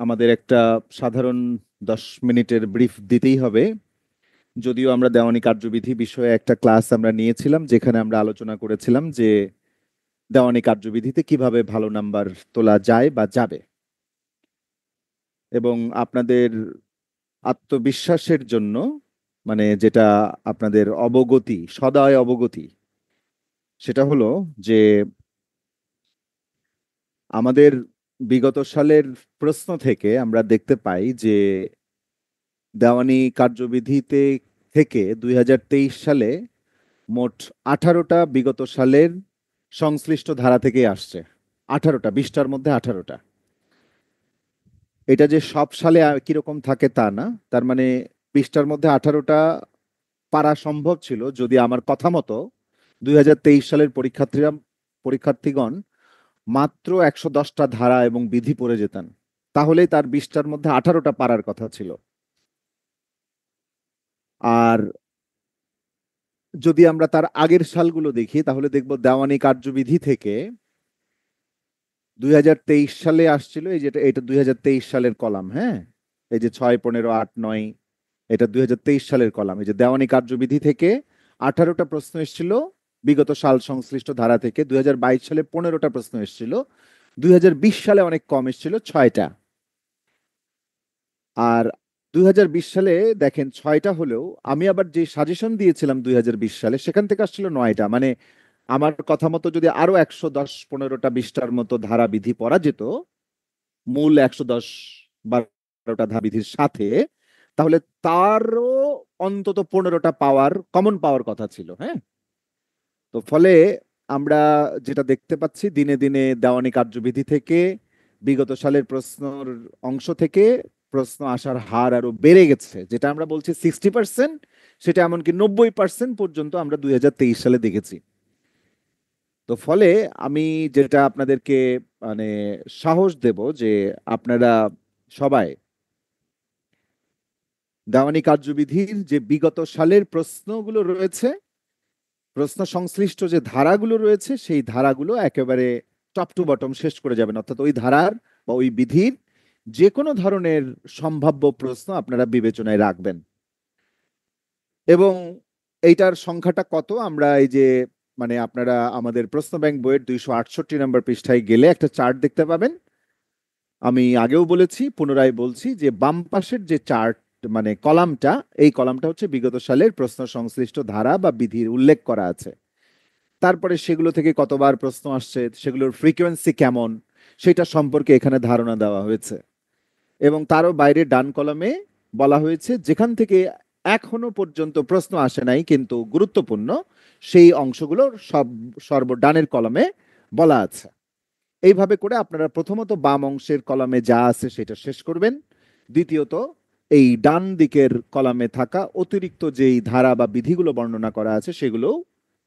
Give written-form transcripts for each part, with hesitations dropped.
আমাদের একটা সাধারণ 10 মিনিটের ব্রিফ দিতেই হবে। যদিও আমরা দেওয়ানি কার্যবিধি বিষয়ে একটা ক্লাস আমরা নিয়েছিলাম, যেখানে আমরা আলোচনা করেছিলাম যে দেওয়ানি কার্যবিধিতে কিভাবে ভালো নাম্বার তোলা যায় বা যাবে। এবং আপনাদের আত্মবিশ্বাসের জন্য, মানে যেটা আপনাদের অবগতি, সদয় অবগতি, সেটা হলো যে আমাদের বিগত সালের প্রশ্ন থেকে আমরা দেখতে পাই যে দেওয়ানি কার্যবিধিতে থেকে 2023 সালে মোট 18টা বিগত সালের সংশ্লিষ্ট ধারা থেকে আসছে। 18টা, 20টার মধ্যে 18টা। এটা যে সব সালে কিরকম থাকে তা না, তার মানে 20টার মধ্যে 18টা পারা সম্ভব ছিল যদি আমার কথা মতো 2023 সালের পরীক্ষার্থীগণ মাত্র 110টা ধারা এবং বিধি পড়ে যেতেন, তাহলেই তার 20টার মধ্যে 18টা পারার কথা ছিল। আর যদি আমরা তার আগের সালগুলো দেখি, তাহলে দেখব দেওয়ানি কার্যবিধি থেকে 2023 সালে আসছিল, এই যেটা, এটা 2023 সালের কলাম। হ্যাঁ, এই যে 6, 15, 8, 9, এটা 2023 সালের কলাম। এই যে দেওয়ানি কার্যবিধি থেকে 18টা প্রশ্ন এসেছিল, বিগত সাল সংশ্লিষ্ট ধারা থেকে 2022 সালে 15টা প্রশ্ন এসেছিল, 2020 সালে অনেক কম এসেছিল, 6টা। আর 2020 সালে দেখেন 6টা হলেও আমি আবার যে সাজেশন দিয়েছিলাম 2020 সালে, সেখান থেকে আসছিল 9টা। মানে আমার কথা মতো যদি আরো 110, 15টা, 20টার মতো ধারা বিধি পড়া যেত মূল 110, 12টা ধারা বিধির সাথে, তাহলে তারও অন্তত 15টা পাওয়ার, কমন পাওয়ার কথা ছিল। হ্যাঁ, তো ফলে আমরা যেটা দেখতে পাচ্ছি, দিনে দিনে দেওয়ানি কার্যবিধি থেকে বিগত সালের প্রশ্নর অংশ থেকে প্রশ্ন আসার হার আরো বেড়ে গেছে। যেটা আমরা বলছি 60%, সেটা এমনকি 90% পর্যন্ত আমরা 2023 সালে দেখেছি। তো ফলে আমি যেটা আপনাদেরকে মানে সাহস দেব যে আপনারা সবাই দেওয়ানি কার্যবিধির যে বিগত সালের প্রশ্নগুলো রয়েছে, প্রশ্ন সংশ্লিষ্ট যে ধারাগুলো রয়েছে, সেই ধারাগুলো একেবারে টপ টু বটম শেষ করে যাবেন। অর্থাৎ ওই ধারার বা ওই বিধির যে কোনো ধরনের সম্ভাব্য প্রশ্ন আপনারা বিবেচনায় রাখবেন। এবং এইটার সংখ্যাটা কত, আমরা এই যে, মানে আপনারা আমাদের প্রশ্ন ব্যাংক বইয়ের 268 নম্বর পৃষ্ঠায় গেলে একটা চার্ট দেখতে পাবেন। আমি আগেও বলেছি, পুনরায় বলছি যে বাম পাশের যে চার্ট, মানে কলামটা, এই কলামটা হচ্ছে বিগত সালের প্রশ্ন সংশ্লিষ্ট ধারা বা বিধির উল্লেখ করা আছে। তারপরে সেগুলো থেকে কতবার প্রশ্ন আসছে, সেগুলোর ফ্রিকোয়েন্সি কেমন, সেটা সম্পর্কে এখানে ধারণা দেওয়া হয়েছে। এবং তারও বাইরে ডান কলামে বলা হয়েছে যেখান থেকে এখনো পর্যন্ত প্রশ্ন আসে নাই কিন্তু গুরুত্বপূর্ণ, সেই অংশগুলো সব সর্বডানের কলামে বলা আছে। এইভাবে করে আপনারা প্রথমত বাম অংশের কলামে যা আছে সেটা শেষ করবেন। দ্বিতীয়ত এই ডান দিকের কলামে থাকা অতিরিক্ত যেই ধারা বা বিধিগুলো বর্ণনা করা আছে সেগুলো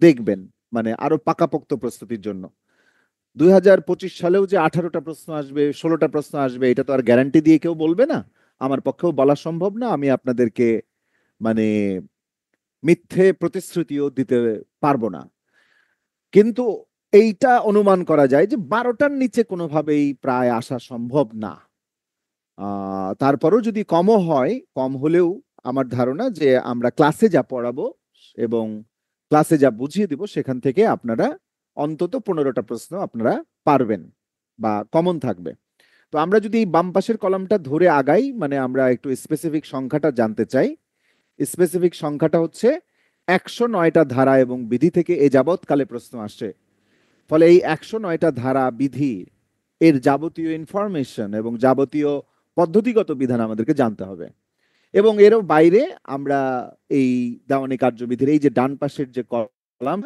দেখবেন, মানে আরো পাকাপোক্ত প্রস্তুতির জন্য। 2025 সালেও যে 18টা প্রশ্ন আসবে, 16টা প্রশ্ন আসবে, এটা তো আর গ্যারান্টি দিয়ে কেউ বলবে না, আমার পক্ষেও বলা সম্ভব না। আমি আপনাদেরকে মানে মিথ্যে প্রতিশ্রুতিও দিতে পারবো না, কিন্তু এইটা অনুমান করা যায় যে 12টার নিচে কোনোভাবেই প্রায় আসা সম্ভব না। তারপরেও যদি কমও হয়, কম হলেও আমার ধারণা যে আমরা ক্লাসে যা পড়াবো এবং ক্লাসে যা বুঝিয়ে দিব, সেখান থেকে আপনারা অন্তত 15টা প্রশ্ন আপনারা পারবেন বা কমন থাকবে। তো আমরা যদি এই বাম পাশের কলামটা ধরে আগাই, মানে আমরা একটু স্পেসিফিক সংখ্যাটা জানতে চাই। স্পেসিফিক সংখ্যাটা হচ্ছে 109টা ধারা এবং বিধি থেকে এ যাবৎকালে প্রশ্ন আসছে। ফলে এই 109টা ধারা বিধি এর যাবতীয় ইনফরমেশন এবং যাবতীয় পদ্ধতিগত বিধান আমাদেরকে জানতে হবে। এবং এরও বাইরে আমরা এই দেওয়ানি কার্যবিধির এই যে ডান পাশের যে কলাম,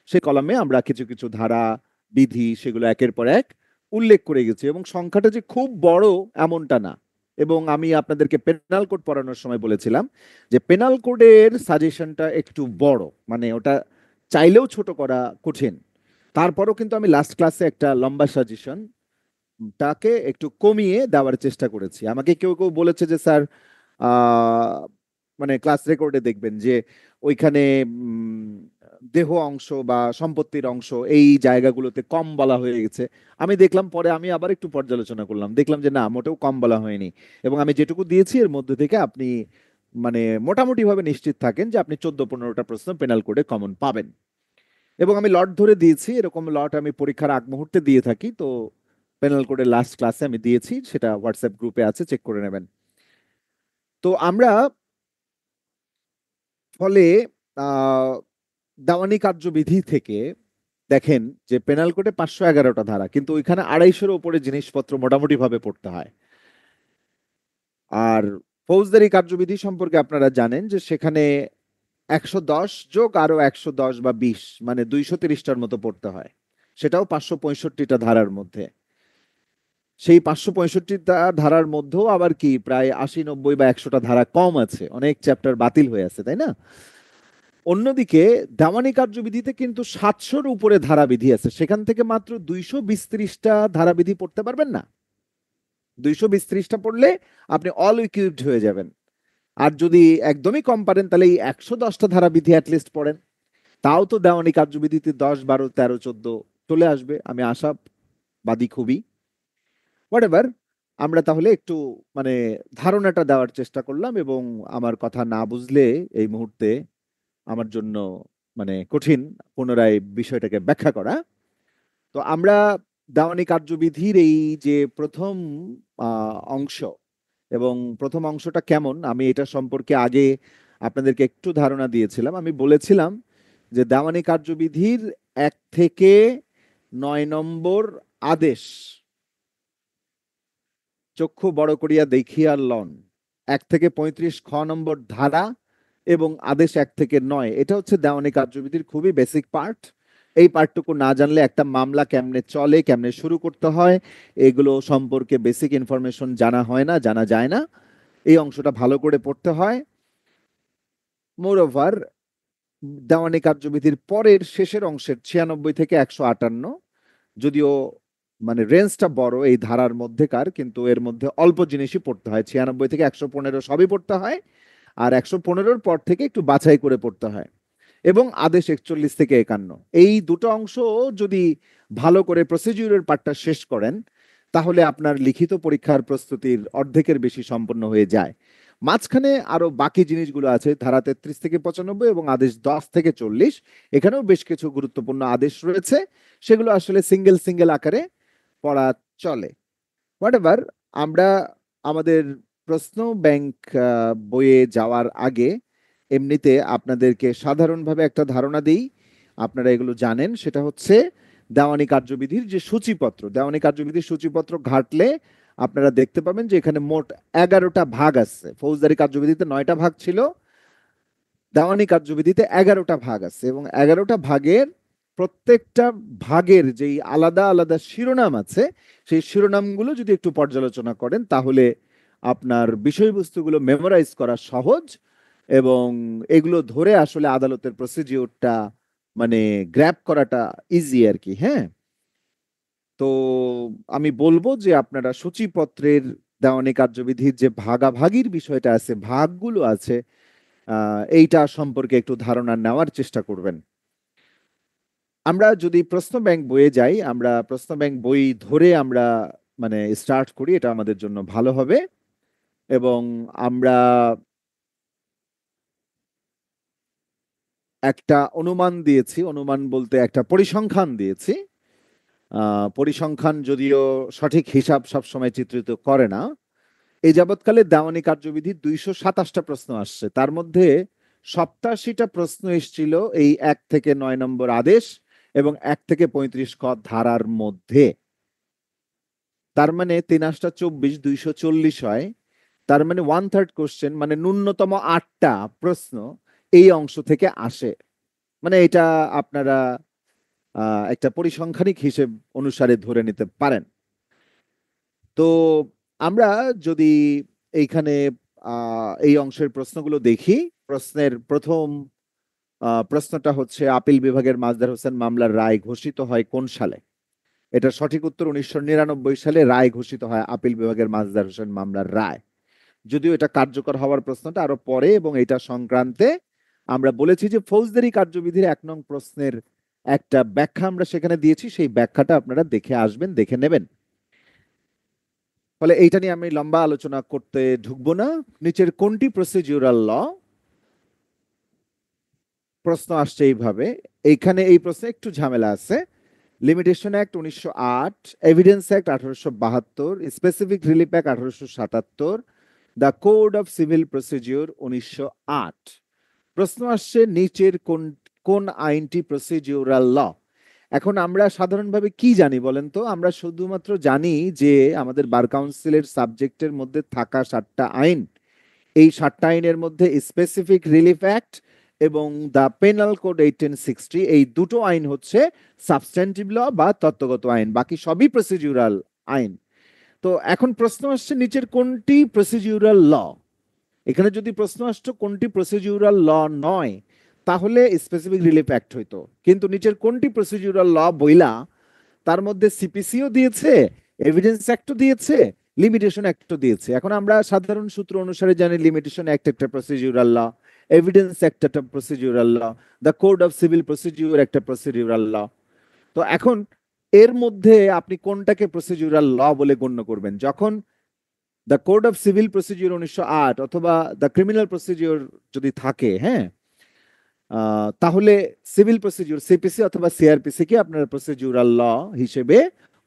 সেই কলামে আমরা কিছু কিছু ধারা, বিধি, সেগুলো একের পর এক উল্লেখ করে গেছি। এবং সংখ্যাটা যে খুব বড় এমনটা না। এবং আমি আপনাদেরকে পেনাল কোড পড়ানোর সময় বলেছিলাম যে পেনাল কোডের সাজেশনটা একটু বড়, মানে ওটা চাইলেও ছোট করা কঠিন। তারপরও কিন্তু আমি লাস্ট ক্লাসে একটা লম্বা সাজেশন তাকে একটু কমিয়ে দেওয়ার চেষ্টা করেছি। আমাকে কেউ কেউ বলেছে যে স্যার, আহ, মানে ক্লাস রেকর্ডে দেখবেন যে ওইখানে দেহ অংশ বা সম্পত্তির অংশ এই জায়গাগুলোতে কম বলা হয়ে গেছে। আমি দেখলাম, পরে আমি আবার একটু পর্যালোচনা করলাম, দেখলাম যে না, মোটেও কম বলা হয়নি। এবং আমি যেটুকু দিয়েছি এর মধ্যে থেকে আপনি মানে মোটামুটি ভাবে নিশ্চিত থাকেন যে আপনি 14-15টা প্রশ্ন পেনাল কোডে কমন পাবেন। এবং আমি লট ধরে দিয়েছি, এরকম লট আমি পরীক্ষার আগ মুহূর্তে দিয়ে থাকি। তো পেনাল কোডের লাস্ট ক্লাসে আমি দিয়েছি, সেটা হোয়াটসঅ্যাপ গ্রুপে আছে, চেক করে নেবেন। তো আমরা ফলে আহ দেওয়ানি কার্যবিধি থেকে দেখেন যে পেনাল কোডে 511টা ধারা, কিন্তু ওইখানে 250-এর উপরে জিনিসপত্র মোটামুটি ভাবে পড়তে হয়। আর ফৌজদারি কার্যবিধি সম্পর্কে আপনারা জানেন যে সেখানে 110 যোগ আরো 110 বা 20 মানে 230টার মতো পড়তে হয়, সেটাও 565টা ধারার মধ্যে। সেই 565টা ধারার মধ্যেও আবার কি প্রায় 80-90 বা 100টা ধারা কম আছে, অনেক চ্যাপ্টার বাতিল হয়ে আছে, তাই না? অন্যদিকে দেওয়ানি কার্যবিধিতে কিন্তু 700-র উপরে ধারাবিধি আছে, সেখান থেকে মাত্র 232টা ধারাবিধি পড়তে পারবেন না। 232টা পড়লে আপনি অল ইকুইপড হয়ে যাবেন। আর যদি একদমই কম পারেন তাহলে এই 110টা ধারাবিধি অ্যাটলিস্ট পড়েন, তাও তো দেওয়ানি কার্যবিধিতে 10, 12, 13, 14 চলে আসবে, আমি আশাবাদী খুবই। হোয়াটএভার, আমরা তাহলে একটু মানে ধারণাটা দেওয়ার চেষ্টা করলাম, এবং আমার কথা না বুঝলে এই মুহূর্তে আমার জন্য মানে কঠিন পুনরায় বিষয়টাকে ব্যাখ্যা করা। তো আমরা দেওয়ানি কার্যবিধির এই যে প্রথম অংশ, এবং প্রথম অংশটা কেমন আমি এটা সম্পর্কে আগে আপনাদেরকে একটু ধারণা দিয়েছিলাম। আমি বলেছিলাম যে দেওয়ানি কার্যবিধির 1 থেকে 9 নম্বর আদেশ, চক্ষু বড় করিয়া দেখিয়া লন, 1 থেকে 35 খ নম্বর ধারা এবং আদেশ 1 থেকে 9, এটা হচ্ছে দেওয়ানি কার্যবিধির খুবই বেসিক পার্ট। এই পার্টটুকু না জানলে একটা মামলা কেমনে চলে, কেমনে শুরু করতে হয়, এগুলো সম্পর্কে বেসিক ইনফরমেশন জানা হয় না, জানা যায় না। এই অংশটা ভালো করে পড়তে হয়। মোর ওভার, দেওয়ানি কার্যবিধির পরের শেষের অংশের 96 থেকে 158, যদিও মানে রেঞ্জটা বড় এই ধারার মধ্যেকার, কিন্তু এর মধ্যে অল্প জিনিসই পড়তে হয়। 96 থেকে 115 সবই পড়তে হয়, আর 115-র পর থেকে একটু বাছাই করে পড়তে হয়। এবং আদেশ 41 থেকে 51, এই দুটো অংশ যদি ভালো করে প্রসিডিউরের পার্টটা শেষ করেন তাহলে আপনার লিখিত পরীক্ষার প্রস্তুতির অর্ধেকের বেশি সম্পন্ন হয়ে যায়। মাঝখানে আরো বাকি জিনিসগুলো আছে, ধারা 33 থেকে 95 এবং আদেশ 10 থেকে 40, এখানেও বেশ কিছু গুরুত্বপূর্ণ আদেশ রয়েছে, সেগুলো আসলে সিঙ্গেল সিঙ্গেল আকারে পড়া চলে। হোয়াটএভার, আমরা আমাদের প্রশ্ন ব্যাংক বইয়ে যাওয়ার আগে এমনিতে আপনাদেরকে সাধারণভাবে একটা ধারণা দিই, আপনারা এগুলো জানেন। সেটা হচ্ছে দেওয়ানি কার্যবিধির যে সূচিপত্র, দেওয়ানি কার্যবিধির সূচিপত্র ঘাটলে আপনারা দেখতে পাবেন যে এখানে মোট 11টা ভাগ আছে। ফৌজদারি কার্যবিধিতে 9টা ভাগ ছিল, দেওয়ানি কার্যবিধিতে 11টা ভাগ আছে, এবং 11টা ভাগের প্রত্যেকটা ভাগের যেই আলাদা আলাদা শিরোনাম আছে, সেই শিরোনামগুলো যদি একটু পর্যালোচনা করেন তাহলে আপনার বিষয়বস্তুগুলো মেমোরাইজ করা সহজ, এবং এগুলো ধরে আসলে আদালতের প্রসিডিওরটা মানে গ্র্যাব করাটা ইজি আর কি। হ্যাঁ, তো আমি বলবো যে আপনারা সূচিপত্রের দেওয়ানি কার্যবিধির যে ভাগাভাগির বিষয়টা আছে, ভাগগুলো আছে, এইটা সম্পর্কে একটু ধারণা নেওয়ার চেষ্টা করবেন। আমরা যদি প্রশ্ন ব্যাংক বইয়ে যাই, আমরা প্রশ্ন ব্যাংক বই ধরে আমরা মানে স্টার্ট করি, এটা আমাদের জন্য ভালো হবে। এবং আমরা একটা অনুমান দিয়েছি, অনুমান বলতে একটা পরিসংখ্যান দিয়েছি। পরিসংখ্যান যদিও সঠিক হিসাব সবসময় চিত্রিত করে না। এই যাবৎকালে দেওয়ানি কার্যবিধির 227টা প্রশ্ন আসছে, তার মধ্যে 87টা প্রশ্ন এসেছিল এই 1 থেকে 9 নম্বর আদেশ এবং 1 থেকে 35 ক ধারার মধ্যে। তার মানে 3 × 8 = 24, 240 হয়। তার মানে 1/3 কোশ্চেন, মানে ন্যূনতম 8টা প্রশ্ন এই অংশ থেকে আসে। মানে এটা আপনারা একটা পরিসংখ্যানিক হিসেব অনুসারে ধরে নিতে পারেন। তো আমরা যদি এইখানে এই অংশের প্রশ্নগুলো দেখি, প্রশ্নের প্রথম প্রশ্নটা হচ্ছে আপিল বিভাগের মাজদার হোসেন মামলার রায় ঘোষিত হয় কোন সালে? এটা সঠিক উত্তর 1999 সালে রায় ঘোষিত হয় আপিল বিভাগের মাজদার হোসেন মামলার রায়। যদিও এটা কার্যকর হওয়ার প্রশ্নটা আরো পরে এবং এটা সংক্রান্তে আমরা বলেছি যে ফৌজদারি কার্যবিধির 1 নং প্রশ্নের একটা ব্যাখ্যা আমরা সেখানে দিয়েছি, সেই ব্যাখ্যাটা আপনারা দেখে আসবেন, দেখে নেবেন। ফলে এইটা নিয়ে আমি লম্বা আলোচনা করতে ঢুকবো না। নিচের কোনটি প্রসিডিউরাল ল? প্রশ্ন আসছে এইভাবে, এইখানে এই প্রশ্নে একটু ঝামেলা আছে। Limitation act 1908, evidence act 1872, specific relief act 1877, the code of civil procedure 1908। প্রশ্ন আসছে নিচের কোন কোন আইনটি প্রসিডিউরাল ল? এখন আমরা সাধারণভাবে কি জানি বলেন তো? আমরা শুধুমাত্র জানি যে আমাদের বার কাউন্সিলের সাবজেক্টের মধ্যে থাকা 7টা আইন, এই 7টা আইনের মধ্যে স্পেসিফিক রিলিফ অ্যাক্ট এবং দ্য পেনাল কোড 1860, এই দুটো আইন হচ্ছে সাবস্ট্যান্টিভ ল বা তত্ত্বগত আইন, বাকি সবই প্রসিডিউরাল আইন। তো এখন প্রশ্ন আসছে নিচের কোনটি প্রসিডিউরাল ল? এখানে যদি প্রশ্ন আসতো কোনটি প্রসিডিউরাল ল নয়, তাহলে স্পেসিফিক রিলিফ অ্যাক্ট হইতো, কিন্তু নিচের কোনটি প্রসিডিউরাল ল বইলা তার মধ্যে সিপিসিও দিয়েছে, এভিডেন্স অ্যাক্টও দিয়েছে, লিমিটেশন অ্যাক্টও দিয়েছে। এখন আমরা সাধারণ সূত্র অনুসারে জানি লিমিটেশন অ্যাক্ট একটা প্রসিডিউরাল ল, এভিডেন্স অ্যাক্ট একটা procedural law, the code of civil procedure একটা প্রসিডিউরাল ল। তো এখন এর মধ্যে আপনি কোনটাকে প্রসিডিউরাল ল বলে গণ্য করবেন? যখন the code of civil procedure 1908 অথবা দ্য ক্রিমিনাল প্রসিডিউর যদি থাকে, হ্যাঁ, তাহলে সিভিল প্রসিডিউর সিপিসি অথবা সিআরপিসি কে আপনারা প্রসিডিউরাল ল হিসেবে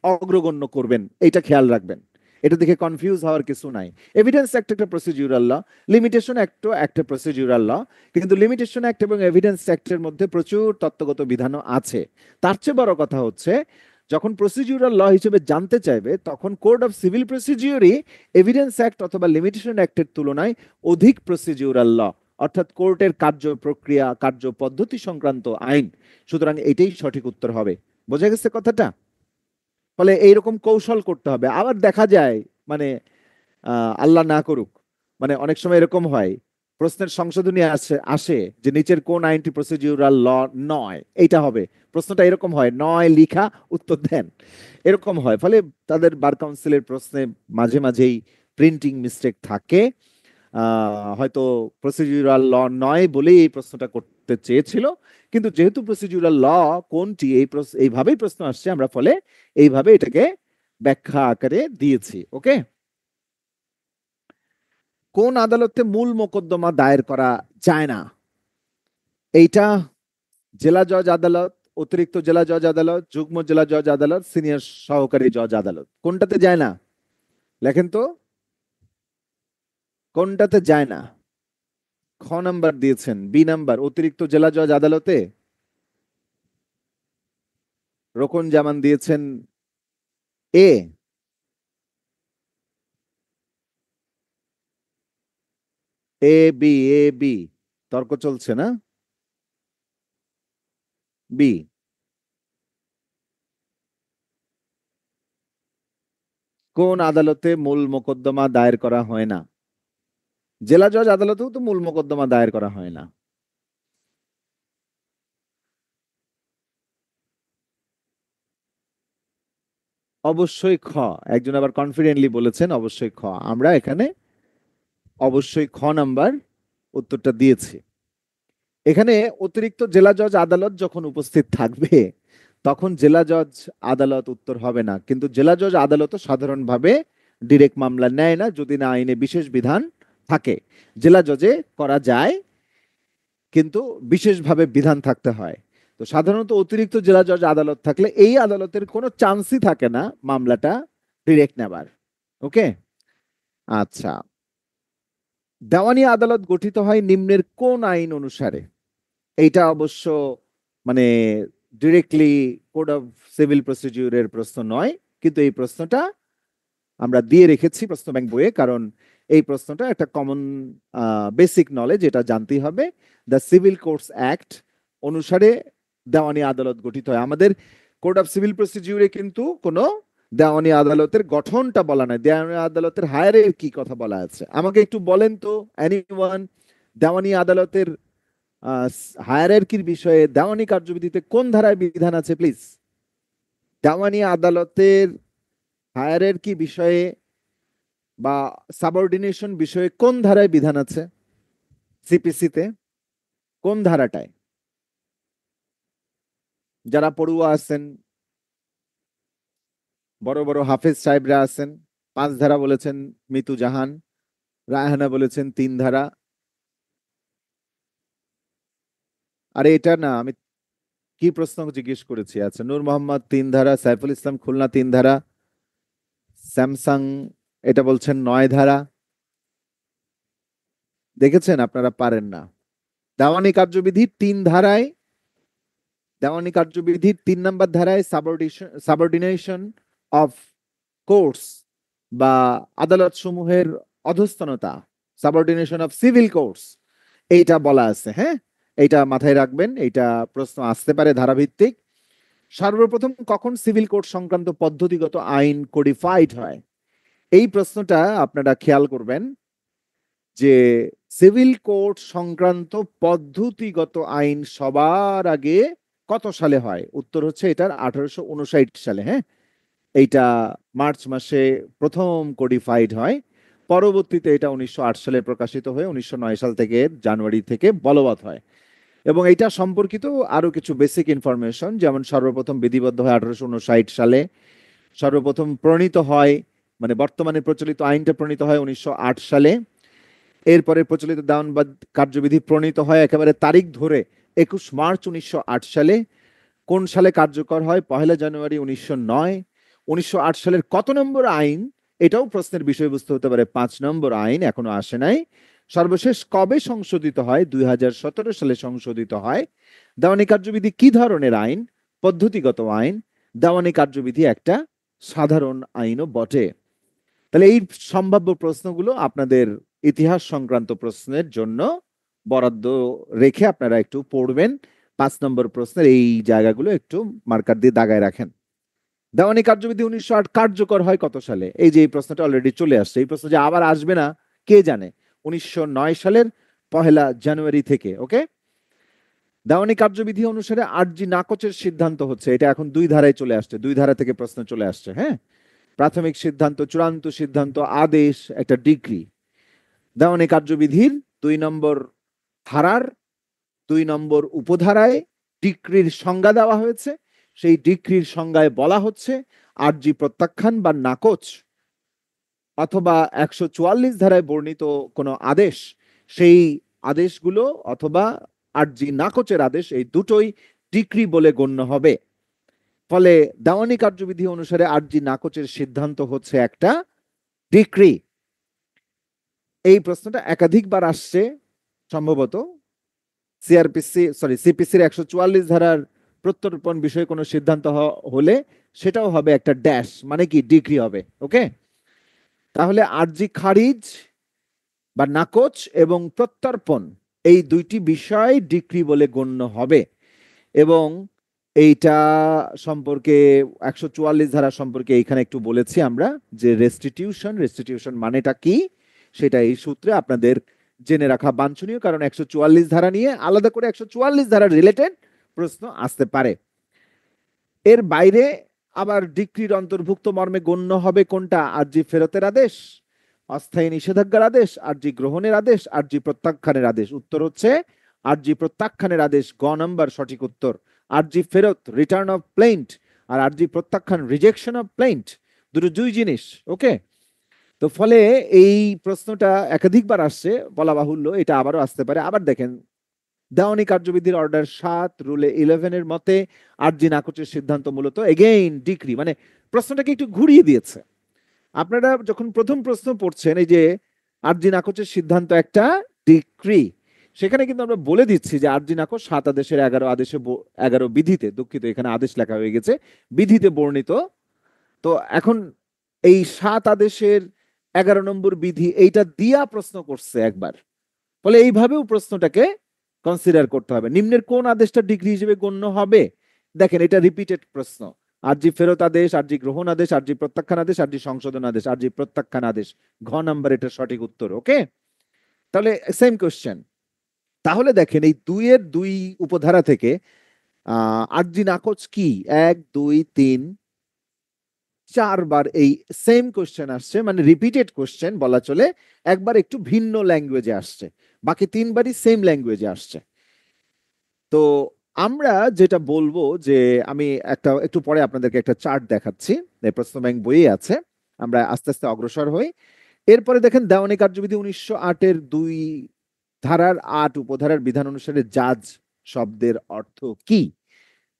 অগ্রগণ্য করবেন, এটা খেয়াল রাখবেন। এটা দেখে কনফিউজ হওয়ার কিছু নাই। এভিডেন্স অ্যাক্ট একটা প্রসিডিউরাল ল, লিমিটেশন অ্যাক্টও একটা প্রসিডিউরাল ল, কিন্তু লিমিটেশন অ্যাক্ট এবং এভিডেন্স অ্যাক্টের মধ্যে প্রচুর তত্ত্বগত বিধানও আছে। তার চেয়ে বড় কথা হচ্ছে, যখন প্রসিডিউরাল ল হিসেবে জানতে চাইবে তখন কোড অফ সিভিল প্রসিডিউরই এভিডেন্স অ্যাক্ট অথবা লিমিটেশন অ্যাক্টের তুলনায় অধিক প্রসিডিউরাল ল, অর্থাৎ কোর্টের কার্য প্রক্রিয়া, কার্য পদ্ধতি সংক্রান্ত আইন। সুতরাং এটাই সঠিক উত্তর হবে। বোঝা গেছে কথাটা? ফলে এইরকম কৌশল করতে হবে। আবার দেখা যায় মানে আল্লাহ না করুক, মানে অনেক সময় এরকম হয়, প্রশ্নের সংশোধনী আসে আসে যে নিচের কোন আইনটি প্রসিডিউরাল ল নয়, এইটা হবে। প্রশ্নটা এরকম হয়, নয় লিখা উত্তর দেন, এরকম হয়। ফলে তাদের বার কাউন্সিলের প্রশ্নে মাঝে মাঝেই প্রিন্টিং মিস্টেক থাকে। হয়তো প্রসিডিউরাল ল নয় বলেই এই প্রশ্নটা করতে চেয়েছিল, কিন্তু যেহেতু প্রসিডিউরাল ল কোনটি এইভাবেই প্রশ্ন আসছে, আমরা ফলে এইভাবে এটাকে ব্যাখ্যা আকারে দিয়েছি। ওকে, কোন আদালতে মূল মোকদ্দমা দায়ের করা যায় না? এইটা জেলা জজ আদালত, অতিরিক্ত জেলা জজ আদালত, যুগ্ম জেলা জজ আদালত, সিনিয়র সহকারী জজ আদালত, কোনটাতে যায় না? লেখেন তো, কোনটাতে যায় না? খ নাম্বার দিয়েছেন, বি নাম্বার অতিরিক্ত জেলা জজ আদালতে, রোকন জামান দিয়েছেন এ, এ বি, এ বি, তর্ক চলছে না? বি। কোন আদালতে মূল মোকদ্দমা দায়ের করা হয় না? জেলা জজ আদালতেও তো মূল মোকদ্দমা দায়ের করা হয় না। অবশ্যই খ। একজন আবার কনফিডেন্টলি বলেছেন অবশ্যই খ। আমরা এখানে অবশ্যই খ নাম্বার উত্তরটা দিয়েছি। এখানে অতিরিক্ত জেলা জজ আদালত যখন উপস্থিত থাকবে তখন জেলা জজ আদালত উত্তর হবে না, কিন্তু জেলা জজ আদালতও সাধারণভাবে ডিরেক্ট মামলা নেয় না যদি না আইনে বিশেষ বিধান থাকে। জেলা জজে করা যায়, কিন্তু বিশেষভাবে বিধান থাকতে হয়। তো সাধারণত অতিরিক্ত জেলা জজ আদালত থাকলে এই আদালতের কোনো চান্সই থাকে না মামলাটা ডিরেক্ট নেবার। ওকে, আচ্ছা। দেওয়ানি আদালত গঠিত হয় নিম্নের কোন আইন অনুসারে? এইটা অবশ্য মানে ডিরেক্টলি কোড অফ সিভিল প্রসিডিউরের প্রশ্ন নয়, কিন্তু এই প্রশ্নটা আমরা দিয়ে রেখেছি প্রশ্ন ব্যাংক বইয়ে, কারণ এই প্রশ্নটা একটা কমন বেসিক নলেজ, এটা জানতেই হবে। দ্য সিভিল কোর্টস অ্যাক্ট অনুসারে দেওয়ানি আদালত গঠিত হয়। আমাদের কোড অফ সিভিল প্রসিডিউরে কিন্তু কোনো দেওয়ানি আদালতের গঠনটা বলা নাই, দেওয়ানি আদালতের হায়ারের কি কথা বলা আছে আমাকে একটু বলেন তো এনিওয়ান। দেওয়ানি আদালতের হায়ারার্কির বিষয়ে দেওয়ানি কার্যবিধিতে কোন ধারায় বিধান আছে প্লিজ? দেওয়ানি আদালতের হায়ারার্কি বিষয়ে বা সাবঅর্ডিনেশন বিষয়ে কোন ধারায় বিধান আছে সিপিসিতে? কোন ধারাটায়? যারা পড়ুয়া আছেন, বড় বড় হাফেজ সাহেবরা আছেন, 5 ধারা বলেছেন মিতু জাহান, রায়হানা বলেছেন 3 ধারা। আরে এটা না, আমি কি প্রশ্ন জিজ্ঞেস করেছি? আচ্ছা, নূর মোহাম্মদ 3 ধারা, সাইফুল ইসলাম খুলনা 3 ধারা, স্যামসাং এটা বলছেন 9 ধারা। দেখেছেন আপনারা পারেন না। দেওয়ানি কার্যবিধির 3 ধারায়, দেওয়ানি কার্যবিধির 3 নম্বর ধারায় সাবঅর্ডিনেশন অফ কোর্টস বা আদালত সমূহের অধস্তনতা, সাবঅর্ডিনেশন অফ সিভিল কোর্টস, এইটা বলা আছে। হ্যাঁ, এইটা মাথায় রাখবেন, এইটা প্রশ্ন আসতে পারে ধারাভিত্তিক। সর্বপ্রথম কখন সিভিল কোর্ট সংক্রান্ত পদ্ধতিগত আইন কোডিফাইড হয়? এই প্রশ্নটা আপনারা খেয়াল করবেন যে সিভিল কোর্ট সংক্রান্ত পদ্ধতিগত আইন সবার আগে কত সালে হয়? উত্তর হচ্ছে এটার 1859 সালে। হ্যাঁ, এইটা মার্চ মাসে প্রথম কোডিফাইড হয়। পরবর্তীতে এটা 1908 সালে প্রকাশিত হয়ে 1909 সাল থেকে জানুয়ারি থেকে বলবৎ হয়। এবং এটা সম্পর্কিত আরো কিছু বেসিক ইনফরমেশন, যেমন সর্বপ্রথম বিধিবদ্ধ হয় 1859 সালে, সর্বপ্রথম প্রণীত হয়, মানে বর্তমানে প্রচলিত আইনটা প্রণীত হয় 1908 সালে। এরপরে প্রচলিত দেওয়ানবাদ কার্যবিধি প্রণীত হয় একেবারে তারিখ ধরে 21 মার্চ 1908 সালে। কোন সালে কার্যকর হয়? 1 জানুয়ারি 1909। 1908 সালের কত নম্বর আইন? এটাও প্রশ্নের বিষয়বস্তু হতে পারে। 5 নম্বর আইন এখনো আসে নাই। সর্বশেষ কবে সংশোধিত হয়? 2017 সালে সংশোধিত হয়। দেওয়ানি কার্যবিধি কি ধরনের আইন? পদ্ধতিগত আইন। দেওয়ানি কার্যবিধি একটা সাধারণ আইনও বটে। তাহলে এই সম্ভাব্য প্রশ্নগুলো আপনাদের ইতিহাস সংক্রান্ত প্রশ্নের জন্য বরাদ্দ রেখে আপনারা একটু পড়বেন। 5 নম্বর প্রশ্নের এই জায়গাগুলো একটু মার্কার দিয়ে দাগায় রাখেন। দেওয়ানি কার্যবিধি 1908 কার্যকর হয় কত সালে? এই যে এই প্রশ্নটা অলরেডি চলে আসছে, এই প্রশ্ন যে আবার আসবে না কে জানে। 1909 সালের 1 জানুয়ারি থেকে। ওকে, দেওয়ানি কার্যবিধি অনুসারে আরজি নাকচের সিদ্ধান্ত হচ্ছে, এটা এখন 2 ধারায় চলে আসছে, 2 ধারা থেকে প্রশ্ন চলে আসছে। হ্যাঁ, প্রাথমিক সিদ্ধান্ত, চূড়ান্ত সিদ্ধান্ত, আদেশ, একটা ডিক্রি। দেওয়ানি কার্যবিধির 2 নম্বর ধারার 2 নম্বর উপধারায় ডিক্রির সংজ্ঞা দেওয়া হয়েছে। সেই ডিক্রির সংজ্ঞায় বলা হচ্ছে আরজি প্রত্যাখ্যান বা নাকচ অথবা 144 ধারায় বর্ণিত কোনো আদেশ, সেই আদেশগুলো অথবা আরজি নাকচের আদেশ, এই দুটোই ডিক্রি বলে গণ্য হবে। ফলে দেওয়ানি কার্যবিধি অনুসারে আরজি নাকচের সিদ্ধান্ত হচ্ছে একটা ডিক্রি। এই প্রশ্নটা একাধিকবার আসছে। সম্ভবত সিপিসির 144 ধারার প্রত্যর্পণ বিষয়ে কোনো সিদ্ধান্ত হলে সেটাও হবে একটা ড্যাশ, মানে কি ডিগ্রি হবে। ওকে, তাহলে আরজি খারিজ বা নাকচ এবং প্রত্যর্পণ এই দুইটি বিষয় ডিক্রি বলে গণ্য হবে। এবং এইটা সম্পর্কে 144 ধারা সম্পর্কে এইখানে একটু বলেছি আমরা যে রেস্টিটিউশন মানেটা কি, সেটা এই সূত্রে আপনাদের জেনে রাখা বাঞ্ছনীয়, কারণ 144 ধারা নিয়ে আলাদা করে 144 ধারা রিলেটেড প্রশ্ন আসতে পারে। এর বাইরে আবার ডিক্রির অন্তর্ভুক্ত মর্মে গণ্য হবে কোনটা? আরজি ফেরতের আদেশ, অস্থায়ী নিষেধাজ্ঞার আদেশ, আরজি গ্রহণের আদেশ, আরজি প্রত্যাখ্যানের আদেশ। উত্তর হচ্ছে আরজি প্রত্যাখ্যানের আদেশ, গ নাম্বার সঠিক উত্তর। আরজি ফেরত রিটার্ন অফ প্লেন্ট, আর আরজি প্রত্যাখ্যান রিজেকশন অফ প্লেন্ট, দুটো দুই জিনিস। ওকে, তো ফলে এই প্রশ্নটা একাধিকবার আসছে, বলা বাহুল্য এটা আবারও আসতে পারে। আবার দেখেন, দেওয়ানি কার্যবিধির অর্ডার 7 রুলে 11 এর মতে আরজি নাকচের সিদ্ধান্ত মূলত এগেইন ডিক্রি, মানে প্রশ্নটাকে একটু ঘুরিয়ে দিয়েছে। আপনারা যখন প্রথম প্রশ্ন পড়ছেন এই যে আরজি নাকচের সিদ্ধান্ত একটা ডিক্রি, সেখানে কিন্তু আমরা বলে দিচ্ছি যে আরজি নাকচ 7 আদেশের 11 আদেশে 11 বিধিতে, দুঃখিত এখানে আদেশ লেখা হয়ে গেছে, বিধিতে বর্ণিত। তো এখন এই 7 আদেশের 11 নম্বর বিধি এইটা দিয়া প্রশ্ন করছে একবার, ফলে এইভাবেও প্রশ্নটাকে কনসিডার করতে হবে। নিম্নের কোন আদেশটা ডিগ্রি হিসেবে গণ্য হবে? দেখেন, এটা রিপিটেড প্রশ্ন। আরজি ফেরত আদেশ, আরজি গ্রহণ আদেশ, আরজি প্রত্যাখ্যান আদেশ, আরজি সংশোধন আদেশ, আরজি প্রত্যাখ্যান আদেশ, ঘ নাম্বার এটা সঠিক উত্তর। ওকে, তাহলে সেম কোশ্চেন। তাহলে দেখেন এই 2 উপধারা থেকে আরজি নাকচ কি 1 2 3 4 বার এই সেম কোশ্চেন আসছে, মানে রিপিটেড কোশ্চেন বলা চলে। একবার একটু ভিন্ন ল্যাঙ্গুয়েজে আসছে, বাকি 3 বারই সেম ল্যাঙ্গুয়েজে আসছে। তো আমরা যেটা বলবো যে আমি একটু পরে আপনাদেরকে একটা চার্ট দেখাচ্ছি, প্রশ্ন ব্যাংক বইয়ে আছে, আমরা আস্তে আস্তে অগ্রসর হই। এরপরে দেখেন দেওয়ানি কার্যবিধি 1908-এর 2 ধারার 8 উপধারার বিধান অনুসারে জাজ শব্দের অর্থ কি?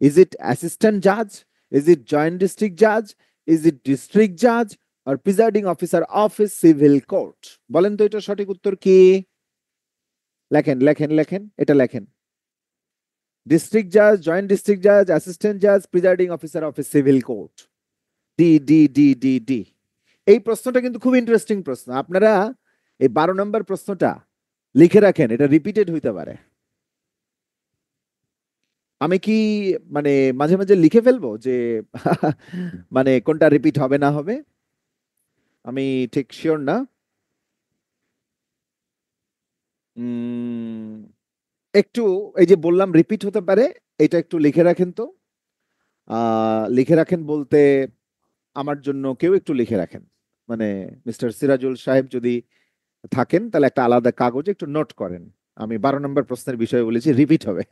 ইজ ইট অ্যাসিস্ট্যান্ট জাজ, ইজ ইট জয়েন্ট ডিস্ট্রিক্ট জাজ, ইজ ইট ডিস্ট্রিক্ট জাজ আর presiding officer of a civil court? বলেন তো এটা সঠিক উত্তর কি? লেখেন লেখেন লেখেন, এটা লেখেন। ডিস্ট্রিক্ট জাজ, জয়েন্ট ডিস্ট্রিক্ট জাজ, অ্যাসিস্ট্যান্ট জাজ, presiding officer of a civil court. D D D D D. এই প্রশ্নটা কিন্তু খুব ইন্টারেস্টিং প্রশ্ন। আপনারা এই 12 নম্বর প্রশ্নটা লিখে রাখেন, এটা রিপিটেড হইতে পারে। আমি কি মানে মাঝে মাঝে লিখে ফেলবো যে মানে কোনটা রিপিট হবে না হবে, আমি ঠিক শিওর না। একটু এই যে বললাম রিপিট হতে পারে, এটা একটু লিখে রাখেন তো। লিখে রাখেন বলতে আমার জন্য কেউ একটু লিখে রাখেন, মানে মিস্টার সিরাজুল সাহেব যদি থাকেন তাহলে একটা আলাদা কাগজে একটু নোট করেন। আমি 12 নম্বর প্রশ্নের বিষয়ে বলেছি রিপিট হবে।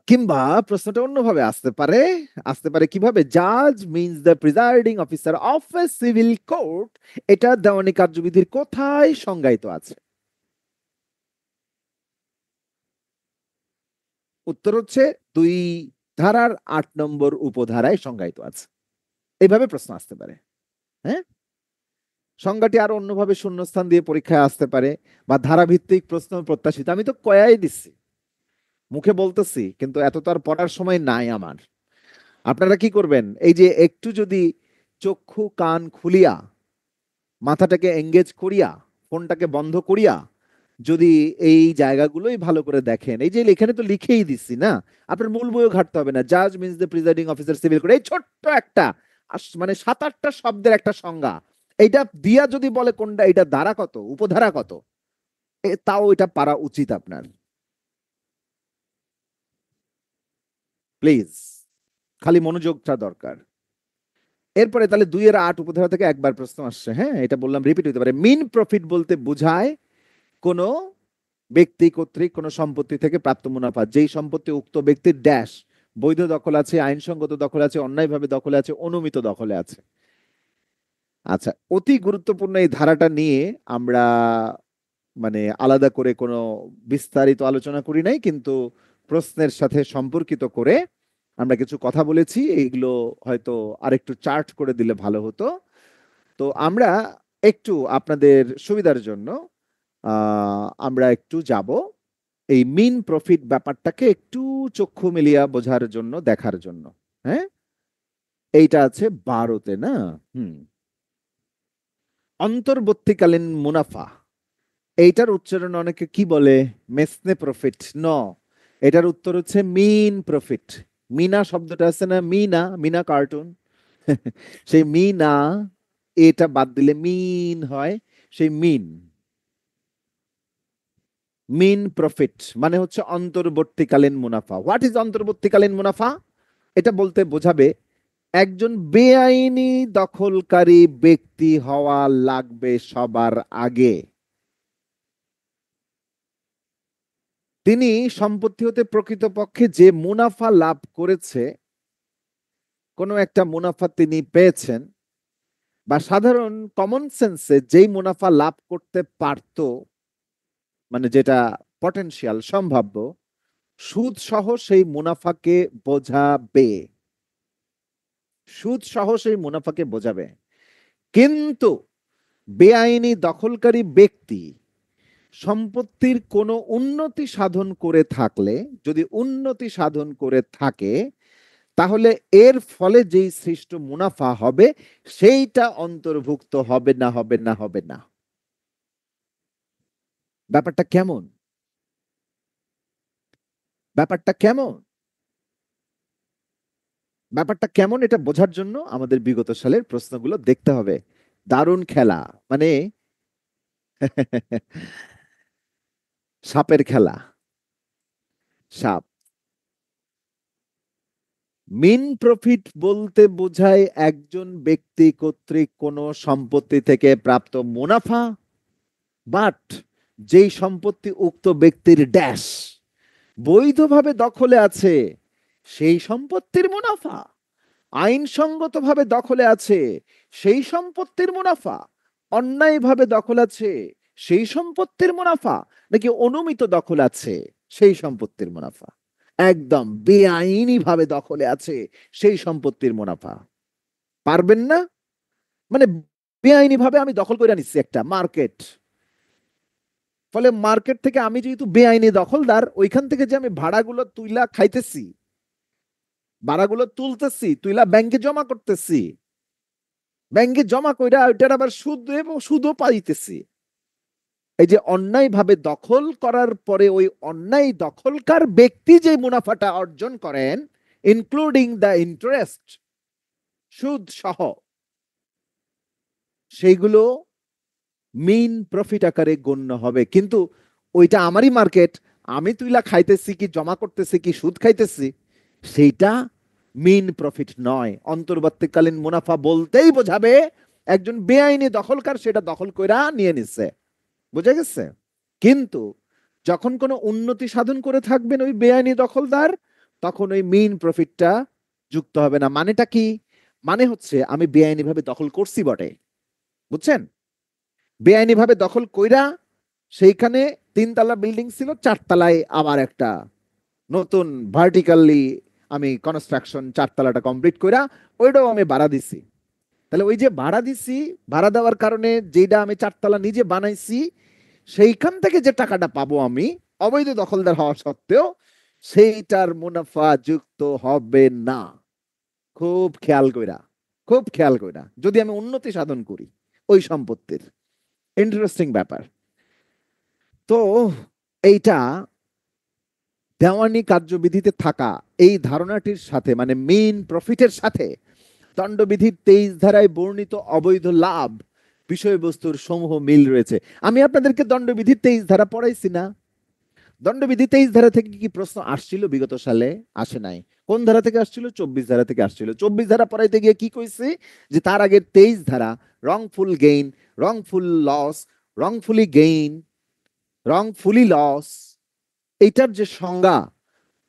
কিংবা প্রশ্নটা অন্যভাবে আসতে পারে কিভাবে? জাজ means the presiding officer of a civil court, এটা দেওয়ানি কার্যবিধির কোথায় সংজ্ঞায়িত আছে? উত্তর হচ্ছে 2 ধারার 8 নম্বর উপধারায় সংজ্ঞায়িত আছে। এইভাবে প্রশ্ন আসতে পারে। হ্যাঁ, সংজ্ঞাটি আরো অন্যভাবে শূন্যস্থান দিয়ে পরীক্ষায় আসতে পারে, বা ধারাভিত্তিক প্রশ্ন প্রত্যাশিত। আমি তো কয়াই দিচ্ছি, মুখে বলতেছি, কিন্তু এত তো আর পড়ার সময় নাই আমার। আপনারা কি করবেন, এই যে একটু যদি চক্ষু কান খুলিয়া, মাথাটাকে এঙ্গেজ করিয়া, ফোনটাকে বন্ধ করিয়া যদি এই জায়গাগুলোই ভালো করে দেখেন, এই যে এখানে তো লিখেই দিচ্ছি না, আপনার মূল বইও ঘাটতে হবে না। জাজ means the presiding officer civil court, এই ছোট্ট একটা মানে 7-8টা শব্দের একটা সংজ্ঞা, এইটা দিয়া যদি বলে কোনটা এটা ধারা কত উপধারা কত, তাও এটা পারা উচিত আপনার। প্লিজ, খালি মনোযোগটা দরকার। এরপরে তাহলে 2-8 উপধারা থেকে একবার প্রশ্ন আসছে। হ্যাঁ, এটা বললাম রিপিট হতে পারে। মিন প্রফিট বলতে বোঝায় কোনো ব্যক্তি কর্তৃক কোনো সম্পত্তি থেকে প্রাপ্ত মুনাফা, যেই সম্পত্তি উক্ত ব্যক্তির ড্যাশ বৈধ দখল আছে, আইনসঙ্গত দখল আছে, অন্যায়ভাবে দখলে আছে, অনুমিত দখলে আছে। আচ্ছা, অতি গুরুত্বপূর্ণ এই ধারাটা নিয়ে আমরা মানে আলাদা করে কোনো বিস্তারিত আলোচনা করি নাই, কিন্তু প্রশ্নের সাথে সম্পর্কিত করে আমরা কিছু কথা বলেছি। এইগুলো হয়তো আরেকটু চার্ট করে দিলে ভালো হতো। তো আমরা একটু আপনাদের সুবিধার জন্য আমরা একটু যাব এই মিন প্রফিট ব্যাপারটাকে একটু চক্ষু মিলিয়া বোঝার জন্য, দেখার জন্য। হ্যাঁ, এইটা আছে 12-তে না? হুম। অন্তর্বর্তীকালীন মুনাফা, এইটার উচ্চারণ অনেকে কি বলে? মেসনে প্রফিট। ন, এটার উত্তর হচ্ছে মিন প্রফিট। মিনা শব্দটা আছে না, মিনা, মিনা কার্টুন, সেই মিনা, এটা বাদ দিলে মিন হয়। সেই মিন, মিন প্রফিট মানে হচ্ছে অন্তর্বর্তীকালীন মুনাফা। হোয়াট ইজ অন্তর্বর্তীকালীন মুনাফা? এটা বলতে বোঝাবে একজন বেআইনি দখলকারী ব্যক্তি হওয়া লাগবে সবার আগে। তিনি সম্পত্তি হতে প্রকৃতপক্ষে যে মুনাফা লাভ করেছে, কোনো একটা মুনাফা তিনি পেয়েছেন, বা সাধারণ কমন সেন্সে যেই মুনাফা লাভ করতে পারত, মানে যেটা পটেনশিয়াল সম্ভাব্য, সুদ সহ সেই মুনাফাকে বোঝাবে। সুদ সহ সেই মুনাফাকে বোঝাবে। কিন্তু বেআইনি দখলকারী ব্যক্তি সম্পত্তির কোনো উন্নতি সাধন করে থাকলে, যদি উন্নতি সাধন করে থাকে, তাহলে এর ফলে যেই সৃষ্ট মুনাফা হবে সেইটা অন্তর্ভুক্ত হবে না, হবে না, হবে না। ব্যাপারটা কেমন? ব্যাপারটা কেমন? ব্যাপারটা কেমন এটা বোঝার জন্য আমাদের বিগত সালের প্রশ্নগুলো দেখতে হবে। দারুণ খেলা, মানে সাপের খেলা। সাপ। মিন প্রফিট বলতে বোঝায় একজন ব্যক্তি কর্তৃক কোনো সম্পত্তি থেকে প্রাপ্ত মুনাফা, বাট যেই সম্পত্তি উক্ত ব্যক্তির ড্যাশ বৈধভাবে দখলে আছে সেই সম্পত্তির মুনাফা, আইনসঙ্গতভাবে দখলে আছে সেই সম্পত্তির মুনাফা, অন্যায়ভাবে দখল আছে সেই সম্পত্তির মুনাফা, নাকি অনুমিত দখল আছে সেই সম্পত্তির মুনাফা? একদম বেআইনি ভাবে দখলে আছে সেই সম্পত্তির মুনাফা। পারবেন না? মানে বেআইনি ভাবে আমি দখল করে নিচ্ছি একটা মার্কেট, ফলে মার্কেট থেকে আমি যেহেতু বেআইনি দখলদার, ওইখান থেকে যে আমি ভাড়াগুলো তুইলা খাইতেছি, ভাড়াগুলো তুলতেছি, তুইলা ব্যাংকে জমা করতেছি, ব্যাংকে জমা কইরা ওইটার আবার সুদ এবং সুদও পাইতেছি। এই যে অন্যায় ভাবে দখল করার পরে ওই অন্যায় দখলকার ব্যক্তি যে মুনাফাটা অর্জন করেন, ইনক্লুডিং দ্য ইন্টারেস্ট, সুদ সহ, সেইগুলো মেইন প্রফিট আকারে গণ্য হবে। কিন্তু ওইটা আমারই মার্কেট, আমি তুইলা খাইতেছি কি জমা করতেছি কি সুদ খাইতেছি, সেইটা মেইন প্রফিট নয়। অন্তর্বর্তীকালীন মুনাফা বলতেই বোঝাবে একজন বেআইনি দখলকার সেটা দখল কইরা নিয়ে নিচ্ছে, বুঝা গেছে? কিন্তু যখন কোনো উন্নতি সাধন করে থাকবেন ওই বেআইনি দখলদার, তখন ওই মেইন প্রফিটটা যুক্ত হবে না। মানেটা কি? মানে হচ্ছে আমি বেআইনি ভাবে দখল করছি বটে, বুঝছেন? বেআইনি ভাবে দখল কইরা সেইখানে 3 তলা বিল্ডিং ছিল, 4 তলায় আবার একটা নতুন ভার্টিক্যালি আমি কনস্ট্রাকশন 4 তলাটা কমপ্লিট কইরা ওইটাও আমি ভাড়া দিছি। তাহলে ওই যে ভাড়া দিছি, ভাড়া দেওয়ার কারণে যেটা আমি 4 তলা নিজে বানাইছি, সেইখান থেকে যে টাকাটা পাবো আমি অবৈধ দখলদার হওয়া সত্ত্বেও, সেইটার মুনাফা যুক্ত হবে না। খুব খেয়াল কইরা, খুব খেয়াল কইরা, যদি আমি উন্নতি সাধন করি ওই সম্পত্তির। ইন্টারেস্টিং ব্যাপার। তো এইটা দেওয়ানি কার্যবিধিতে থাকা এই ধারণাটির সাথে, মানে মেইন প্রফিটের সাথে দণ্ডবিধির 23 ধারায় বর্ণিত অবৈধ লাভ বিষয়বস্তুর সমূহ মিল রয়েছে। আমি আপনাদেরকে দণ্ডবিধির 23 ধারা পড়াইছি না? দণ্ডবিধি 23 ধারা থেকে কি প্রশ্ন আসছিল বিগত সালে? আসে নাই। কোন ধারা থেকে আসছিল? 24 ধারা থেকে আসছিল। 24 ধারা পড়াইতে গিয়ে কি কইছে? যে তার আগের 23 ধারা, wrongful gain, wrongful loss, wrongfully gain, wrongfully loss, এইটার যে সংজ্ঞা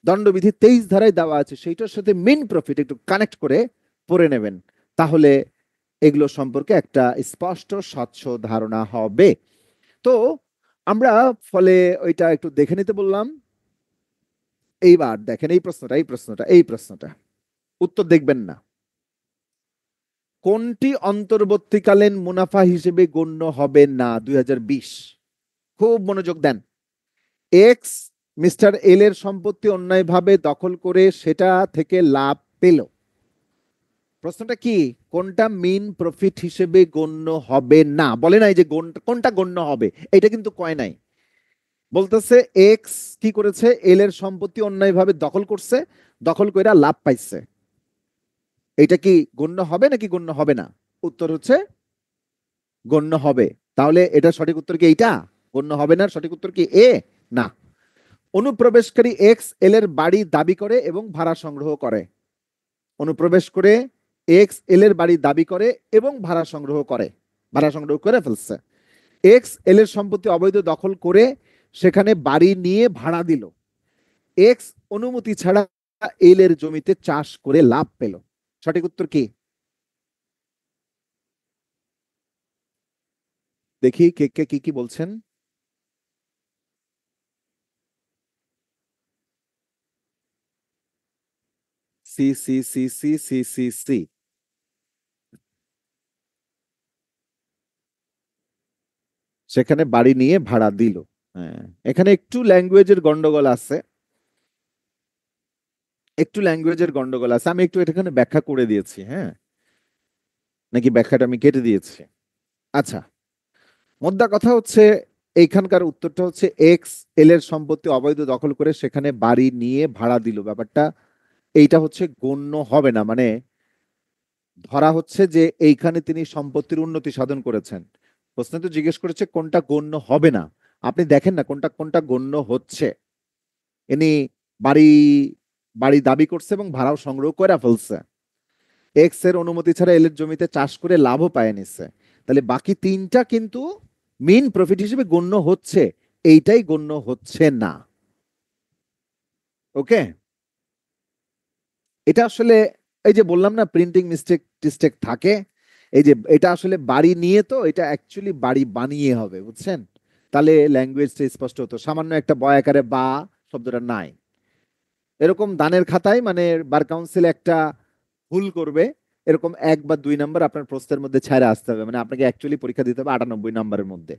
দণ্ডবিধি 23 ধারায় দেওয়া আছে, সেইটার সাথে মেইন প্রফিট একটু কানেক্ট করে পড়ে নেবেন, তাহলে এগুলো সম্পর্কে একটা স্পষ্ট স্বচ্ছ ধারণা হবে। তো আমরা ফলে ওইটা একটু দেখে নিতে বললাম। এইবার দেখেন এই প্রশ্নটা উত্তর দেখবেন না। কোনটি অন্তর্বর্তীকালীন মুনাফা হিসেবে গণ্য হবে না 2020? খুব মনোযোগ দেন। এক্স মিস্টার এল এর সম্পত্তি অন্যায়ভাবে দখল করে সেটা থেকে লাভ পেল। প্রশ্নটা কি? কোনটা মেইন প্রফিট হিসেবে গণ্য হবে না? বলে নাই যে কোনটা গণ্য হবে, এটা কিন্তু কয় নাই। বলতেছে এক্স কি করেছে? এল এর সম্পত্তি অন্যায়ভাবে দখল করছে, দখল কইরা লাভ পাইছে। এটা কি গণ্য হবে নাকি গণ্য হবে না? উত্তর হচ্ছে গণ্য হবে। তাহলে এটা সঠিক উত্তর কি এইটা? গণ্য হবে না সঠিক উত্তর কি এ? না। অনুপ্রবেশকারী এক্স এল এর বাড়ি দাবি করে এবং ভাড়া সংগ্রহ করে। অনুপ্রবেশ করে এক্স এল এর বাড়ি দাবি করে এবং ভাড়া সংগ্রহ করে, ভাড়া সংগ্রহ করে ফেলছে। এক্স এল এর সম্পত্তি অবৈধ দখল করে সেখানে বাড়ি নিয়ে ভাড়া দিল। এক্স অনুমতি ছাড়া এল এর জমিতে চাষ করে লাভ পেল। সঠিক উত্তর কি? দেখি কে কে কি কি বলছেন। C C C C C C C. সেখানে বাড়ি নিয়ে ভাড়া দিল। হ্যাঁ, এখানে একটু ল্যাঙ্গুয়েজের গন্ডগোল আছে, একটু ল্যাঙ্গুয়েজের গন্ডগোল আছে। আমি একটু এখানে ব্যাখ্যা করে দিয়েছি, হ্যাঁ, নাকি ব্যাখ্যাটা আমি কেটে দিয়েছি? আচ্ছা, মোদ্দা কথা হচ্ছে এইখানকার উত্তরটা হচ্ছে এক্স এল এর সম্পত্তি অবৈধ দখল করে সেখানে বাড়ি নিয়ে ভাড়া দিল, ব্যাপারটা এইটা হচ্ছে গণ্য হবে না। মানে ধরা হচ্ছে যে এইখানে তিনি সম্পত্তির উন্নতি সাধন করেছেন। প্রশ্ন তো জিজ্ঞেস করেছে কোনটা গণ্য হবে না। আপনি দেখেন না কোনটা কোনটা গণ্য হচ্ছে। ইনি বাড়ি বাড়ি দাবি করছে এবং ভাড়াও সংগ্রহ করে ফেলছে। এক্স এর অনুমতি ছাড়া এল এর জমিতে চাষ করে লাভও পায় নিচ্ছে। তাহলে বাকি 3টা কিন্তু মিন প্রফিট হিসেবে গণ্য হচ্ছে, এইটাই গণ্য হচ্ছে না। ওকে, এটা আসলে এই যে বললাম না প্রিন্টিং মিস্টেক টিস্টেক থাকে, এই যে এটা আসলে বাড়ি নিয়ে, তো এটা অ্যাকচুয়ালি বাড়ি বানিয়ে হবে, বুঝছেন? তাহলে ল্যাঙ্গুয়েজটা স্পষ্ট হতো। সামান্য একটা বয় আকারে বা শব্দটা নাই, এরকম দানের খাতায় মানে বার কাউন্সিল একটা ভুল করবে, এরকম 1 বা 2 নাম্বার আপনার প্রশ্নের মধ্যে ছাড়া আসতে হবে, মানে আপনাকে অ্যাকচুয়ালি পরীক্ষা দিতে হবে 98 নাম্বারের মধ্যে।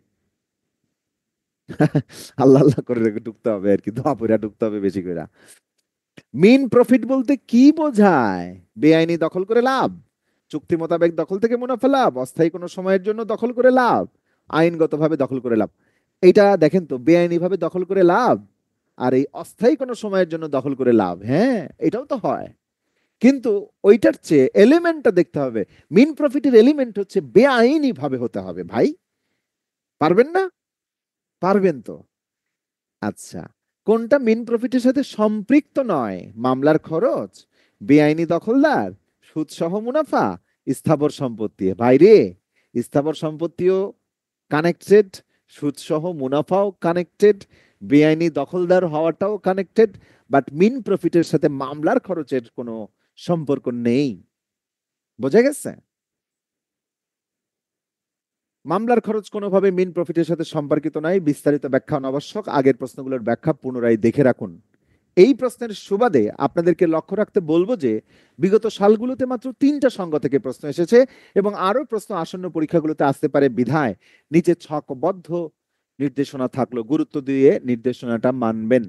আল্লাহ আল্লাহ করে রেখে ঢুকতে হবে আর কি, দোয়া পড়া ঢুকতে হবে বেশি করে। মিন প্রফিট বলতে কি বোঝায়? বেআইনি দখল করে লাভ, চুক্তি মোতাবেক দখল থেকে মুনাফা লাভ, অস্থায়ী কোনো সময়ের জন্য দখল করে লাভ, আইনগতভাবে দখল করে লাভ। এটা দেখেন তো, বেআইনি ভাবে দখল করে লাভ আর এই অস্থায়ী কোনো সময়ের জন্য দখল করে লাভ, হ্যাঁ এটাও তো হয়, কিন্তু ওইটার চেয়ে এলিমেন্টটা দেখতে হবে। মিন প্রফিটের এলিমেন্ট হচ্ছে বেআইনি ভাবে হতে হবে ভাই। পারবেন না? পারবেন তো। আচ্ছা, কোনটা মিন প্রফিটের সাথে সম্পৃক্ত নয়? মামলার খরচ, বেআইনি দখলদার, সুদ সহ মুনাফা, স্থাবর সম্পত্তি। বাইরে স্থাবর সম্পত্তিও কানেক্টেড, সুদ সহ মুনাফাও কানেক্টেড, বেআইনি দখলদার হওয়াটাও কানেক্টেড, বাট মিন প্রফিটের সাথে মামলার খরচের কোনো সম্পর্ক নেই। বোঝা গেছে? মামলার খরচ কোনোভাবে মিন প্রফিটের সাথে সম্পর্কিত নাই। বিস্তারিত ব্যাখ্যা অনাবশ্যক, আগের প্রশ্নগুলোর ব্যাখ্যা পুনরায় দেখে রাখুন। এই প্রশ্নের সুবাদে আপনাদেরকে লক্ষ্য রাখতে বলবো যে বিগত সালগুলোতে মাত্র 3টা সংজ্ঞা থেকে প্রশ্ন এসেছে এবং আরো প্রশ্ন আসন্ন পরীক্ষাগুলোতে আসতে পারে বিধায় নিচে ছকবদ্ধ নির্দেশনা থাকলো, গুরুত্ব দিয়ে নির্দেশনাটা মানবেন।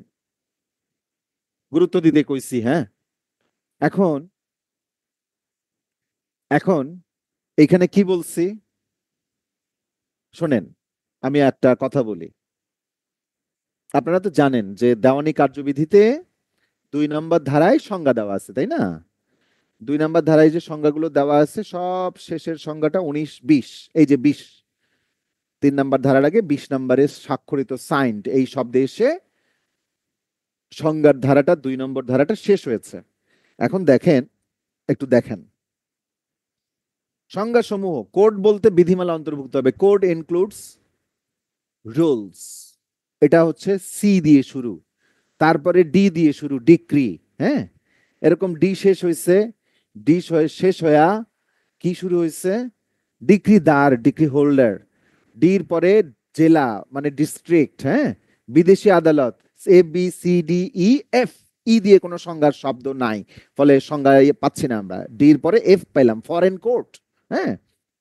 গুরুত্ব দিতে কইছি, হ্যাঁ। এখন এখন এখানে কি বলছি শোনেন, আমি একটা কথা বলি। আপনারা তো জানেন যে দেওয়ানি কার্যবিধিতে 2 নম্বর ধারায় সংজ্ঞা দেওয়া আছে, তাই না? 2 নম্বর ধারায় যে সংজ্ঞাগুলো দেওয়া আছে, সব শেষের সংজ্ঞাটা 19-20, এই যে 20, 3 নম্বর ধারার আগে 20 নম্বরে স্বাক্ষরিত সাইন্ড এই শব্দে এসে সংজ্ঞার ধারাটা 2 নম্বর ধারাটা শেষ হয়েছে। এখন দেখেন, একটু দেখেন সংজ্ঞা সমূহ। কোড বলতে বিধিমালা অন্তর্ভুক্ত হবে, কোড ইনক্লুডস রুলস, এটা হচ্ছে সি দিয়ে শুরু, তারপরে ডি দিয়ে শুরু, ডিক্রি, হ্যাঁ, এরকম ডি শেষ হয়েছে, শেষ হয়ে কি শুরু হয়েছে? ডিক্রিদার, ডিক্রি হোল্ডার। ডির পরে জেলা মানে ডিস্ট্রিক্ট, হ্যাঁ, বিদেশি আদালত, ABCDEF, ই দিয়ে কোনো সংজ্ঞার শব্দ নাই, ফলে সংজ্ঞা পাচ্ছি না আমরা। ডির পরে এফ পাইলাম, ফরেন কোর্ট, হ্যাঁ,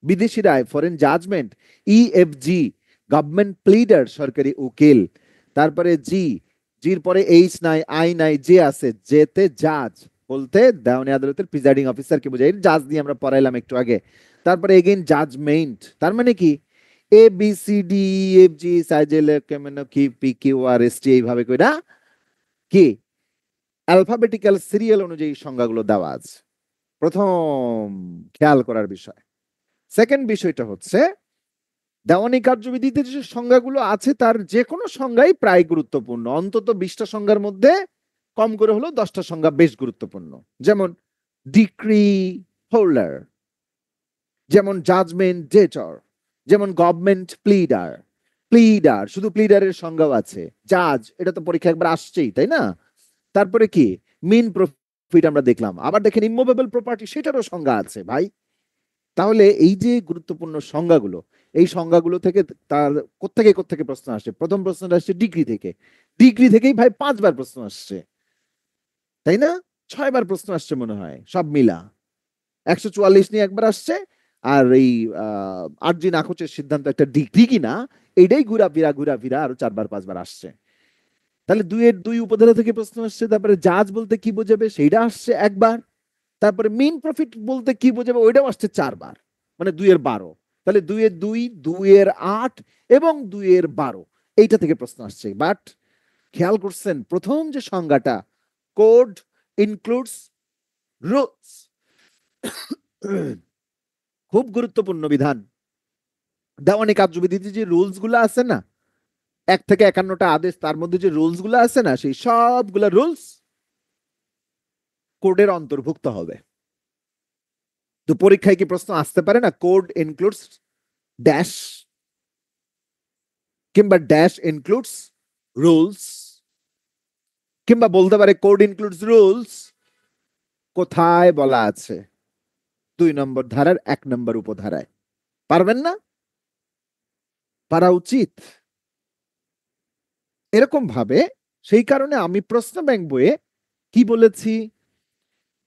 বিদেশি রায়, foreign judgement. EFG, government pleader, সরকারি উকিল। তারপরে জির পরে এইচ নাই, আই নাই, জে আছে, জেতে জাজ বলতে দেওয়ানি আদালতের প্রিজাইডিং অফিসারকে বোঝায়, জাজ দিয়ে আমরা পড়াইলাম একটু আগে। তারপরে এগেইন জাজমেন্ট, তার মানে কি ABCDEFG সাইজেল কেমন কি PQRST এইভাবে কইরা কি অ্যালফাবেটিক্যাল সিরিয়াল অনুযায়ী সংজ্ঞাগুলো দেওয়া আছে। প্রথম খেয়াল করার বিষয়। সেকেন্ড বিষয়টা হচ্ছে দেওয়ানি কার্যবিধিতে যে সংজ্ঞাগুলো আছে তার যে কোনো সংজ্ঞাই প্রায় গুরুত্বপূর্ণ, অন্তত 20টা সংজ্ঞার মধ্যে কম করে হলো 10টা সংজ্ঞা বেশ গুরুত্বপূর্ণ। যেমন ডিক্রি হোল্ডার, যেমন জাজমেন্ট ডেটর, যেমন গভর্নমেন্ট প্লিডার। প্লিডার শুধু প্লিডারের সংজ্ঞাও আছে, জাজ এটা তো পরীক্ষা একবার আসছেই, তাই না? তারপরে কি মিন প্রফিট আমরা দেখলাম, আবার দেখেন ইমুভেবল প্রপার্টি, সেটারও সংজ্ঞা আছে ভাই। তাহলে এই যে গুরুত্বপূর্ণ সংজ্ঞাগুলো, এই সংজ্ঞাগুলো থেকে তার কোত্থেকে কোত্থেকে প্রশ্ন আসছে? প্রথম প্রশ্নটা আসছে ডিগ্রি থেকে, ডিগ্রি থেকেই ভাই 5বার প্রশ্ন আসছে, তাই না? 6বার প্রশ্ন আসছে মনে হয় সব মিলা। 144 নিয়ে একবার আসছে, আর এই আরজি নাকচের সিদ্ধান্ত একটা ডিগ্রি কিনা, এইটাই ঘুরা ফিরা আরো 4বার 5বার আসছে। তাহলে 2-এর 2 উপধারা থেকে প্রশ্ন আসছে। তারপরে জাজ বলতে কি বোঝাবে সেইটা আসছে একবার। তারপরে মিন প্রফিট বলতে কি বোঝাবে ওইটাও আসছে 4বার, মানে 2-এর 12। তাহলে 2-এর 2, 2-এর 8 এবং 2-এর 12, এইটা থেকে প্রশ্ন আসছে। বাট খেয়াল করছেন প্রথম যে সংজ্ঞাটা, কোড ইনক্লুডস রুলস, খুব গুরুত্বপূর্ণ বিধান। দেওয়ানি কার্যবিধিতে যে রুলস গুলো আছে না, 1 থেকে 51টা আদেশ, তার মধ্যে যে রুলস গুলো আছে না, সেই সবগুলা রুলস কোডের অন্তর্ভুক্ত হবে। তো পরীক্ষায় কি প্রশ্ন আসতে পারে না কোড ইনক্লুডস ড্যাশ? কিংবা ড্যাশ ইনক্লুডস রুলস, কিংবা বলতে পারে কোড ইনক্লুডস রুলস। কোথায় বলা আছে? 2 নম্বর ধারার 1 নম্বর উপধারায়। পারবেন না? পারা উচিত। এরকম ভাবে সেই কারণে আমি প্রশ্ন ব্যাংক বইয়ে কি বলেছি,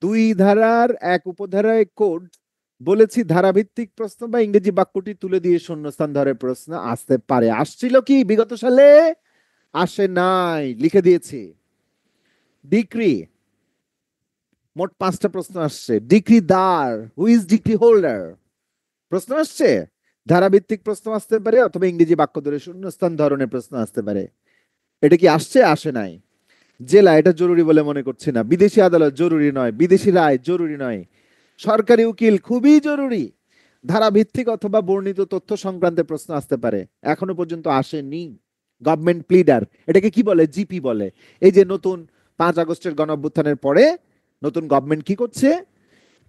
2 ধারার 1 উপধারায় কোড বলেছি ধারাভিত্তিক প্রশ্ন বা ইংরেজি বাক্যটি তুলে দিয়ে শূন্যস্থান ধরে প্রশ্ন আসতে পারে। আসছিল কি বিগত সালে? আসে নাই, লিখে দিয়েছি। ডিক্রি, মোট 5টা প্রশ্ন আসছে। ডিক্রিদার, হু ইজ ডিক্রি হোল্ডার, প্রশ্ন আসছে। ধারাভিত্তিক প্রশ্ন আসতে পারে অথবা ইংরেজি বাক্য ধরে শূন্যস্থান ধরনের প্রশ্ন আসতে পারে। এটা কি আসছে? আসে নাই। জেলা, এটা জরুরি বলে মনে করছি না। বিদেশি আদালত জরুরি নয়, বিদেশি রায় জরুরি নয়। সরকারি উকিল খুবই জরুরি। ধারাভিত্তিক অথবা বর্ণিত তথ্য সংক্রান্ত প্রশ্ন আসতে পারে, এখনো পর্যন্ত আসেনি। গভর্নমেন্ট প্লিডার, এটাকে কি বলে? জিপি বলে। এই যে নতুন 5 আগস্টের গণঅভ্যুত্থানের পরে নতুন গভর্নমেন্ট কি করছে,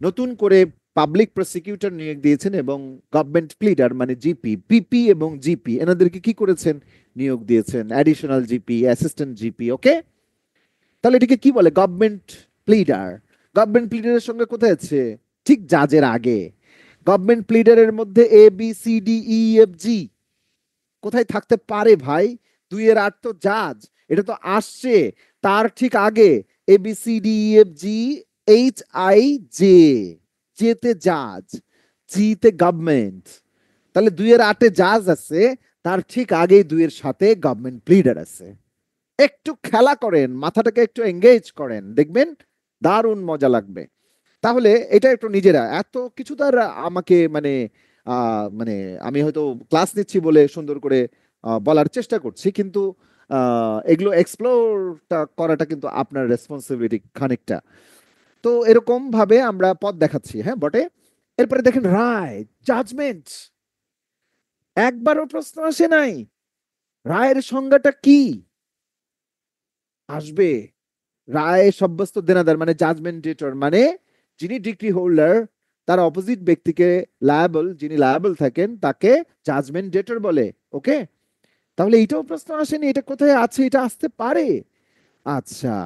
নতুন করে পাবলিক প্রসিকিউটর নিয়োগ দিয়েছেন এবং গভর্নমেন্ট প্লিডার মানে জিপি, পিপি এবং জিপি এনাদেরকে কি করেছেন? নিয়োগ দিয়েছেন, অ্যাডিশনাল জিপি, অ্যাসিস্ট্যান্ট জিপি। ওকে, তাহলে এটাকে কি বলে? Government pleader. গভর্নমেন্ট প্লিডারের সঙ্গে কোথায় আছে? ঠিক জাজের আগে। গভর্নমেন্ট প্লিডারের মধ্যে ABCDEFG কোথায় থাকতে পারে ভাই? 2-8 তো জাজ, এটা তো আসছে তার ঠিক আগে। ABCDEFG, HIJ, জেতে জাজ, জিতে গভর্নমেন্ট। তাহলে 2-8 জাজ আছে, তার ঠিক আগে 2-7 গভর্নমেন্ট প্লিডার আছে। একটু খেলা করেন, মাথাটাকে একটু এঙ্গেজ করেন, দেখবেন দারুণ মজা লাগবে। তাহলে এটা একটু নিজেরা এত কিছু তার আমাকে মানে মানে আমি হয়তো ক্লাস নিচ্ছি বলে সুন্দর করে বলার চেষ্টা করছি, কিন্তু এগুলো এক্সপ্লোরটা করাটা কিন্তু আপনার রেসপন্সিবিলিটি খানিকটা। তো এরকম ভাবে আমরা পথ দেখাচ্ছি, হ্যাঁ বটে। এরপরে দেখেন রায়, জাজমেন্ট, একবারও প্রশ্ন আসে নাই। রায়ের সংজ্ঞাটা কি? আসবে। রায় সাব্যস্ত দেনাদার মানে জাজমেন্টেটর, মানে যিনি ডিগ্রি হোল্ডার তার অপোজিট ব্যক্তিকে লায়াবল, যিনি লায়াবল থাকেন তাকে জাজমেন্ট ডেটর বলে। ওকে, তাহলে এটাও প্রশ্ন আসেনি, এটা কোথায় আছে? এটা আসতে পারে। আচ্ছা,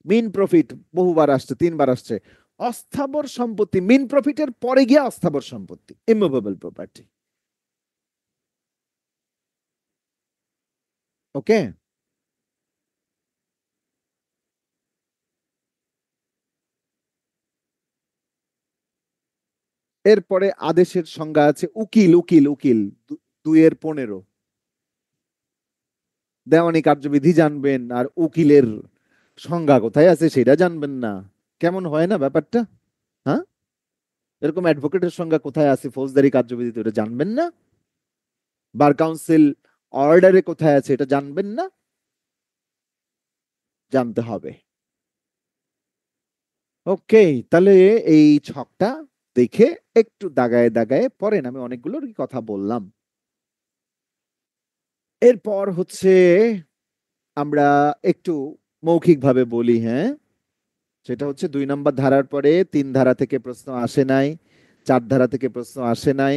মিন প্রফিট বহুবার আসছে, 3বার আসছে। অস্থাবর সম্পত্তি, মিন প্রফিটের পরে গিয়ে অস্থাবর সম্পত্তি, ইমুভেবল প্রপার্টি। ওকে, এরপরে আদেশের সংজ্ঞা আছে। উকিল, উকিল, উকিল 2-15। দেওয়ানি কার্যবিধি জানবেন আর উকিলের সংজ্ঞা কোথায় আছে সেটা জানবেন না? কেমন হয় না ব্যাপারটা? হ্যাঁ, এরকম অ্যাডভোকেটের সংজ্ঞা কোথায় আছে ফৌজদারি কার্যবিধিতে, এটা জানবেন না? বার কাউন্সিল অর্ডারে কোথায় আছে এটা জানবেন না? জানতে হবে। ওকে, তাহলে এই ছকটা দেখে একটু দাগায় দাগায় পড়েন। আমি অনেকগুলোর কথা বললাম। এরপর হচ্ছে আমরা একটু মৌখিকভাবে বলি, হ্যাঁ। সেটা হচ্ছে 2 নম্বর ধারার পরে 3 ধারা থেকে প্রশ্ন আসে নাই, 4 ধারা থেকে প্রশ্ন আসে নাই,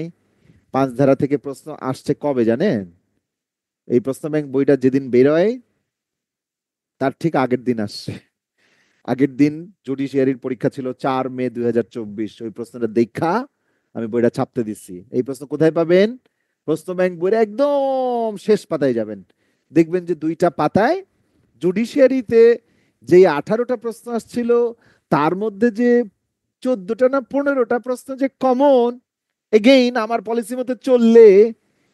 5 ধারা থেকে প্রশ্ন আসছে কবে জানেন? এই প্রশ্ন ব্যাংক বইটা যেদিন বেরোয় তার ঠিক আগের দিন আসছে। আগের দিন জুডিশিয়ারির পরীক্ষা ছিল 4 মে 2024। ওই প্রশ্নটা দেখা আমি বইটা ছাপতে দিচ্ছি। এই প্রশ্ন কোথায় পাবেন? প্রশ্ন ব্যাংক বইয়ের একদম শেষ পাতায় যাবেন, দেখবেন যে 2টা পাতায় জুডিশিয়ারিতে যে 18টা প্রশ্ন আসছিল তার মধ্যে যে 14টা না 15টা প্রশ্ন যে কমন, এগেইন আমার পলিসি মতে চললে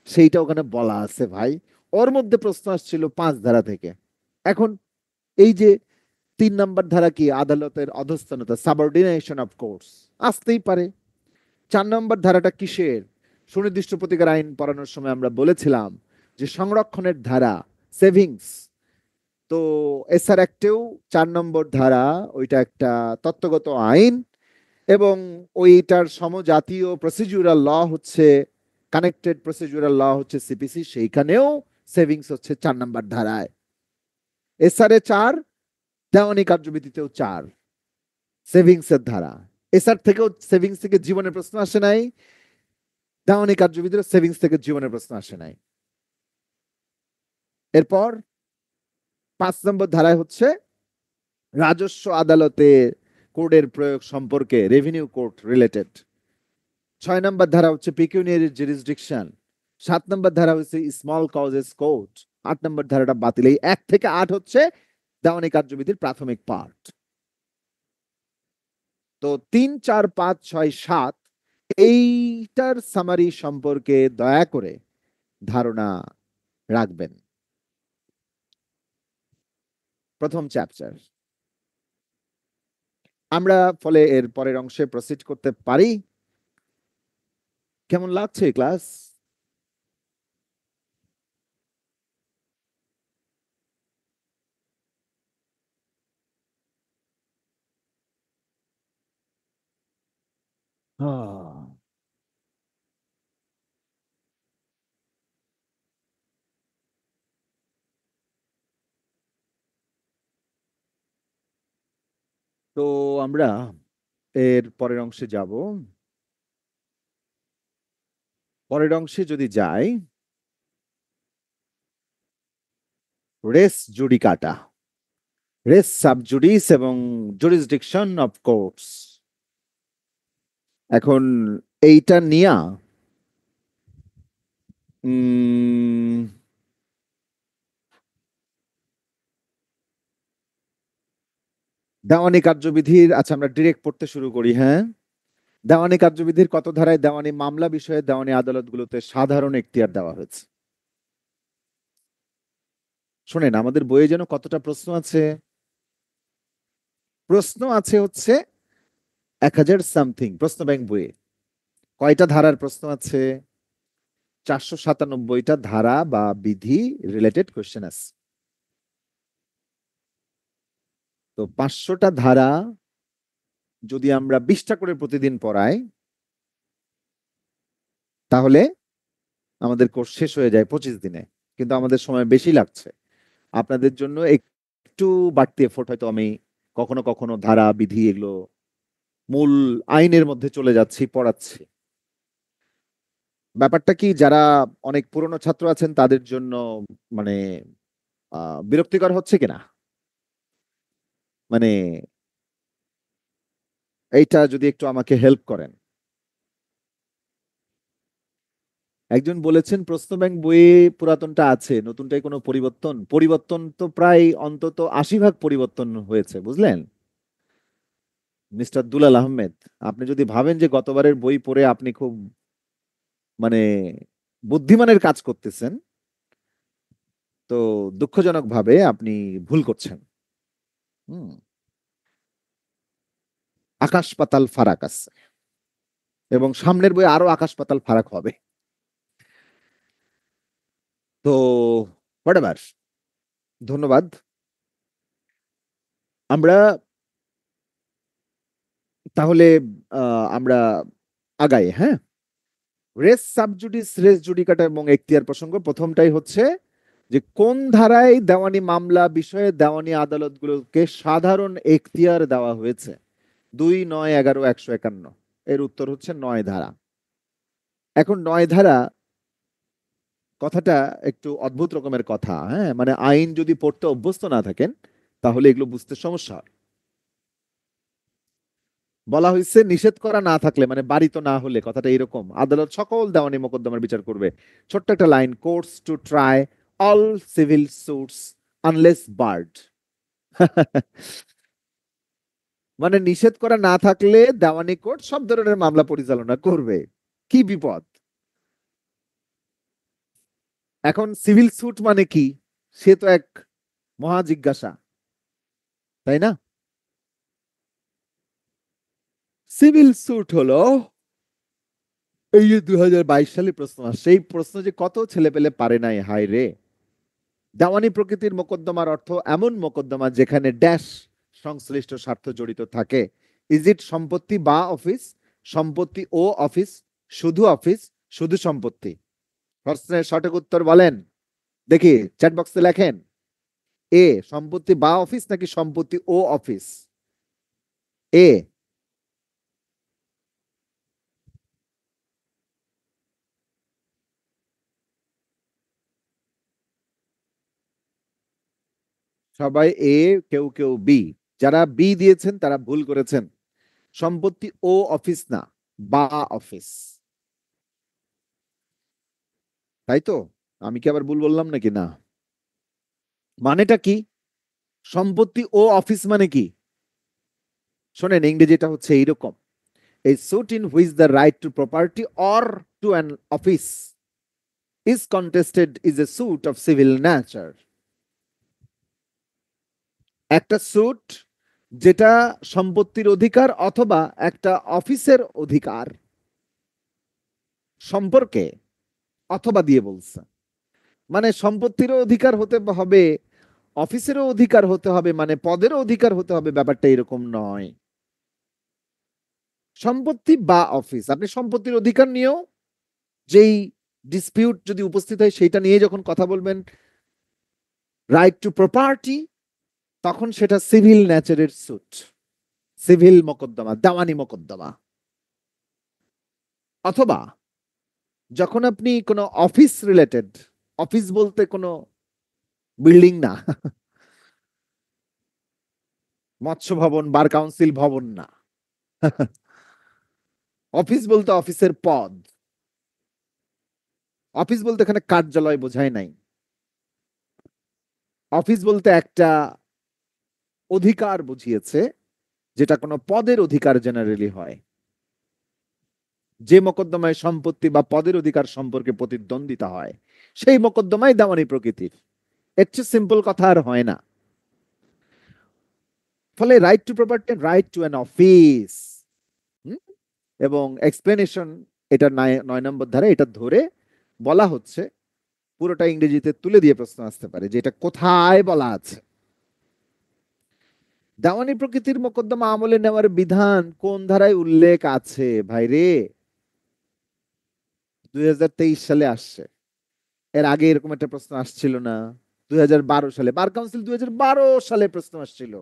সেইটা ওখানে বলা আছে ভাই। ওর মধ্যে প্রশ্ন আসছিল 5 ধারা থেকে। এখন এই যে 3 নম্বর ধারা কি? আদালতের অধস্তনতা, সাবঅর্ডিনেশন অফ কোর্টস, আসতেই পারে। 4 নম্বর ধারাটা কিসের? সুনির্দিষ্ট প্রতিকার আইন পড়ানোর সময় আমরা বলেছিলাম যে সংরক্ষণের ধারা, সেভিংস। তো এসআর অ্যাক্টেও 4 নম্বর ধারা, ওইটা একটা তত্ত্বগত আইন এবং ওইটার সমজাতীয় প্রসিডিউরাল ল হচ্ছে, কানেক্টেড প্রসিডিউরাল ল হচ্ছে সিপিসি, সেইখানেও সেভিংস হচ্ছে 4 নম্বর ধারায়। এসআর এ 4, দেওয়ানি কার্যবিধিতেও 4, সেভিংস এর ধারা। এসআর থেকেও সেভিংস থেকে জীবনের প্রশ্ন আসে নাই, দেওয়ানি কার্যবিধির সেভিংস থেকে জীবনের প্রশ্ন আসে নাই। এরপর 5 নম্বর ধারায় হচ্ছে রাজস্ব আদালতে কোডের প্রয়োগ সম্পর্কে, রেভিনিউ কোড রিলেটেড। 6 নম্বর ধারা হচ্ছে পিকিউনিয়ারি জুরিসডিকশন। 7 নম্বর ধারা হচ্ছে স্মল কজেস কোড। 8 নম্বর ধারাটা বাতিল। এই 1 থেকে 8 হচ্ছে দেওয়ানি কার্যবিধির প্রাথমিক পার্ট। তো 3, 4, 5, 6, 7 এইটার সামারি সম্পর্কে দয়া করে ধারণা রাখবেন। প্রথম চ্যাপ্টার আমরা ফলে এর পরের অংশে প্রসিড করতে পারি। কেমন লাগছে ক্লাস? তো আমরা এর পরের অংশে যাব। পরের অংশে যদি যাই, রেস জুডিকাটা, রেস সাবজুডিস এবং জুরিসডিকশন অফ কোর্টস। এখন এইটা নিয়া দেওয়ানি কার্যবিধির, আচ্ছা আমরা ডিরেক্ট পড়তে শুরু করি। হ্যাঁ, দেওয়ানি কার্যবিধির কত ধারায় দেওয়ানি মামলা বিষয়ে দেওয়ানি আদালতগুলোতে সাধারণ এখতিয়ার দেওয়া হয়েছে? শোনেন, আমাদের বইয়ে যেন কতটা প্রশ্ন আছে। প্রশ্ন আছে হচ্ছে 1000 সামথিং প্রশ্ন ব্যাংক বইয়ে। কয়টা ধারার প্রশ্ন আছে? 497টা ধারা বা বিধি রিলেটেড কোয়েশ্চেন আছে। তো 500টা ধারা যদি আমরা 20টা করে প্রতিদিন পড়াই, তাহলে আমাদের কোর্স শেষ হয়ে যায় 25 দিনে। কিন্তু আমাদের সময় বেশি লাগছে। আপনাদের জন্য একটু বাড়তি এফোর্ট হয়তো আমি কখনো কখনো ধারা বিধি এগুলো মূল আইনের মধ্যে চলে যাচ্ছি, পড়াচ্ছি। ব্যাপারটা কি, যারা অনেক পুরনো ছাত্র আছেন তাদের জন্য মানে বিরক্তিকর হচ্ছে কিনা, মানে এইটা যদি একটু আমাকে হেল্প করেন। একজন বলেছেন প্রশ্ন ব্যাংক বইয়ে পুরাতনটা আছে, নতুনটাই কোনো পরিবর্তন? পরিবর্তন তো প্রায় অন্তত 80 ভাগ পরিবর্তন হয়েছে, বুঝলেন মিস্টার দুলাল আহমেদ। আপনি যদি ভাবেন যে গতবারের বই পড়ে আপনি খুব মানে বুদ্ধিমানের কাজ করতেছেন, তো দুঃখজনক ভাবে আপনি ভুল করছেন। হুম, আকাশ পাতাল ফারাক আছে, এবং সামনের বই আরো আকাশ পাতাল ফারাক হবে। তো হোয়াটএভার, ধন্যবাদ। আমরা তাহলে আমরা আগাই। হ্যাঁ, রেস সাবজুডিস, রেস জুডিকাটা এবং এখতিয়ার প্রসঙ্গ। প্রথমটাই হচ্ছে যে কোন ধারায় দেওয়ানি মামলা বিষয়ে দেওয়ানি আদালতগুলোকে সাধারণ এখতিয়ার দেওয়া হয়েছে? 2, 9, 11, 151। এর উত্তর হচ্ছে 9 ধারা। এখন 9 ধারা কথাটা একটু অদ্ভুত রকমের কথা। হ্যাঁ, মানে আইন যদি পড়তে অভ্যস্ত না থাকেন তাহলে এগুলো বুঝতে সমস্যা হয়। বলা হয়েছে নিষেধ করা না থাকলে, মানে বাড়িত না হলে, কথাটা এরকম, আদালত সকল দেওয়ানি মোকদ্দমার বিচার করবে। ছোট্ট একটা line, courts to try all civil suits unless barred. মানে নিষেধ করা না থাকলে দেওয়ানি কোর্ট সব ধরনের মামলা পরিচালনা করবে। কি বিপদ! এখন সিভিল সুট মানে কি, সে তো এক মহা জিজ্ঞাসা, তাই না? সিভিল সুট হলো, এই যে 2022 সালে প্রশ্ন আসছে, এই প্রশ্ন যে কত ছেলে পেলে পারে নাই, হায় রে। দেওয়ানি প্রকৃতির মোকদ্দমার অর্থ এমন মোকদ্দমা যেখানে ড্যাশ সংশ্লিষ্ট স্বার্থ জড়িত থাকে। ইজ ইট সম্পত্তি বা অফিস, সম্পত্তি ও অফিস, শুধু অফিস, শুধু সম্পত্তি? প্রশ্নের সঠিক উত্তর বলেন দেখি, চ্যাট বক্সে লেখেন। এ সম্পত্তি বা অফিস নাকি সম্পত্তি ও অফিস? এ। সবাই এ, কেউ কেউ বি। যারা বি দিয়েছেন তারা ভুল করেছেন। সম্পত্তি ও অফিস না, বা অফিস। তাই তো? আমি কি আবার ভুল বললাম নাকি? না, মানেটা কি? সম্পত্তি ও অফিস মানে কি? শোনেন, ইংরেজিটা হচ্ছে এইরকম: a suit in which the right to property or to an office is contested is a suit of civil nature. একটা সুট যেটা সম্পত্তির অধিকার অথবা একটা অফিসের অধিকার সম্পর্কে অথবা দিয়ে বলছে, মানে সম্পত্তিরও অধিকার হতে হবে, অফিসেরও অধিকার হতে হবে, মানে পদেরও অধিকার হতে হবে, ব্যাপারটা এরকম নয়। সম্পত্তি বা অফিস, আপনি সম্পত্তির অধিকার নিয়েও যেই ডিসপিউট যদি উপস্থিত হয় সেটা নিয়ে যখন কথা বলবেন, রাইট টু প্রপার্টি, তখন সেটা সিভিল ন্যাচারের সুট, সিভিল মোকদ্দমা, দেওয়ানি মোকদ্দমা। অথবা যখন আপনি কোনো অফিস রিলেটেড, অফিস বলতে কোনো বিল্ডিং না, মৎস্য ভবন, বার কাউন্সিল ভবন না, অফিস বলতে অফিসের পদ, অফিস বলতে এখানে কার্যালয় বোঝায় নাই, অফিস বলতে একটা অধিকার বুঝিয়েছে, যেটা কোনো পদের অধিকার জেনারেলি হয়। যে মোকদ্দমায় সম্পত্তি বা পদের অধিকার সম্পর্কে প্রতিদ্বন্দ্বিতা হয় সেই মোকদ্দমায় দেওয়ানি প্রকৃতির। এর চেয়ে সিম্পল কথা আর হয় না। ফলে right two property, right to an office, এবং এক্সপ্লেনেশন, এটা 9 নম্বর ধারা, এটা ধরে বলা হচ্ছে, পুরোটা ইংরেজিতে তুলে দিয়ে প্রশ্ন আসতে পারে যে এটা কোথায় বলা আছে। দেওয়ানি প্রকৃতির মোকদ্দমা আমলে নেওয়ার বিধান কোন ধারায় উল্লেখ আছে? ভাইরে, 2023 সালে আসছে। এর আগে এরকম একটা প্রশ্ন আসছিল না? 2012 সালে বার কাউন্সিল, 2012 সালে প্রশ্ন আসছিল।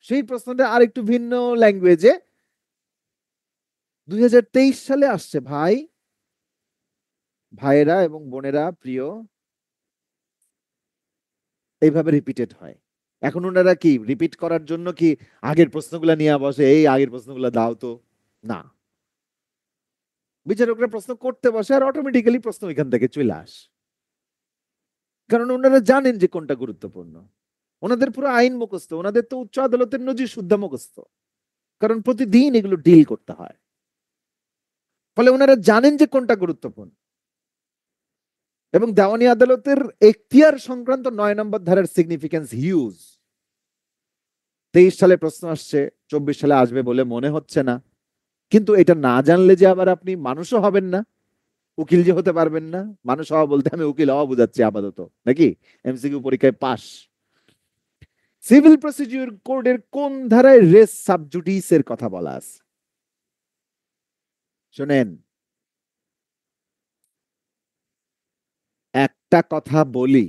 সেই প্রশ্নটা আরেকটু ভিন্ন ল্যাঙ্গুয়েজে 2023 সালে আসছে। ভাই, ভাইয়েরা এবং বোনেরা প্রিয়, এইভাবে রিপিটেড হয়। এখন ওনারা কি রিপিট করার জন্য কি আগের প্রশ্নগুলো নিয়ে বসে, এই আগের প্রশ্নগুলো দাও তো? না, বিচারকরা প্রশ্ন করতে বসে আর অটোমেটিক্যালি প্রশ্ন ওইখান থেকে চলে আস, কারণ ওনারা জানেন যে কোনটা গুরুত্বপূর্ণ। ওনাদের পুরো আইন মুখস্থ, ওনাদের তো উচ্চ আদালতের নজির শুদ্ধ মুখস্থ, কারণ প্রতিদিন এগুলো ডিল করতে হয়। ফলে ওনারা জানেন যে কোনটা গুরুত্বপূর্ণ। এবং দেওয়ানি আদালতের এখতিয়ার সংক্রান্ত 9 নম্বর ধারার সিগনিফিকেন্স হিউজ। 23 সালে প্রশ্ন আসছে, 24 সালে আসবে বলে মনে হচ্ছে না। কিন্তু এটা না জানলে যে আবার আপনি মানুষও হবেন না, উকিল যে হতে পারবেন না। মানুষ হওয়া বলতে আমি উকিল হওয়া বোঝাচ্ছি আপাতত, নাকি? এমসিকিউ পরীক্ষায় পাস। সিভিল প্রসিডিউর কোডের কোন ধারায় রেস সাবজুডিস এর কথা বলা আছে? শোনেন, একটা কথা বলি,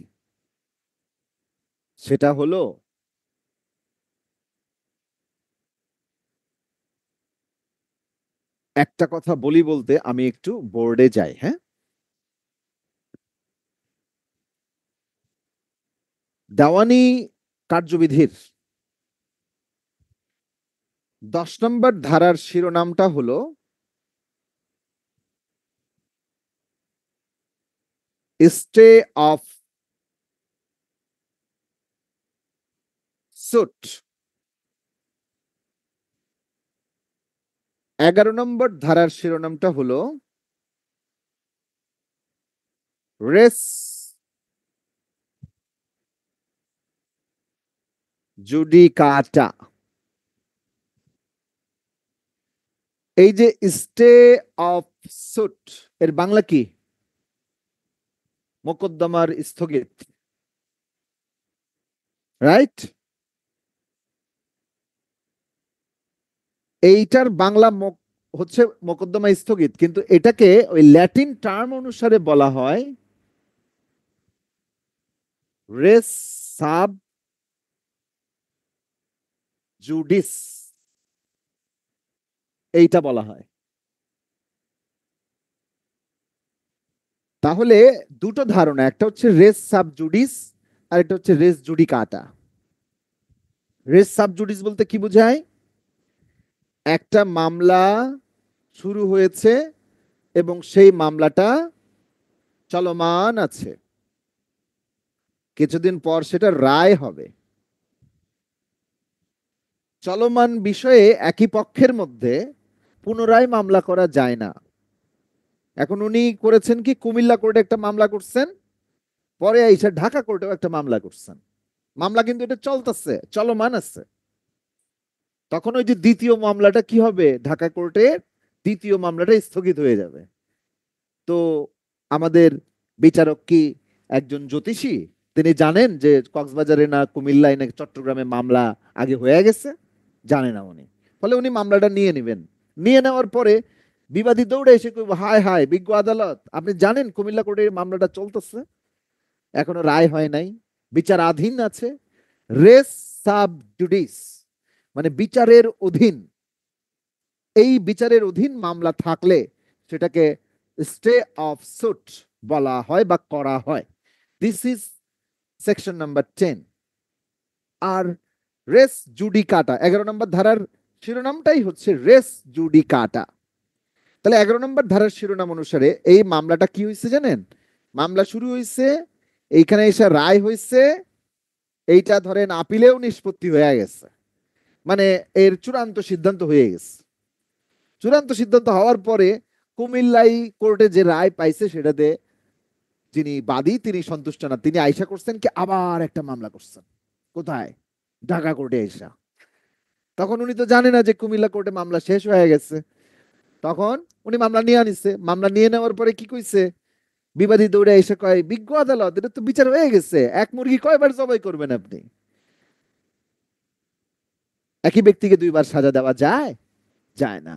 সেটা হলো, একটা কথা বলি বলতে আমি একটু বোর্ডে যাই, হ্যাঁ। দেওয়ানি কার্যবিধির 10 নম্বর ধারার শিরোনামটা হলো স্টে অফ সুট। 11 নম্বর ধারার শিরোনামটা হলো রেস জুডিকাটা। এই যে স্টে অফ সুট, এর বাংলা কি? মোকদ্দমার স্থগিত, রাইট? এইটার বাংলা হচ্ছে মোকদ্দমা স্থগিত, কিন্তু এটাকে ওই ল্যাটিন টার্ম অনুসারে বলা হয় রেস সাব জুডিস, এইটা বলা হয়। তাহলে দুটো ধারণা, একটা হচ্ছে রেস সাব জুডিস আর একটা হচ্ছে রেস জুডিকাটা। রেস সাবজুডিস বলতে কি বোঝায়? একটা মামলা শুরু হয়েছে এবং সেই মামলাটা চলমান আছে, কিছুদিন পর সেটা রায় হবে। চলমান বিষয়ে একই পক্ষের মধ্যে পুনরায় মামলা করা যায় না। এখন উনি করেছেন কি, কুমিল্লা কোর্টে একটা মামলা করছেন, পরে আইসা ঢাকা কোর্টেও একটা মামলা করছেন। মামলা কিন্তু এটা চলতেছে, চলমান আছে। তখন ওই যে দ্বিতীয় মামলাটা কি হবে, ঢাকা কোর্টের দ্বিতীয় মামলাটা স্থগিত হয়ে যাবে। তো আমাদের বিচারক কি একজন জ্যোতিষী? তিনি জানেন যে কক্সবাজারে না কুমিল্লায় না চট্টগ্রামে মামলা আগে হয়ে গেছে? জানে না উনি। ফলে উনি মামলাটা নিয়ে নেবেন। নিয়ে নেওয়ার পরে বিবাদী দৌড়ে এসে কইব, হায় হায় বিজ্ঞ আদালত, আপনি জানেন কুমিল্লা কোর্টে এই মামলাটা চলতেছে, এখনো রায় হয় নাই, বিচারাধীন আছে। রেস সাব জুডিস মানে বিচারের অধীন। এই বিচারের অধীন মামলা থাকলে সেটাকে স্টে অফ সুট বলা হয় বা করা হয়। This is section number 10। আর রেস জুডিকাটা 11 নম্বর ধারার শিরোনামটাই হচ্ছে রেস জুডিকাটা। তাহলে 11 নম্বর ধারার শিরোনাম অনুসারে এই মামলাটা কি হয়েছে জানেন? মামলা শুরু হয়েছে, এইখানে এসে রায় হয়েছে, এইটা ধরেন আপিলেও নিষ্পত্তি হয়ে গেছে, মানে এর চূড়ান্ত সিদ্ধান্ত হয়ে গেছে। চূড়ান্ত সিদ্ধান্ত হওয়ার পরে কুমিল্লাই কোর্টে যে রায় পাইছে সেটাতে যিনি বাদী তিনি সন্তুষ্ট না, তিনি আইসা করছেন কি আবার একটা মামলা করছেন। কোথায়? ঢাকা কোর্টে আইসা। তখন উনি তো জানে না যে কুমিল্লা কোর্টে মামলা শেষ হয়ে গেছে। তখন উনি মামলা নিয়ে আনিছে, মামলা নিয়ে নেওয়ার পরে কি কইছে, বিবাদী দৌড়ে এসে কয়, বিজ্ঞ আদালত এটা তো বিচার হয়ে গেছে, এক মুরগি কয়বার জবাই করবেন আপনি? একই ব্যক্তিকে দুইবার সাজা দেওয়া যায়? যায় না।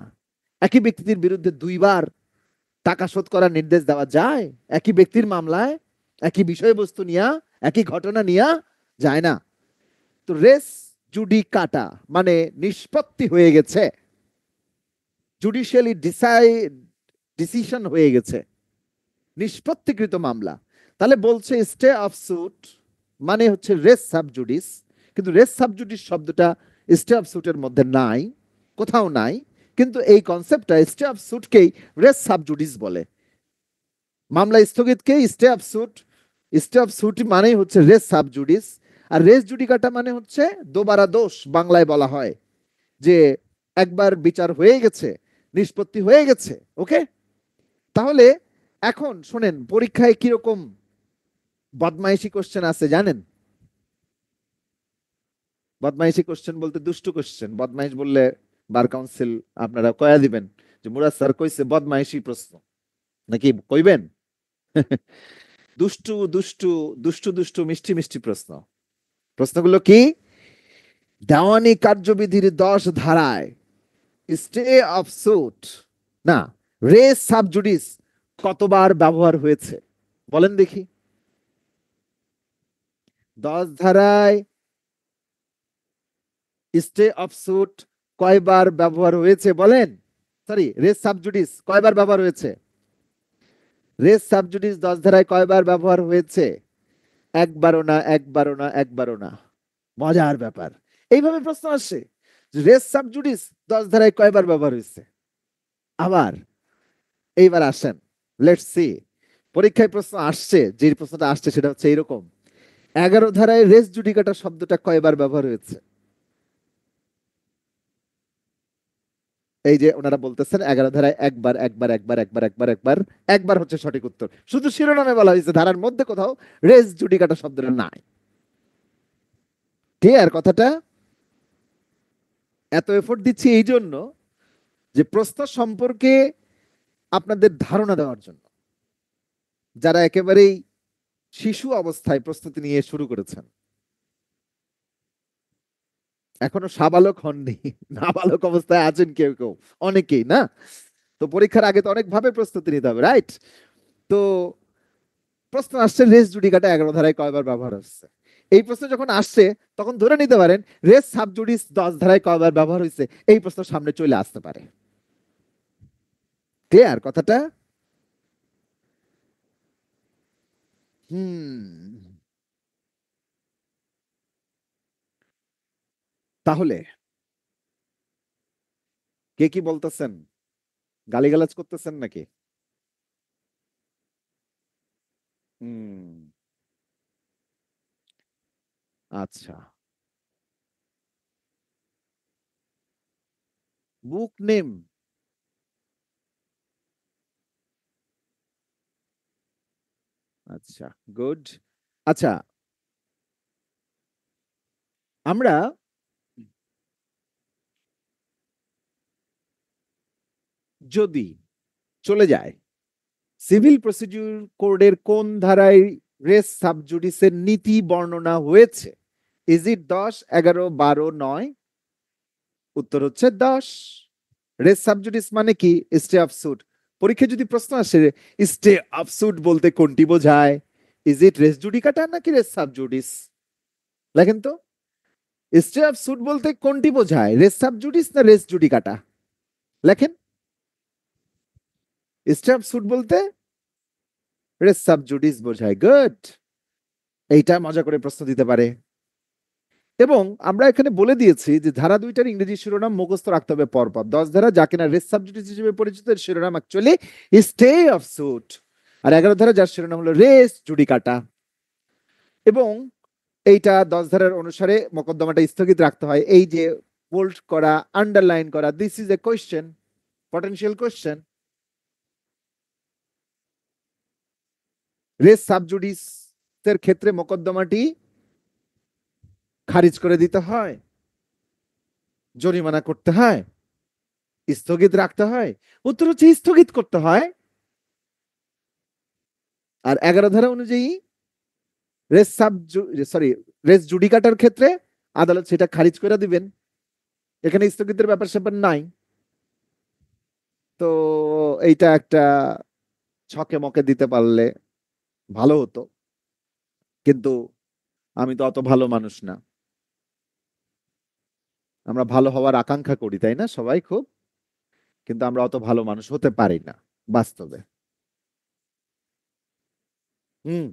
একই ব্যক্তির বিরুদ্ধে দুইবার টাকা শোধ করার নির্দেশ দেওয়া যায় একই ব্যক্তির মামলায়, একই বিষয়বস্তু নিয়া, একই ঘটনা নিয়া? যায় না। তো রেস জুডিকাটা মানে নিষ্পত্তি হয়ে গেছে, জুডিশিয়ালি ডিসিশন হয়ে গেছে, নিষ্পত্তিকৃত মামলা। তাহলে বলছে স্টে অফ সুট মানে হচ্ছে রেস সাবজুডিস, কিন্তু রেস সাবজুডিস শব্দটা স্টে অফ সুটের মধ্যে নাই, কোথাও নাই। কিন্তু এই কনসেপ্টটা স্টে অফ সুটকেই রেস সাবজুডিস বলে। মামলা স্থগিতকে stay of suit, stay of suit মানেই হচ্ছে রেস সাবজুডিস। আর রেস জুডিকাটা মানে হচ্ছে দোবারা দোষ বাংলায় বলা হয়, যে একবার বিচার হয়ে গেছে, নিষ্পত্তি হয়ে গেছে। ওকে, তাহলে এখন শোনেন পরীক্ষায় কিরকম বদমাইশি কোশ্চেন আছে জানেন? বদমাইশি কোশ্চেন বলতে দুষ্টু কোশ্চেন। বদমাইশ বললে বার কাউন্সিল আপনারা কয়া দিবেন যে মুরাদ স্যার কইছে বদমাইশি প্রশ্ন, নাকি কইবেন? দুষ্টু দুষ্টু দুষ্টু দুষ্টু মিষ্টি মিষ্টি প্রশ্ন। প্রশ্নগুলো কি? দেওয়ানি কার্যবিধির 10 ধারায় স্টে অফ সুট না রেস সাবজুডিস কতবার ব্যবহার হয়েছে বলেন দেখি। 10 ধারায় স্টে অফ সুট কয়বার ব্যবহার হয়েছে বলেন? সরি, রেস সাবজুডিস কয়বার ব্যবহার হয়েছে? রেস সাবজুডিস 10 ধারায় কয়বার ব্যবহার হয়েছে? একবারও না, একবারও না, একবারও না। মজার ব্যাপার, এইভাবে প্রশ্ন আসে, রেস সাবজুডিস 10 ধারায় কয়বার ব্যবহার হয়েছে। আবার এইবার আসেন, লেটস সি। পরীক্ষায় প্রশ্ন আসছে, যে প্রশ্নটা আসছে সেটা হচ্ছে এইরকম, 11 ধারায় রেস জুডিকাটা শব্দটা কয়বার ব্যবহার হয়েছে? এই যে ওনারা বলতেছেন 11 ধারায় একবার একবার একবার একবার একবার একবার, একবার হচ্ছে সঠিক উত্তর। শুধু শিরোনামে বলা হয়েছে, ধারার মধ্যে কোথাও রেস জুডিকাটা শব্দটা নাই। ক্লিয়ার কথাটা? এত এফোর্ট দিচ্ছি এই জন্য যে প্রশ্ন সম্পর্কে আপনাদের ধারণা দেওয়ার জন্য, যারা একেবারেই শিশু অবস্থায় প্রস্তুতি নিয়ে শুরু করেছেন, এখনো সাবালক হননি, নাবালক অবস্থায় আছেন কেউ কেউ, অনেকেই না। তো পরীক্ষার আগে তো অনেক ভাবে প্রস্তুতি নিতে হবে, রাইট? তো প্রশ্ন আসছে রেস জুডিকাটা 11 ধারায় কয়বার ব্যবহার হচ্ছে। এই প্রশ্ন যখন আসছে তখন ধরে নিতে পারেন রেস সাবজুডিস 10 ধারায় কয়বার ব্যবহার হয়েছে, এই প্রশ্ন সামনে চলে আসতে পারে। ক্লিয়ার কথাটা? হুম। তাহলে কে কি বলতেছেন? গালিগালাজ করতেছেন নাকি? হুম, আচ্ছা। বুক নেম। আচ্ছা, গুড। আচ্ছা, আমরা যদি চলে যায় সিভিল প্রসিডিউর কোডের কোন ধারায় রেস সাবজুডিসের নীতি বর্ণনা হয়েছে? Is it 10, 11, 12, 9? উত্তর হচ্ছে 10। রেস সাবজুডিস মানে কি? Stay of suit. পরীক্ষায় যদি প্রশ্ন আসে স্টে অফ সুট বলতে কোনটি বোঝায়, ইজ ইট রেস জুডিকাটা নাকি রেস সাবজুডিস? লেখেন তো, স্টে অফ সুট বলতে কোনটি বোঝায়, রেস সাবজুডিস না রেস জুডিকাটা? লেখেন। স্টে অফ সুট বলতে রেস সাবজুডিস বোঝায়। গুড। এইটা মজা করে প্রশ্ন দিতে পারে। এবং আমরা এখানে বলে দিয়েছি যে ধারা দুইটার ইংরেজি শিরোনাম মুখস্থ রাখতে হবে পরপর। 10 ধারা যা কিনা রেস সাবজুডিস হিসেবে পরিচিত, এর শিরোনাম অ্যাকচুয়ালি স্টে অফ সুট। আর 11 ধারা যার শিরোনাম হলো রেস জুডিকাটা। এবং এইটা 10 ধারার অনুসারে মোকদ্দমাটা স্থগিত রাখতে হয়। এই যে বোল্ড করা, আন্ডারলাইন করা, this is a question, potential question. Race sub judice এর ক্ষেত্রে মোকদ্দমাটি খারিজ করে দিতে হয়, জরিমানা করতে হয়, স্থগিত রাখতে হয়। উত্তর হচ্ছে স্থগিত করতে হয়। আর 11 ধারা অনুযায়ী রেস সাব সরি রেস জুডিকাটার ক্ষেত্রে আদালত সেটা খারিজ করে দিবেন। এখানে স্থগিতের ব্যাপার স্যাপার নাই। তো এইটা একটা ছকে মকে দিতে পারলে ভালো হতো, কিন্তু আমি তো অত ভালো মানুষ না। আমরা ভালো হওয়ার আকাঙ্ক্ষা করি, তাই না সবাই খুব, কিন্তু আমরা অত ভালো মানুষ হতে পারি না বাস্তবে। হুম।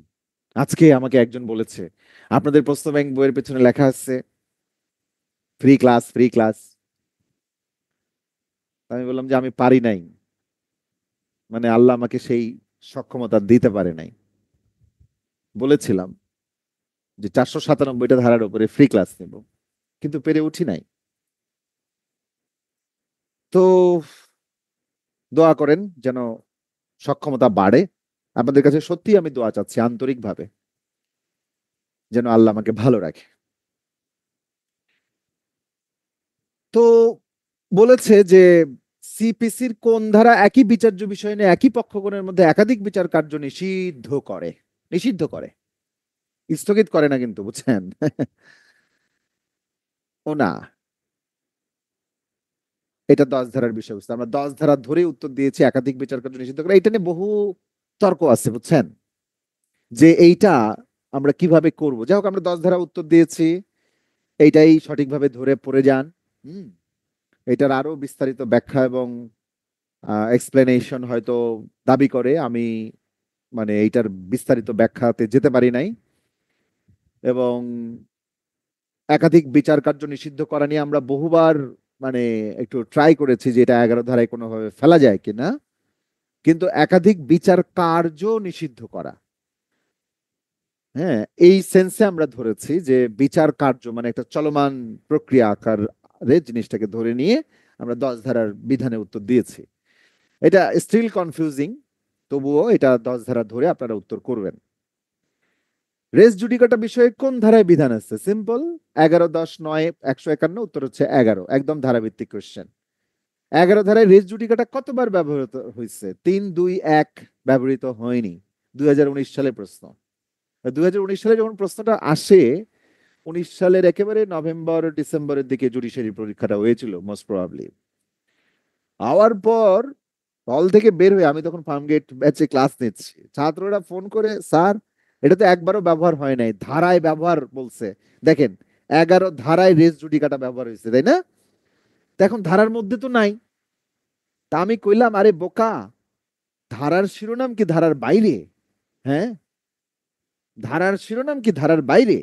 আজকে আমাকে একজন বলেছে আপনাদের প্রশ্ন ব্যাংক বইয়ের পেছনে লেখা আছে ফ্রি ক্লাস, ফ্রি ক্লাস। আমি বললাম যে আমি পারি নাই, মানে আল্লাহ আমাকে সেই সক্ষমতা দিতে পারে নাই। বলেছিলাম যে 497টা ধারার উপরে ফ্রি ক্লাস নেব, কিন্তু পেরে উঠি নাই। তো দোয়া করেন যেন সক্ষমতা বাড়ে। আপনাদের কাছে সত্যি আমি দোয়া চাচ্ছি আন্তরিকভাবে, যেন আল্লাহ আমাকে ভালো রাখে। তো বলেছে যে সিপিসির কোন ধারা একই বিচার্য বিষয় নিয়ে একই পক্ষগণের মধ্যে একাধিক বিচার কার্য নিষিদ্ধ করে? নিষিদ্ধ করে, স্থগিত করে না কিন্তু, বুঝছেন? ও না, এটা 10 ধারার বিষয়বস্তু। আমরা 10 ধারা ধরে উত্তর দিয়েছি একাধিক বিচার কার্য নিষিদ্ধ করে। এটা নিয়ে বহু তর্ক আছে, বুঝছেন, যে এইটা আমরা কিভাবে করব। যাই হোক, আমরা 10 ধারা উত্তর দিয়েছি, এইটাই সঠিকভাবে ধরে পড়ে যান। হুম। এটার আরো বিস্তারিত ব্যাখ্যা এবং এক্সপ্লেনেশন হয়তো দাবি করে, আমি মানে এইটার বিস্তারিত ব্যাখ্যাতে যেতে পারি নাই। এবং একাধিক বিচার কার্য নিষিদ্ধ করা নিয়ে আমরা বহুবার মানে একটু ট্রাই করেছি যে এটা 11 ধারায় কোনোভাবে ফেলা যায় কিনা, কিন্তু একাধিক বিচার কার্য নিষিদ্ধ করা, হ্যাঁ, এই সেন্সে আমরা ধরেছি যে বিচার কার্য মানে একটা চলমান প্রক্রিয়া আকারে জিনিসটাকে ধরে নিয়ে আমরা 10 ধারার বিধানে উত্তর দিয়েছি। এটা স্টিল কনফিউজিং, তবুও এটা 10 ধারা ধরে আপনারা উত্তর করবেন। রেস জুডিকাটা বিষয়ে কোন ধারায় বিধান আছে? সিম্পল, 11, 10, 9, 151। উত্তর হচ্ছে 11, একদম ধারাভিত্তিক কোশ্চেন। 11 ধারায় রেস জুডিকাটা কতবার ব্যবহৃত হয়েছে? 3, 2, 1। ব্যবহৃত হয়নি। 2019 সালে প্রশ্ন। 2019 সালে যখন প্রশ্নটা আসে, 19 সালের একেবারে নভেম্বর ডিসেম্বরের দিকে জুডিশিয়ারি পরীক্ষাটা হয়েছিল মোস্ট প্রবাবলি। আওয়ার পর হল থেকে বের হয়ে আমি তখন ফার্মগেট ব্যাচে ক্লাস নিচ্ছি, ছাত্ররা ফোন করে, স্যার এটা তো একবারও ব্যবহার হয় নাই, ধারায় ব্যবহার বলছে। দেখেন, 11 ধারায় রেস জুডিকাটা ব্যবহার হয়েছে, তাই না? তো এখন ধারার মধ্যে তো নাই। তা আমি কইলাম, আরে বোকা, ধারার শিরোনাম কি ধারার বাইরে? হ্যাঁ, ধারার শিরোনাম কি ধারার বাইরে?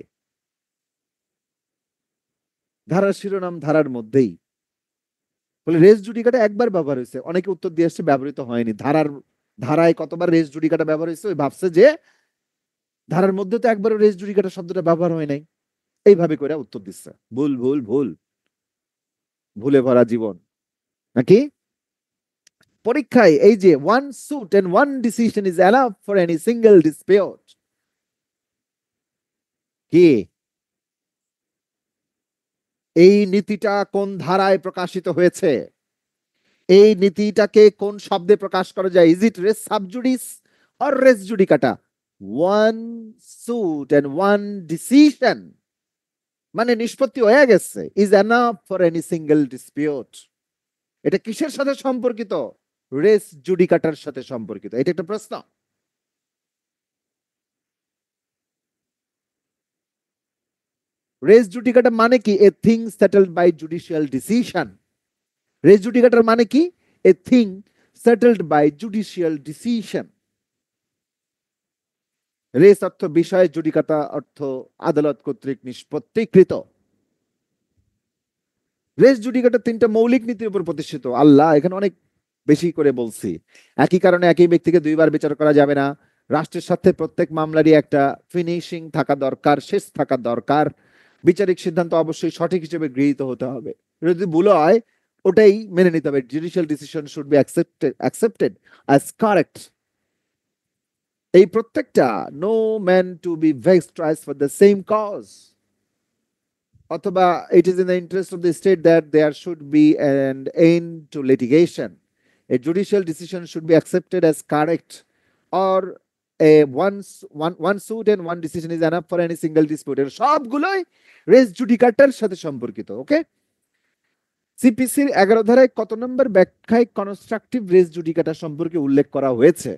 ধারার শিরোনাম ধারার মধ্যেই। বলে রেস জুডিকাটা একবার ব্যবহার হয়েছে, অনেকে উত্তর দিয়ে আসছে ব্যবহৃত হয়নি। ধারায় কতবার রেস জুডিকাটা ব্যবহার হয়েছে, ওই ভাবছে যে ধারার মধ্যে তো একবারও রেস জুডিকাটা শব্দটা ব্যবহার হয় নাই, এইভাবে করে উত্তর দিচ্ছে। ভুল ভুল ভুল, ভুলে ভরা জীবন নাকি। পরীক্ষায় এই যে one suit and one decision is allowed for any single dispute, কি এই নীতিটা কোন ধারায় প্রকাশিত হয়েছে? এই নীতিটাকে কোন শব্দে প্রকাশ করা যায়? Is it res sub judice or res judicata? One suit and one decision মানে নিষ্পত্তি হয়ে গেছে, is enough for any single dispute. এটা কিসের সাথে সম্পর্কিত? রেস জুডিকাটার সাথে সম্পর্কিত। এটা একটা প্রশ্ন। রেস জুডিকাটা মানে কি? A thing settled by judicial decision. Res জুডিকাটার মানে কি? A thing settled by judicial decision. Res অর্থ বিষয়, জুডিকাটা অর্থ আদালত কর্তৃক নিষ্পত্তিকৃত। রেস জুডিকাটা তিনটা মৌলিক নীতির উপর প্রতিষ্ঠিত। আল্লাহ এখানে অনেক বেশি করে বলছি। একই কারণে একই ব্যক্তিকে দুইবার বিচার করা যাবে না। রাষ্ট্রের সাথে প্রত্যেক মামলারই একটা ফিনিশিং থাকা দরকার, শেষ থাকা দরকার। বিচারিক সিদ্ধান্ত অবশ্যই সঠিক হিসেবে গৃহীত হতে হবে। যদি ভুল হয় ওটাই মেনে নিতে হবে। Judicial decision should be accepted as correct. এই প্রত্যেকটা no man to be vexed twice for the same cause, অথবা it is in the interest of the state that there should be an end to litigation. A judicial decision should be accepted as correct, or a one suit and one decision is enough for any single dispute। এর সবগুলোই race জুডিকাটার সাথে সম্পর্কিত। ওকে, সিপিসির 11 ধারায় কত নম্বর ব্যাখ্যায় constructive race judicata সম্পর্কে উল্লেখ করা হয়েছে?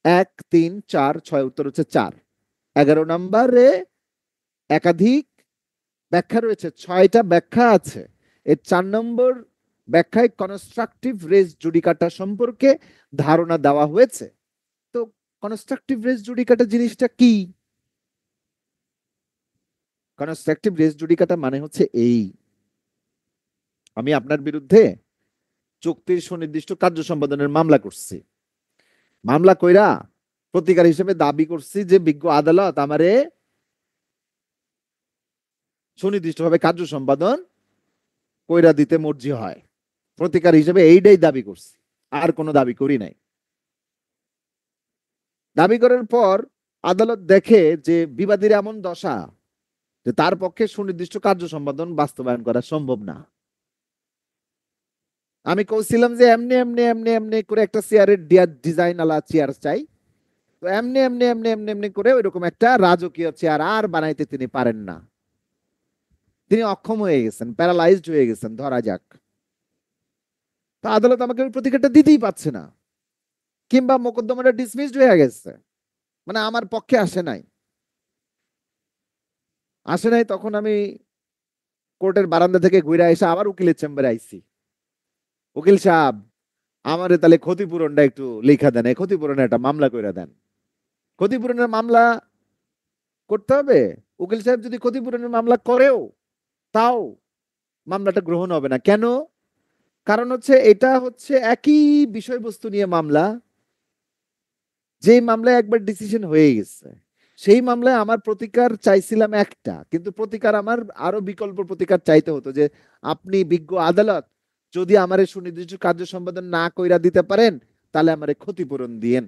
1, 3, 4, 6। উত্তর হচ্ছে 4। 11 নম্বরে একাধিক ব্যাখ্যা রয়েছে, 6টা ব্যাখ্যা আছে। এর 4 নম্বর ব্যাখ্যায় কনস্ট্রাকটিভ রেস জুডিকাটা সম্পর্কে ধারণা দেওয়া হয়েছে। তো কনস্ট্রাকটিভ রেস জুডিকাটা জিনিসটা কি? কনস্ট্রাকটিভ রেস জুডিকাটা মানে হচ্ছে এই, আমি আপনার বিরুদ্ধে চুক্তির সুনির্দিষ্ট কার্য সম্পাদনের মামলা করছি। মামলা কইরা প্রতিকার হিসেবে দাবি করছি যে বিজ্ঞ আদালত আমারে সুনির্দিষ্টভাবে কার্য সম্পাদন কইরা দিতে মর্জি হয়। প্রতিকার হিসেবে এইটাই দাবি করছি, আর কোনো দাবি করি নাই। দাবি করার পর আদালত দেখে যে বিবাদীর এমন দশা যে তার পক্ষে সুনির্দিষ্ট কার্য সম্পাদন বাস্তবায়ন করা সম্ভব না। আমি কইছিলাম যে এমনি এমনি এমনি এমনি করে একটা চেয়ারের ডিজাইন আলা চেয়ার চাই, তো এমনি এমনি এমনি এমনি এমনি করে ওইরকম একটা রাজকীয় চেয়ার আর বানাইতে তিনি পারেন না। তিনি অক্ষম হয়ে গেছেন, প্যারালাইজড হয়ে গেছেন ধরা যাক। তো আদালত আমাকে ওই প্রতিকারটা দিতেই পারছে না, কিংবা মোকদ্দমাটা ডিসমিসড হয়ে গেছে, মানে আমার পক্ষে আসে নাই। তখন আমি কোর্টের বারান্দা থেকে ঘুরে এসে আবার উকিলের চেম্বারে আইছি। উকিল সাহেব, আমারে তাহলে ক্ষতিপূরণটা একটু লেখা দেন, ক্ষতিপূরণের একটা মামলা করে দেন। ক্ষতিপূরণের মামলা করতে হবে। উকিল সাহেব যদি ক্ষতিপূরণের মামলা করেও, তাও মামলাটা গ্রহণ হবে না। কেন? কারণ হচ্ছে এটা হচ্ছে একই বিষয়বস্তু নিয়ে মামলা, যে মামলায় একবার ডিসিশন হয়ে গেছে। সেই মামলায় আমার প্রতিকার চাইছিলাম একটা, কিন্তু প্রতিকার আমার আরো বিকল্প প্রতিকার চাইতে হতো যে আপনি বিজ্ঞ আদালত যদি আমারে সুনির্দিষ্ট কার্য সম্পাদন না কইরা দিতে পারেন তাহলে আমারে ক্ষতিপূরণ দিয়েন।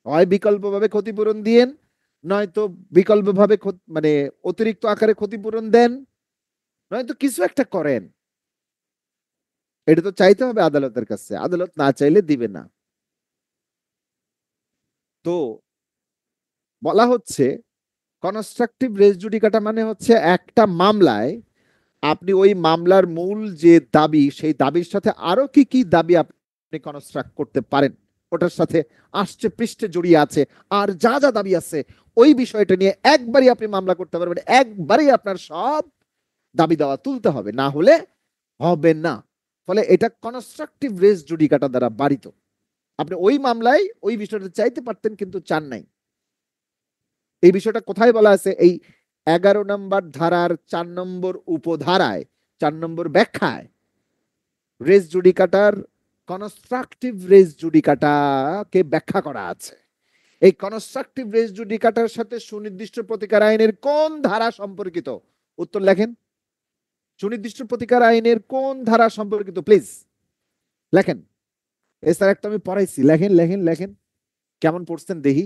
হয় বিকল্পভাবে ক্ষতিপূরণ দিয়েন, নয়তো বিকল্পভাবে মানে অতিরিক্ত আকারে ক্ষতিপূরণ দেন, নয়তো কিছু একটা করেন। এটা তো চাইতে হবে আদালতের কাছে, আদালত না চাইলে দিবে না। তো বলা হচ্ছে কনস্ট্রাকটিভ রেস জুডিকাটা মানে হচ্ছে একটা মামলায় আপনি ওই মামলার মূল যে দাবি, সেই দাবির সাথে আরো কি কি দাবি আপনি কনস্ট্রাক্ট করতে পারেন, ওটার সাথে আসছে পৃষ্ঠে জড়িয়ে আছে, আর যা যা দাবি আছে ওই বিষয়টা নিয়ে একবারই আপনি মামলা করতে পারবেন। একবারই আপনার সব দাবি দাওয়া তুলতে হবে, না হলে হবে না। ফলে এটা কনস্ট্রাকটিভ রেস জুডিকাটা দ্বারা বাড়িত। আপনি ওই মামলায় ওই বিষয়টা চাইতে পারতেন কিন্তু চান নাই। এই বিষয়টা কোথায় বলা আছে? এই 11 নম্বর ধারার 4 নম্বর উপধারায় 4 নম্বর ব্যাখ্যায় রেস জুডিকাটার কনস্ট্রাকটিভ রেস জুডিকাটাকে ব্যাখ্যা করা আছে। এই কনস্ট্রাকটিভ রেস জুডিকাটার সাথে সুনির্দিষ্ট প্রতিকার আইনের কোন ধারা সম্পর্কিত? উত্তর লেখেন। সুনির্দিষ্ট প্রতিকার আইনের কোন ধারা সম্পর্কিত? প্লিজ লেখেন। স্যার একটা আমি পড়াইছি, লেখেন লেখেন লেখেন। কেমন পড়ছেন দেখি।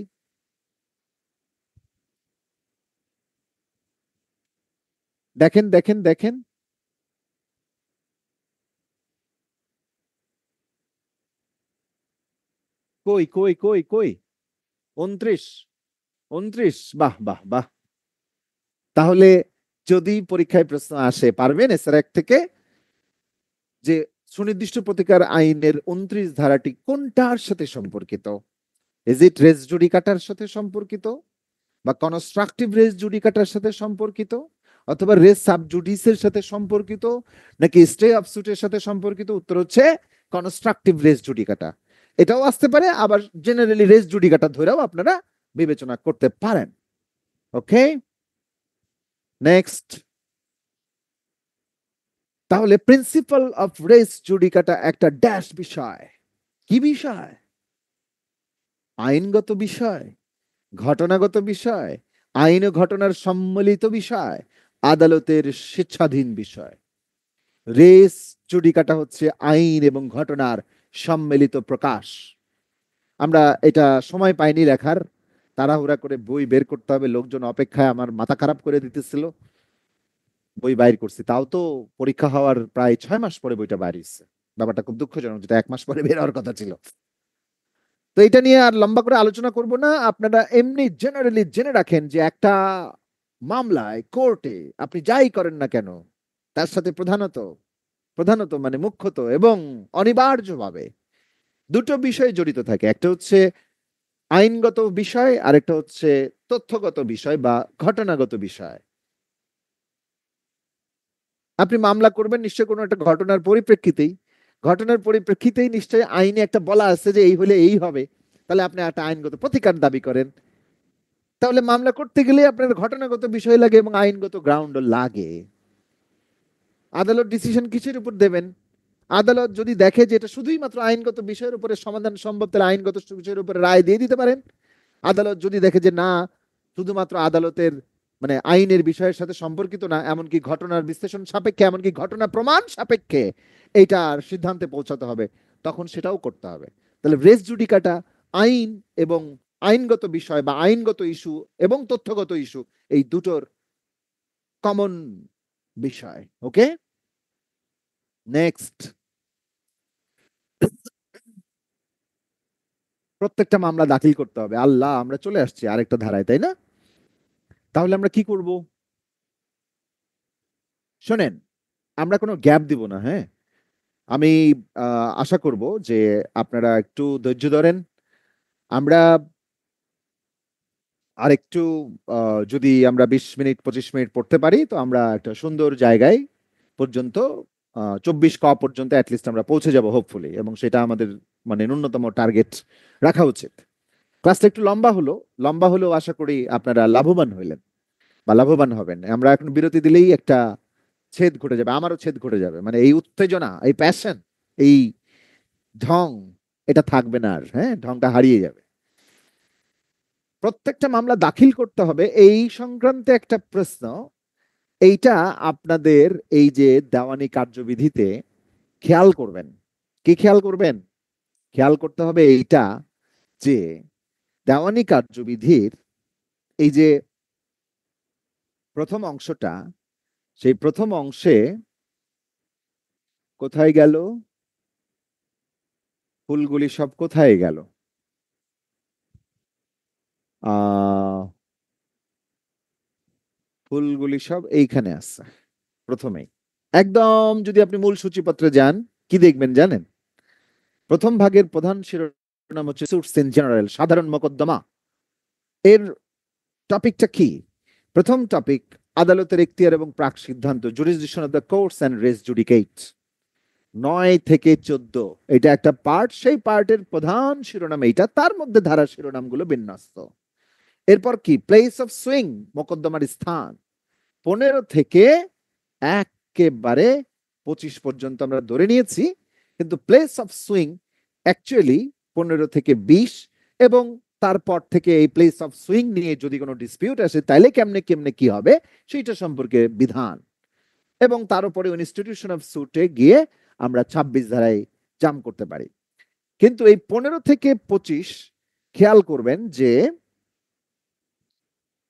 দেখেন দেখেন দেখেন। কই কই কই কই? 29। 29, বাহ বাহ বাহ। তাহলে যদি পরীক্ষায় প্রশ্ন আসে, পারবেন এসআর এক থেকে যে সুনির্দিষ্ট প্রতিকার আইনের 29 ধারাটি কোনটার সাথে সম্পর্কিত? ইজ ইট রেস জুডিকাটার সাথে সম্পর্কিত, বা কনস্ট্রাকটিভ রেস জুডিকাটার সাথে সম্পর্কিত, অথবা রেস সাবজুডিসের সাথে সম্পর্কিত, নাকি স্টে অফ সুটের সাথে সম্পর্কিত? উত্তর হচ্ছে কনস্ট্রাকটিভ রেস জুডিকাটা। এটাও আসতে পারে, আবার জেনারেলি রেস জুডিকাটা ধরেও আপনারা বিবেচনা করতে পারেন। ওকে, নেক্সট। তাহলে প্রিন্সিপাল অফ রেস জুডিকাটা একটা ড্যাশ বিষয়। কি বিষয়? আইনগত বিষয়, ঘটনাগত বিষয়, আইন ও ঘটনার সম্মিলিত বিষয়, আদালতের স্বেচ্ছাধীন বিষয়। রেস জুডিকাটা হচ্ছে আইন এবং ঘটনার সম্মিলিত প্রকাশ। আমরা এটা সময় পাইনি লেখার, তাড়াহুড়া করে বই বের করতে হবে, লোকজন অপেক্ষায় আমার মাথা খারাপ করে দিতেছিল, বই বাইর করছি। তাও তো পরীক্ষা হওয়ার প্রায় 6 মাস পরে বইটা বাইর হয়েছে। ব্যাপারটা খুব দুঃখজনক, যেটা 1 মাস পরে বের হওয়ার কথা ছিল। তো এটা নিয়ে আর লম্বা করে আলোচনা করব না। আপনারা এমনি জেনারেলি জেনে রাখেন যে একটা মামলায় কোর্টে আপনি যাই করেন না কেন, তার সাথে প্রধানত প্রধানত মানে মুখ্যত এবং অনিবার্যভাবে দুটো বিষয় জড়িত থাকে। একটা হচ্ছে আইনগত বিষয়, আর একটা হচ্ছে তথ্যগত বিষয় বা ঘটনাগত বিষয়। আপনি মামলা করবেন নিশ্চয় কোনো একটা ঘটনার পরিপ্রেক্ষিতেই, ঘটনার পরিপ্রেক্ষিতেই নিশ্চয়ই আইনে একটা বলা আছে যে এই হলে এই হবে, তাহলে আপনি একটা আইনগত প্রতিকার দাবি করেন। তাহলে মামলা করতে গেলে আপনার ঘটনাগত বিষয় লাগে এবং আইনগত গ্রাউন্ডও লাগে। আদালত ডিসিশন কিসের উপর দেবেন? আদালত যদি দেখে যে এটা শুধুই মাত্র আইনগত বিষয়ের উপরে সমাধান সম্ভব, তাহলে আইনগত বিষয়ের উপরে রায় দিয়ে দিতে পারেন। আদালত যদি দেখে যে না, শুধুমাত্র আদালতের মানে আইনের বিষয়ের সাথে সম্পর্কিত না, এমনকি ঘটনার বিশ্লেষণ সাপেক্ষে, এমনকি ঘটনা প্রমাণ সাপেক্ষে এইটার সিদ্ধান্তে পৌঁছাতে হবে, তখন সেটাও করতে হবে। তাহলে রেস জুডিকাটা আইন এবং আইনগত বিষয় বা আইনগত ইস্যু এবং তথ্যগত ইস্যু, এই দুটোর কমন বিষয়। ওকে, নেক্সট। প্রত্যেকটা মামলা দাখিল করতে হবে। আল্লাহ, আমরা চলে আসছি আরেকটা ধারায়, তাই না? তাহলে আমরা কি করব? শোনেন, আমরা কোনো গ্যাপ দিব না, হ্যাঁ। আমি আশা করব যে আপনারা একটু ধৈর্য ধরেন। আমরা আরেকটু যদি আমরা 20 মিনিট 25 মিনিট পড়তে পারি, তো আমরা একটা সুন্দর জায়গায় পর্যন্ত 24 ক পর্যন্ত অ্যাটলিস্ট আমরা পৌঁছে যাব হোপফুলি, এবং সেটা আমাদের মানে ন্যূনতম টার্গেট রাখা উচিত। ক্লাসটা একটু লম্বা হলো, লম্বা হলেও আশা করি আপনারা লাভবান হইলেন বা লাভবান হবেন। আমরা এখন বিরতি দিলেই একটা ছেদ ঘটে যাবে, আমারও ছেদ ঘটে যাবে। মানে এই উত্তেজনা, এই প্যাশন, এই ঢং, এটা থাকবে না আর, হ্যাঁ, ঢংটা হারিয়ে যাবে। প্রত্যেকটা মামলা দাখিল করতে হবে এই সংক্রান্তে একটা প্রশ্ন, এইটা আপনাদের এই যে দেওয়ানি কার্যবিধিতে খেয়াল করবেন। কি খেয়াল করবেন? খেয়াল করতে হবে এইটা যে দেওয়ানি কার্যবিধির এই যে প্রথম অংশটা, সেই প্রথম অংশে কোথায় গেল ফুলগুলি, সব কোথায় গেল? ফুলগুলি সব এইখানে আছে প্রথমেই। একদম যদি আপনি মূল সূচিপত্রে যান, কি দেখবেন জানেন? প্রথম ভাগের প্রধান শিরোনাম হচ্ছে সুটস ইন জেনারেল, সাধারণ মোকদ্দমা। এর টপিকটা কি? প্রথম টপিক, আদালতের এখতিয়ার এবং প্রাক সিদ্ধান্ত, jurisdiction of the courts and res judicata. 9 থেকে 14 এটা একটা পার্ট, সেই পার্টের প্রধান শিরোনাম এইটা, তার মধ্যে ধারা শিরোনামগুলো বিন্যস্ত। এরপর কি? প্লেস অফ সুইং, মোকদ্দমার স্থান। 15 থেকে একেবারে 25 পর্যন্ত আমরা ধরে নিয়েছি, কিন্তু প্লেস অফ সুইং অ্যাকচুয়ালি 15 থেকে 20, এবং তারপর থেকে এই প্লেস অফ সুইং নিয়ে যদি কোনো ডিসপিউট আসে তাহলে কেমনে কেমনে কি হবে সেইটা সম্পর্কে বিধান, এবং তার উপরে ইনস্টিটিউশন অফ সুটে গিয়ে আমরা 26 ধারায় জাম করতে পারি। কিন্তু এই 15 থেকে 25 খেয়াল করবেন যে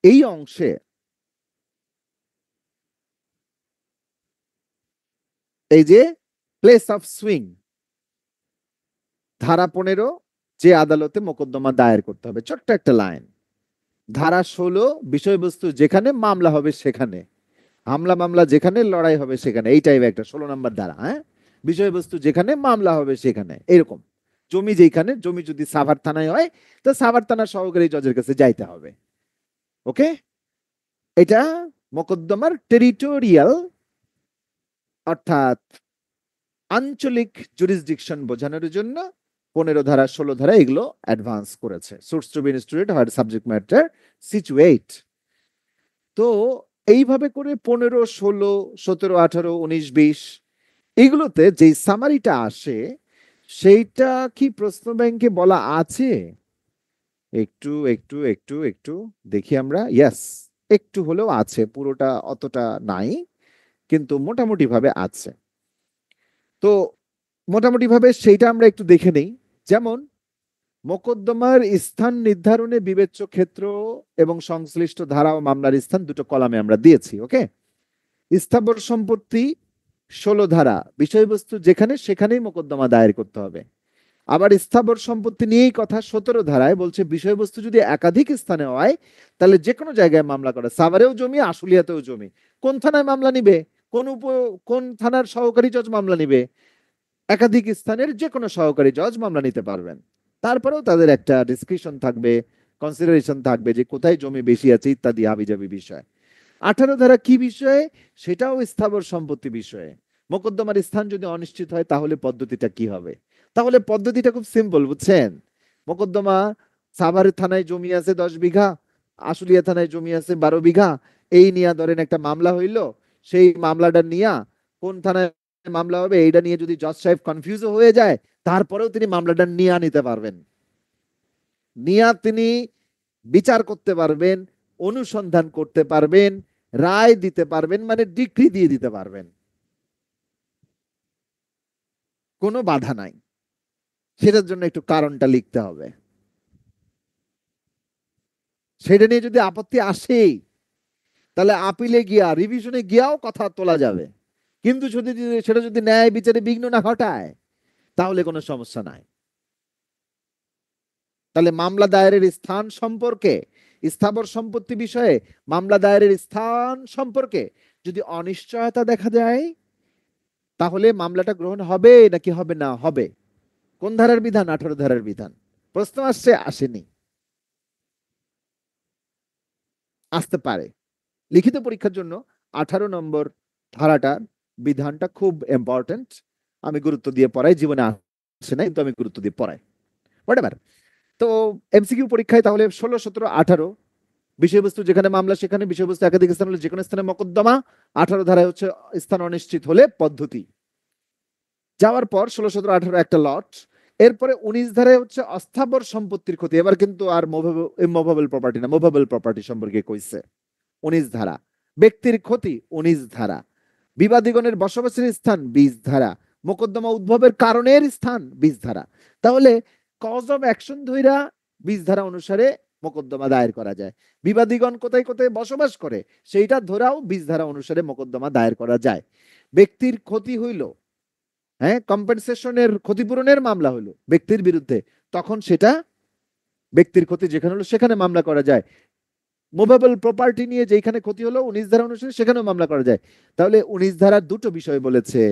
এই অংশে এই যে প্লেস অফ সুইং, ধারা 15 যে আদালতে মোকদ্দমা দায়ের করতে হবে, ছোট্ট একটা লাইন। ধারা 16 বিষয়বস্তু যেখানে মামলা হবে সেখানে, হামলা মামলা যেখানে লড়াই হবে সেখানে, এই টাইপের একটা 16 নম্বর ধারা। হ্যাঁ, বিষয়বস্তু যেখানে মামলা হবে সেখানে, এরকম। জমি যেখানে, জমি যদি সাভার থানায় হয় তো সাভার থানার সহকারী জজের কাছে যাইতে হবে। ওকে, এটা মোকদ্দমার টেরিটোরিয়াল অর্থাৎ আঞ্চলিক জুরিসডিকশন বোঝানোর জন্য 15 ধারা 16 ধারা এগুলো অ্যাডভান্স করেছে। সুটস টু বি ইনস্টিটিউটেড হোয়ার সাবজেক্ট ম্যাটার সিচুয়েট। তো এইভাবে করে 15, 16, 17, 18, 19, 20 এগুলোতে যে সামারিটা আসে সেইটা কি প্রশ্ন ব্যাংকে বলা আছে? একটু একটু একটু একটু দেখি আমরা। ইয়েস, একটু হলেও আছে, পুরোটা অতটা নাই, কিন্তু মোটামুটি ভাবে আছে। তো মোটামুটি ভাবে সেইটা আমরা একটু দেখে নেই। যেমন মোকদ্দমার স্থান নির্ধারণে বিবেচ্য ক্ষেত্র এবং সংশ্লিষ্ট ধারা ও মামলার স্থান দুটো কলামে আমরা দিয়েছি। ওকে, স্থাবর সম্পত্তি 16 ধারা, বিষয়বস্তু যেখানে সেখানেই মোকদ্দমা দায়ের করতে হবে। আবার স্থাবর সম্পত্তি নিয়েই কথা 17 ধারায় বলছে বিষয়বস্তু যদি একাধিক স্থানে হয় তাহলে যে কোনো জায়গায় মামলা করে, সাভারেও জমি আশুলিয়াতেও জমি, কোন থানায় মামলা নিবে, কোন থানার সহকারী জজ মামলা নিবে, একাধিক স্থানের যে কোনো সহকারী জজ মামলা নিতে পারবেন। তারপরেও তাদের একটা ডিসক্রিপশন থাকবে, কনসিডারেশন থাকবে যে কোথায় জমি বেশি আছে ইত্যাদি হাবিজাবি বিষয়। 18 ধারা কি বিষয়ে? সেটাও স্থাবর সম্পত্তি বিষয়ে। মোকদ্দমার স্থান যদি অনিশ্চিত হয় তাহলে পদ্ধতিটা কি হবে? তাহলে পদ্ধতিটা খুব সিম্পল, বুঝছেন? মোকদ্দমা সাভার থানায় জমি আছে 10 বিঘা, আশুলিয়া থানায় জমি আছে 12 বিঘা, এই নিয়ে ধরেন একটা মামলা হইল। সেই মামলাটা নিয়ে কোন থানায় মামলা হবে এইটা নিয়ে যদি জজ সাহেব কনফিউজ হয়ে যায় তারপরেও তিনি মামলাটা নিয়ে নিতে পারবেন, নিয়ে তিনি বিচার করতে পারবেন, অনুসন্ধান করতে পারবেন, রায় দিতে পারবেন, মানে ডিক্রি দিয়ে দিতে পারবেন, কোনো বাধা নাই। সেটার জন্য একটু কারণটা লিখতে হবে। সেটা নিয়ে যদি আপত্তি আসে তাহলে আপিলে গিয়া রিভিশনে গিয়াও কথা তোলা যাবে, কিন্তু যদি সেটা যদি ন্যায় বিচারে বিঘ্ন না ঘটায় তাহলে কোনো সমস্যা নাই। তাহলে মামলা দায়েরের স্থান সম্পর্কে, স্থাবর সম্পত্তি বিষয়ে মামলা দায়েরের স্থান সম্পর্কে যদি অনিশ্চয়তা দেখা যায় তাহলে মামলাটা গ্রহণ হবে নাকি হবে না হবে। কোন ধারার বিধান? 18 ধারার বিধান। প্রশ্ন আসছে? আসেনি, আসতে পারে। লিখিত পরীক্ষার জন্য 18 নম্বর ধারাটার বিধানটা খুব ইম্পর্টেন্ট। আমি গুরুত্ব দিয়ে পড়াই, জীবনে আসে না কিন্তু আমি গুরুত্ব দিয়ে পড়াই, হোয়াটএভার। তো এমসিকিউ পরীক্ষায় তাহলে 16, 17, 18 বিষয়বস্তু যেখানে মামলা সেখানে, বিষয়বস্তু একাধিক স্থান হলে যে কোনো স্থানে মোকদ্দমা, 18 ধারায় হচ্ছে স্থান অনিশ্চিত হলে পদ্ধতি। যাওয়ার পর 16, 17, 18 একটা লট। এরপরে 19 ধারায় হচ্ছে অস্থাবর সম্পত্তির ক্ষতি। এবার কিন্তু আর মুভেবল প্রপার্টি না, মুভেবল প্রপার্টি সম্পর্কে কইছে 19 ধারা। ব্যক্তির ক্ষতি 19 ধারা। বিবাদীগণের বসবাসের স্থান 20 ধারা। মোকদ্দমা উদ্ভবের কারণের স্থান 20 ধারা। তাহলে কজ অফ অ্যাকশন ধইরা 20 ধারা অনুসারে মোকদ্দমা দায়ের করা যায়। বিবাদীগণ কোথায় কোথায় বসবাস করে সেইটা ধরাও 20 ধারা অনুসারে মোকদ্দমা দায়ের করা যায়। ব্যক্তির ক্ষতি হইল, হ্যাঁ, কম্পেনসেশনের ক্ষতিপূরণের মামলা হলো ব্যক্তির বিরুদ্ধে, তখন সেটা ব্যক্তির ক্ষতি যেখানে হলো সেখানে মামলা করা যায়। মুভেবল প্রপার্টি নিয়ে যেখানে ক্ষতি হলো 19 ধারা অনুসারে সেখানেও মামলা করা যায়। তাহলে 19 ধারা দুটো বিষয় বলেছে,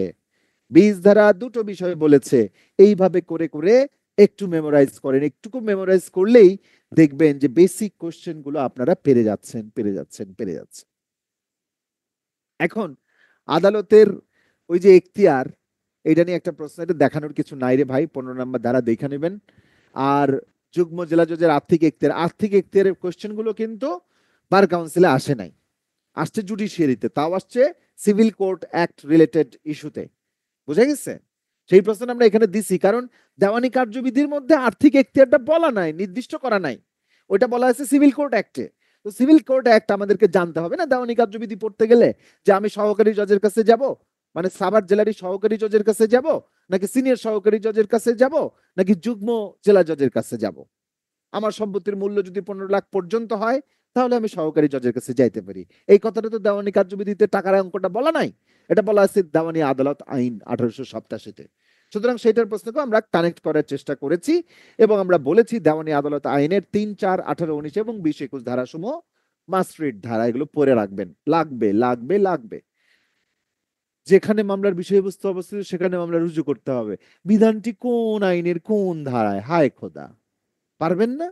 20 ধারা দুটো বিষয় বলেছে। এইভাবে করে করে একটু মেমোরাইজ করেন, একটুকু মেমোরাইজ করলেই দেখবেন যে বেসিক কোশ্চেন গুলো আপনারা পেরে যাচ্ছেন পেরে যাচ্ছেন পেরে যাচ্ছেন। এখন আদালতের ওই যে এখতিয়ার, এটা নিয়ে একটা প্রশ্ন, এটা দেখানোর কিছু নাই রে ভাই, 15 নম্বর ধারা দেখে নেবেন। আর যুগ্ম জেলা জজের আর্থিক এখতিয়ার, আর্থিক এখতিয়ারের কোশ্চেন গুলো কিন্তু বার কাউন্সিলে আসে নাই। আসছে জুডিশিয়ারিতে, তাও আসছে সিভিল কোর্ট অ্যাক্ট রিলেটেড ইস্যুতে। বুঝা গেছে? সেই প্রশ্ন আমরা এখানে দিছি, কারণ দেওয়ানি কার্যবিধির মধ্যে আর্থিক এখতিয়ারটা বলা নাই, নির্দিষ্ট করা নাই, ওইটা বলা আছে সিভিল কোর্ট অ্যাক্টে। তো সিভিল কোর্ট অ্যাক্ট আমাদেরকে জানতে হবে না দেওয়ানি কার্যবিধি পড়তে গেলে, যে আমি সহকারী জজের কাছে যাব, মানে সাভার জেলারই সহকারী জজের কাছে যাব, নাকি সিনিয়র সহকারী জজের কাছে যাব, নাকি যুগ্ম জেলা জজের কাছে যাব। আমার সম্পত্তির মূল্য যদি 15 লাখ পর্যন্ত হয়, তাহলে আমি সহকারী জজের কাছে যাইতে পারি। এই কথাটা তো দেওয়ানি কার্যবিধিতে টাকার অঙ্কটা বলা নাই, এটা বলা আছে দেওয়ানি আদালত আইন 1887-তে। সুতরাং সেটার প্রশ্নকে আমরা কানেক্ট করার চেষ্টা করেছি, এবং আমরা বলেছি দেওয়ানি আদালত আইনের 3, 4, 18, 19 এবং 20, 21 ধারাসমূহ মাস্ট রিড ধারা, এগুলো পড়ে রাখবেন, লাগবে লাগবে লাগবে। যেখানে মামলার বিষয়বস্তু অবস্থিত সেখানে মামলা রুজু করতে হবে। বিধানটি কোন আইনের কোন ধারায়, হায় খোদা, পারবেন না?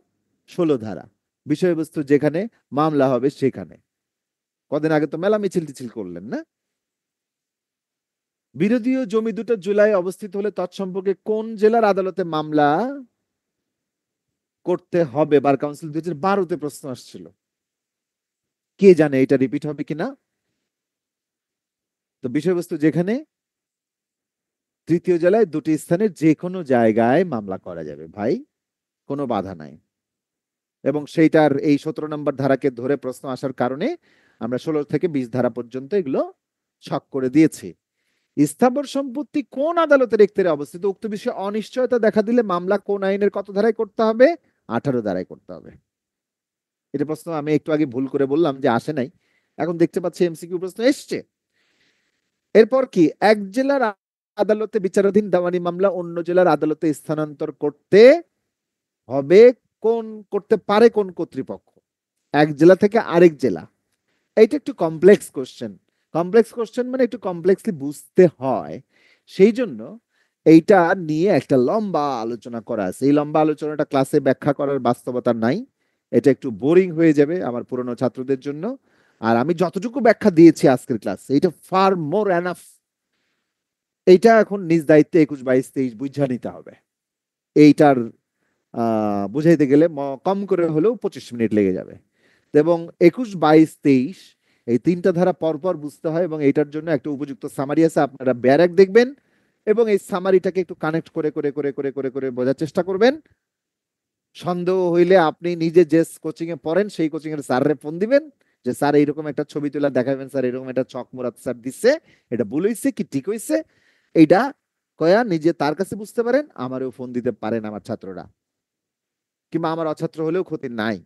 16 ধারা। বিষয়বস্তু যেখানে, মামলা হবে সেখানে। কদিন আগে তো মেলা মিছিল টিছিল করলেন না? বিরোধী জমি দুটো জুলাই অবস্থিত হলে তৎসম্পর্কে কোন জেলার আদালতে মামলা করতে হবে? বার কাউন্সিল 2012-তে প্রশ্ন আসছিল, কে জানে এটা রিপিট হবে কিনা। তো বিষয়বস্তু যেখানে, তৃতীয় জেলায় দুটি স্থানের যে কোনো জায়গায় মামলা করা যাবে ভাই, কোনো বাধা নাই। এবং সেইটার এই 17 নম্বর ধারাকে ধরে প্রশ্ন আসার কারণে আমরা 16 থেকে 20 ধারা পর্যন্ত এগুলো ছক করে দিয়েছি। স্থাবর সম্পত্তি কোন আদালতের এখতিয়ারে অবস্থিত? উক্ত বিষয়ে অনিশ্চয়তা দেখা দিলে মামলা কোন আইনের কত ধারায় করতে হবে? 18 ধারায় করতে হবে। এটা প্রশ্ন আমি একটু আগে ভুল করে বললাম যে আসে নাই, এখন দেখতে পাচ্ছি এমসিকিউ প্রশ্ন এসছে। এরপর কি, এক জেলার আদালতে বিচারাধীন দেওয়ানি মামলা অন্য জেলার আদালতে স্থানান্তর করতে হবে কোন, করতে পারে কোন কর্তৃপক্ষ? এক জেলা থেকে আরেক জেলা। এইটা একটু কমপ্লেক্স কোশ্চেন। কমপ্লেক্স কোশ্চেন মানে একটু কমপ্লেক্সলি বুঝতে হয়, সেই জন্য এইটা নিয়ে একটা লম্বা আলোচনা করা আছে। এই লম্বা আলোচনাটা ক্লাসে ব্যাখ্যা করার বাস্তবতা নাই, এটা একটু বোরিং হয়ে যাবে আমার পুরনো ছাত্রদের জন্য। আর আমি যতটুকু ব্যাখ্যা দিয়েছি আজকের ক্লাসে, এটা ফার মোর এনাফ। এইটা এখন নিজ দায়িত্বে 21, 22, 23 বুঝা নিতে হবে। এইটার বুঝাইতে গেলে কম করে হলেও 25 মিনিট লেগে যাবে। এবং 21, 22, 23 এই তিনটা ধারা পরপর বুঝতে হয়, এবং এইটার জন্য একটা উপযুক্ত সামারি আছে, আপনারা ব্যারাক দেখবেন এবং এই সামারিটাকে একটু কানেক্ট করে করে করে করে করে করে বোঝার চেষ্টা করবেন। সন্দেহ হইলে আপনি নিজে যে কোচিং এ পড়েন সেই কোচিং এর স্যাররে ফোন দিবেন, যে স্যার এইরকম একটা ছবি তুলে দেখাবেন, স্যার এরকম একটা ছক মুরাদ স্যার দিচ্ছে, এটা ভুল হইছে কি ঠিক হইছে, এইটা কয়া নিজে তার কাছে বুঝতে পারেন। আমারও ফোন দিতে পারেন আমার ছাত্ররা, কিংবা আমার অছাত্র হলেও ক্ষতি নাই।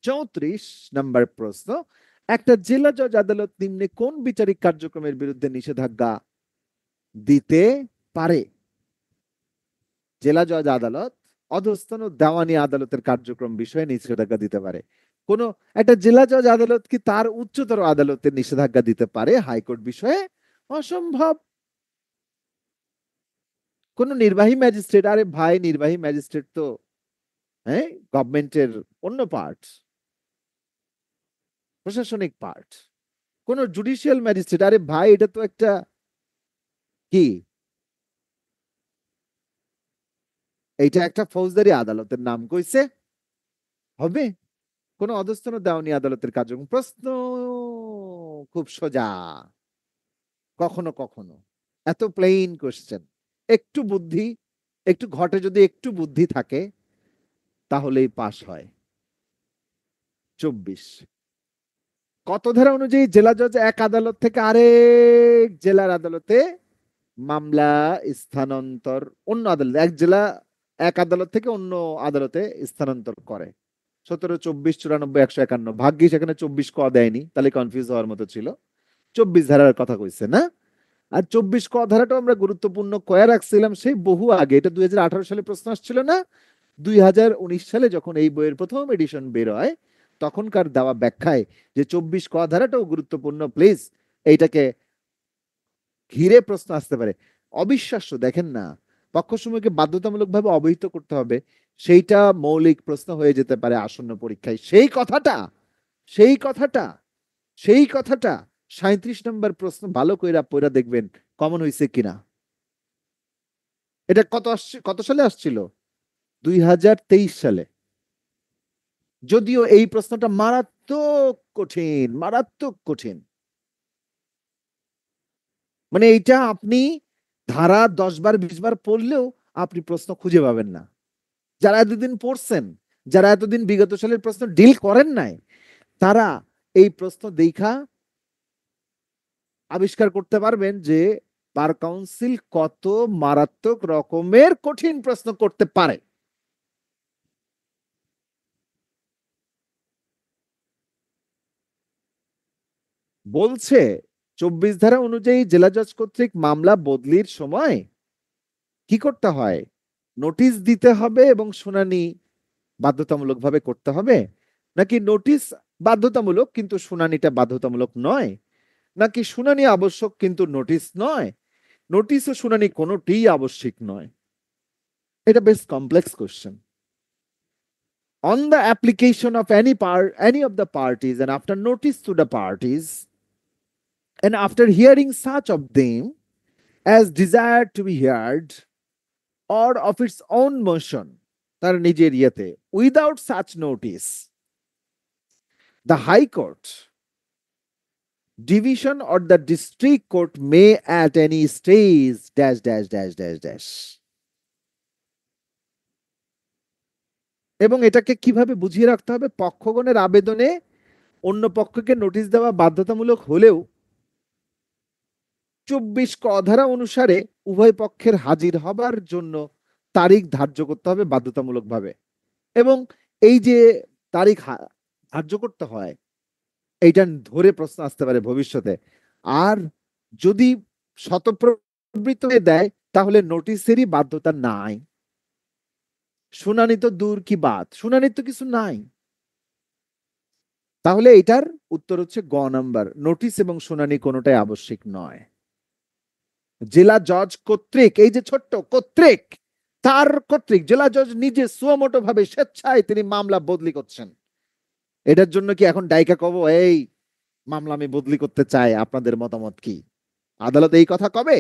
34 নম্বর প্রশ্ন, একটা জেলা জজ আদালত নিম্নে কোন বিচারিক কার্যক্রমের বিরুদ্ধে নিষেধাজ্ঞা দিতে পারে? জেলা জজ আদালত অধস্তন ও দেওয়ানি আদালতের কার্যক্রম বিষয়ে নিষেধাজ্ঞা দিতে পারে। কোন একটা জেলা জজ আদালত কি তার উচ্চতর আদালতের নিষেধাজ্ঞা দিতে পারে হাইকোর্ট বিষয়ে? অসম্ভব। কোন নির্বাহী ম্যাজিস্ট্রেট, আরে ভাই নির্বাহী ম্যাজিস্ট্রেট তো হ্যাঁ গভর্নমেন্টের অন্য পার্ট, প্রশাসনিক পার্ট। কোন জুডিশিয়াল ম্যাজিস্ট্রেট, আরে ভাই এটা তো একটা কি, এইটা একটা ফৌজদারি আদালতের নাম কইছে, হবে? কোন অধস্তন দেওয়ানি আদালতের কার্যক্রম, প্রশ্ন খুব সোজা। কখনো কখনো এত প্লেইন কোশ্চেন, একটু বুদ্ধি, একটু ঘটে যদি একটু বুদ্ধি থাকে তাহলেই পাস হয়। 24 কত ধারা অনুযায়ী জেলা জজ এক আদালত থেকে আরেক জেলার আদালতে মামলা স্থানান্তর, অন্য আদালত, এক জেলা এক আদালত থেকে অন্য আদালতে স্থানান্তর করে? 17, 24, 94, 151। ভাগ্যিস এখানে 24 ক দেয়নি, তাহলে কনফিউজ হওয়ার মতো ছিল। 24 ধারার কথা কইছে না? আর 24 ক ধারাটাও আমরা গুরুত্বপূর্ণ কয়া রাখছিলাম সেই বহু আগে, এটা 2018 সালে প্রশ্ন আসছিল না? 2019 সালে যখন এই বইয়ের প্রথম এডিশন বের হয়, তখনকার দেওয়া ব্যাখ্যায় যে 24 ক ধারাটাও গুরুত্বপূর্ণ, প্লিজ এইটাকে ঘিরে প্রশ্ন আসতে পারে। অবিশ্বাস্য, দেখেন না, পক্ষসমূহকে বাধ্যতামূলকভাবে অবহিত করতে হবে, সেইটা মৌলিক প্রশ্ন হয়ে যেতে পারে আসন্ন পরীক্ষায়। সেই কথাটা, সেই কথাটা, সেই কথাটা 37 নম্বর প্রশ্ন ভালো কইরা পড়া দেখবেন কমন হইছে কিনা। এটা কত আসছে, কত সালে আসছিল? 2023 সালে। যদিও এই প্রশ্নটা মারাত্মক কঠিন, মারাত্মক কঠিন। মানে এইটা আপনি ধারা 10 বার 20 বার পড়লেও আপনি প্রশ্ন খুঁজে পাবেন না। যারা এতদিন পড়ছেন, যারা এতদিন বিগত সালের প্রশ্ন ডিল করেন নাই, তারা এই প্রশ্ন দেখা আবিষ্কার করতে পারবেন যে বার কাউন্সিল কত মারাত্মক রকমের কঠিন প্রশ্ন করতে পারে। বলছে 24 ধারা অনুযায়ী জেলা জজ কর্তৃক মামলা বদলির সময় কি করতে হয়, নোটিশ দিতে হবে এবং শুনানি বাধ্যতামূলকভাবে করতে হবে, নাকি নোটিশ বাধ্যতামূলক কিন্তু শুনানিটা বাধ্যতামূলক নয়, নাকি শুনানি আবশ্যক কিন্তু নোটিশ নয়, নোটিশ ও শুনানি কোনোটিই আবশ্যিক নয়? এটা বেশ complex question. On the application of any of the parties and after notice to the parties and after hearing such of them as desired to be heard or of its own motion, তার নিজের ইয়েতে, without such notice, the High Court, division or the district court may at any stage dash dash dash dash dash. এবং এটাকে কিভাবে বুঝিয়ে রাখতে হবে, পক্ষগণের আবেদনে অন্য পক্ষকে নোটিশ দেওয়া বাধ্যতামূলক হলেও 24 ক ধারা অনুসারে উভয় পক্ষের হাজির হবার জন্য তারিখ ধার্য করতে হবে বাধ্যতামূলকভাবে। এবং এই যে তারিখ ধার্য করতে হয়, এইটা ধরে প্রশ্ন আসতে পারে ভবিষ্যতে। আর যদি শতপ্রবৃত্ত হয়ে দেয় তাহলে নোটিশেরই বাধ্যতা নাই, শুনানি তো দূর কি বাদ, শুনানির তো কিছু নাই। তাহলে এটার উত্তর হচ্ছে গ নাম্বার, নোটিশ এবং শুনানি কোনোটাই আবশ্যিক নয়। জেলা জজ কর্তৃক, এই যে ছোট্ট কর্তৃক, তার কর্তৃক জেলা জজ নিজে সুমোটো ভাবে স্বেচ্ছায় তিনি মামলা বদলি করছেন। এটার জন্য কি এখন ডাইকা কব এই মামলা আমি বদলি করতে চাই, আপনাদের মতামত কি? আদালত এই কথা কবে?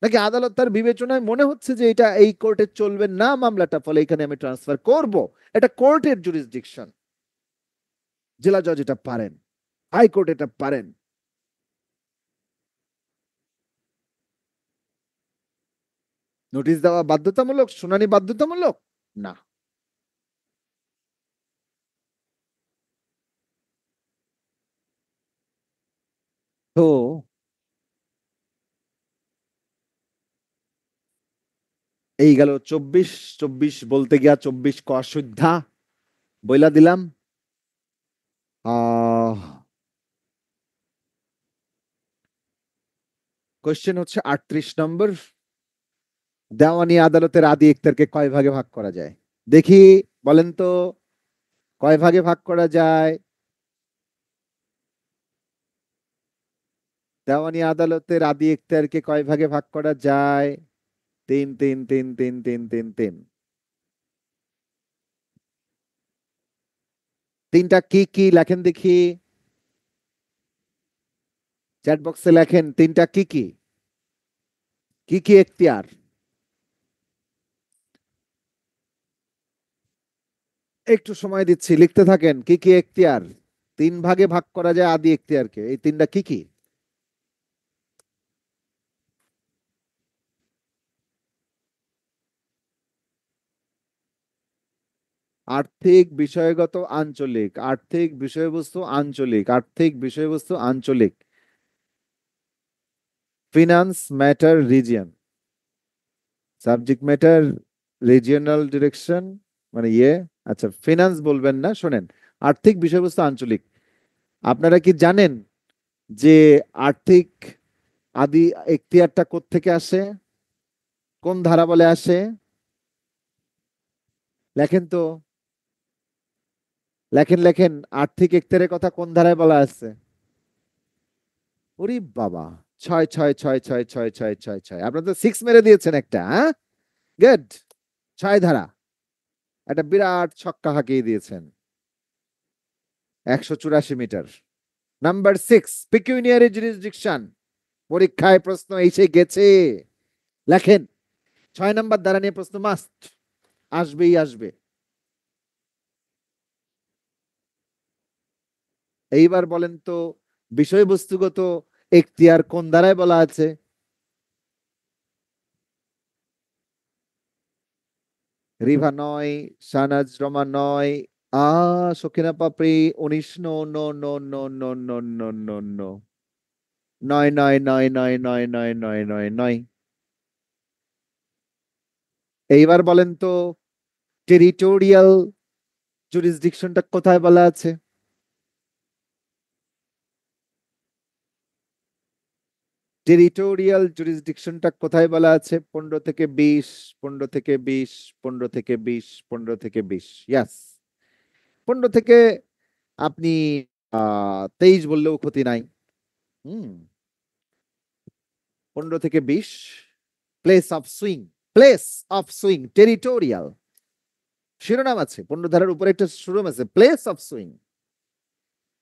নাকি আদালত তার বিবেচনায় মনে হচ্ছে যে এটা এই কোর্টে চলবে না মামলাটা, ফলে এখানে আমি ট্রান্সফার করব? এটা কোর্টের জুরিসডিকশন, জেলা জজ এটা পারেন, হাইকোর্ট এটা পারেন। নোটিশ দেওয়া বাধ্যতামূলক, শুনানি বাধ্যতামূলক না। তো এই গেল 24, 24 বলতে গিয়া 24 ক শুদ্ধা বইলা দিলাম। কোশ্চেন হচ্ছে 38 নম্বর, দেওয়ানি আদালতের আদি ইখতিয়ারকে কয় ভাগে ভাগ করা যায়? দেখি বলেন তো, কয় ভাগে ভাগ করা যায়? দেওয়ানি আদালতের আদি ইখতিয়ারকে কয় ভাগে ভাগ করা যায়? 3 3 3 3 3 3 3। তিনটা কি কি লেখেন দেখি, চ্যাট বক্সে লেখেন তিনটা কি কি, কি কি এখতিয়ার? একটু সময় দিচ্ছি, লিখতে থাকেন। কি কি এখতিয়ার 3 ভাগে ভাগ করা যায় আদি এখতিয়ারকে? এই তিনটা কি কি? আর্থিক বিষয়গত আঞ্চলিক, আর্থিক বিষয়বস্তু আঞ্চলিক, আর্থিক বিষয়বস্তু আঞ্চলিক, finance matter region, subject matter regional direction, মানে ইয়ে। আচ্ছা, ফিনান্স বলবেন না, শোনেন, আর্থিক বিষয়বস্তু আঞ্চলিক। আপনারা কি জানেন যে আর্থিক আদি এখতিয়ারটা কোত্থেকে আসে, কোন ধারা বলে আসে? লেখেন তো, লেখেন লেখেন, আর্থিক এখতিয়ারের কথা কোন ধারায় বলা আছে? ওরে বাবা, 6 6 6 6 6 6 6। আপনারা তো 6 মেরে দিয়েছেন একটা, হ্যাঁ, গুড। 6 ধারা, একটা বিরাট ছক্কা হাঁকিয়ে দিয়েছেন। 184 মিটার। Number 6, পেকুনিয়ারি jurisdiction. পরীক্ষায় প্রশ্ন এসে গেছে, লেখেন। 6 নাম্বার ধারা নিয়ে প্রশ্ন মাস্ট আসবেই আসবে। এইবার বলেন তো বিষয়বস্তুগত এখতিয়ার কোন ধারায় বলা আছে? রিভা নয়, শাহনাজ রমা নয়, Sakina Papri 19, no no no no no no no no no, নয় নয় নয় নয় নয় নয় নয় নয় নয়। এইবার বলেন তো টেরিটোরিয়াল জুরিসডিকশনটা কোথায় বলা আছে? টেরিটোরিয়াল জুরিসডিকশনটা কোথায় বলা আছে? 15 থেকে 20, 15 থেকে 20, 15 থেকে 20, 15 থেকে 20, ইয়াস। 15 থেকে আপনি 23 বললেও ক্ষতি নাই। হুম, 15 থেকে 20, place of swing, place of swing territorial শিরোনাম আছে, 15 ধারার উপরে একটা শিরোনাম আছে প্লেস অফ সুইং।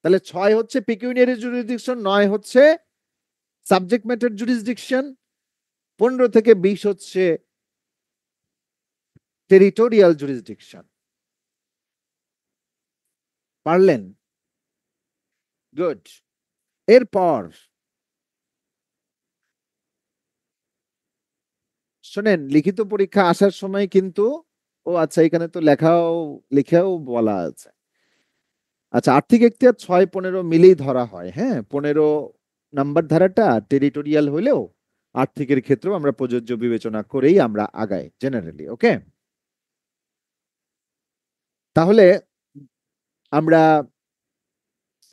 তাহলে 6 হচ্ছে পিকিউনিয়ারি জুরিসডিকশন, 9 হচ্ছে সাবজেক্ট ম্যাটার জুরিসডিকশন, 15 থেকে 20 হচ্ছে টেরিটোরিয়াল জুরিসডিকশন। পারলেন? গুড। এরপর শোনেন, লিখিত পরীক্ষা আসার সময় কিন্তু, ও আচ্ছা এখানে তো লিখাও বলা আছে। আচ্ছা, আর্থিক এখতিয়ার 6, 15 মিলেই ধরা হয়। হ্যাঁ, 15 নাম্বার ধারাটা টেরিটোরিয়াল হলেও আর্থিকের ক্ষেত্রেও আমরা প্রযোজ্য বিবেচনা করেই আমরা আগাই জেনারেলি। ওকে, তাহলে আমরা,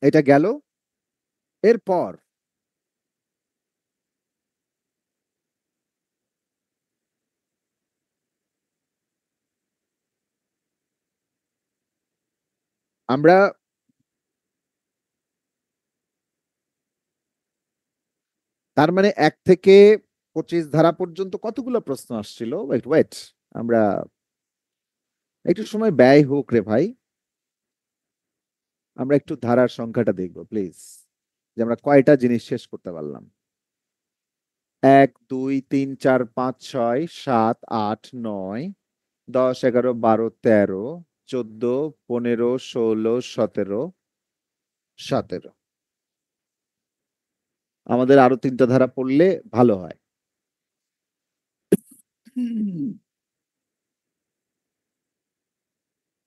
এটা গেল। এরপর আমরা তার মানে 1 থেকে 25 ধারা পর্যন্ত কতগুলো প্রশ্ন আসছিল? ওয়েট ওয়েট, আমরা একটু সময় ব্যয় হোক রে ভাই, আমরা একটু ধারার সংখ্যাটা দেখবো প্লিজ, যে আমরা কয়টা জিনিস শেষ করতে পারলাম। 1, 2, 3, 4, 5, 6, 7, 8, 9, 10, 11, 12, 13, 14, 15, 16, 17। আমাদের আরো 3টা ধারা পড়লে ভালো হয়।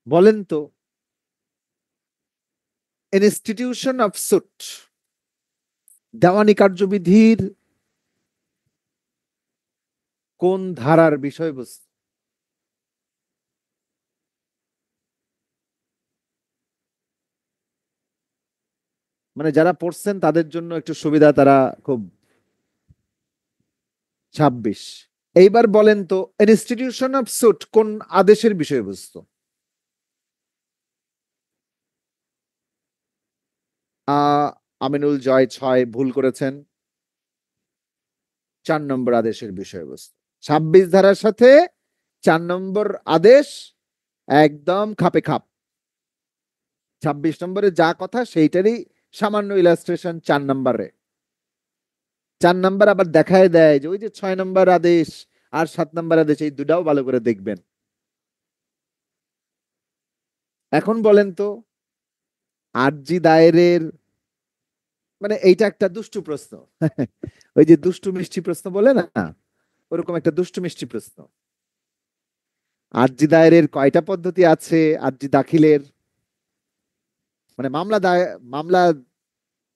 বলেন তো ইনস্টিটিউশন অফ সুট, দেওয়ানি কার্যবিধির কোন ধারার বিষয়বস্তু? মানে যারা পড়ছেন তাদের জন্য একটু সুবিধা, তারা খুব 26। এইবার বলেন তো ইনস্টিটিউশন অফ সুট কোন আদেশের বিষয়বস্তু? আমিনুল জয় 6 ভুল করেছেন, 4 নম্বর আদেশের বিষয়বস্তু। 26 ধারার সাথে 4 নম্বর আদেশ একদম খাপে খাপ। 26 নম্বরে যা কথা সেইটারই সামান্য ইলাস্ট্রেশন 4 নম্বরে। 4 নম্বর আবার দেখায় দেয় যে ওই যে 6 নম্বর আদেশ আর 7 নম্বর আদেশ, এই দুটাও ভালো করে দেখবেন। এখন বলেন তো আরজি দায়েরের, মানে এইটা একটা দুষ্টু প্রশ্ন। ওই যে দুষ্টু মিষ্টি প্রশ্ন বলে না, ওরকম একটা দুষ্টু মিষ্টি প্রশ্ন। আরজি দায়েরের কয়টা পদ্ধতি আছে? আরজি দাখিলের, মানে মামলা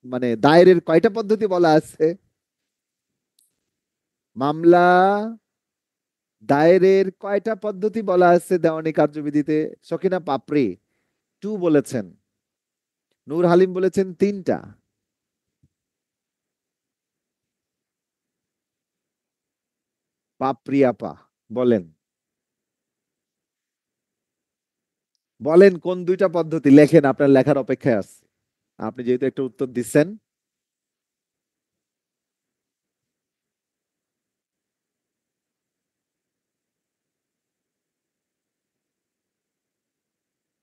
মানে দায়েরের কয়টা পদ্ধতি বলা আছে? মামলা দায়েরের কয়টা পদ্ধতি বলা আছে দেওয়ানি কার্যবিধিতে? সকিনা পাপড়ি 2 বলেছেন, নূর হালিম বলেছেন 3টা। পাপড়ি আপা বলেন, বলেন কোন 2টা পদ্ধতি? লেখেন, আপনার লেখার অপেক্ষায় আছে। আপনি যেহেতু একটা উত্তর দিচ্ছেন।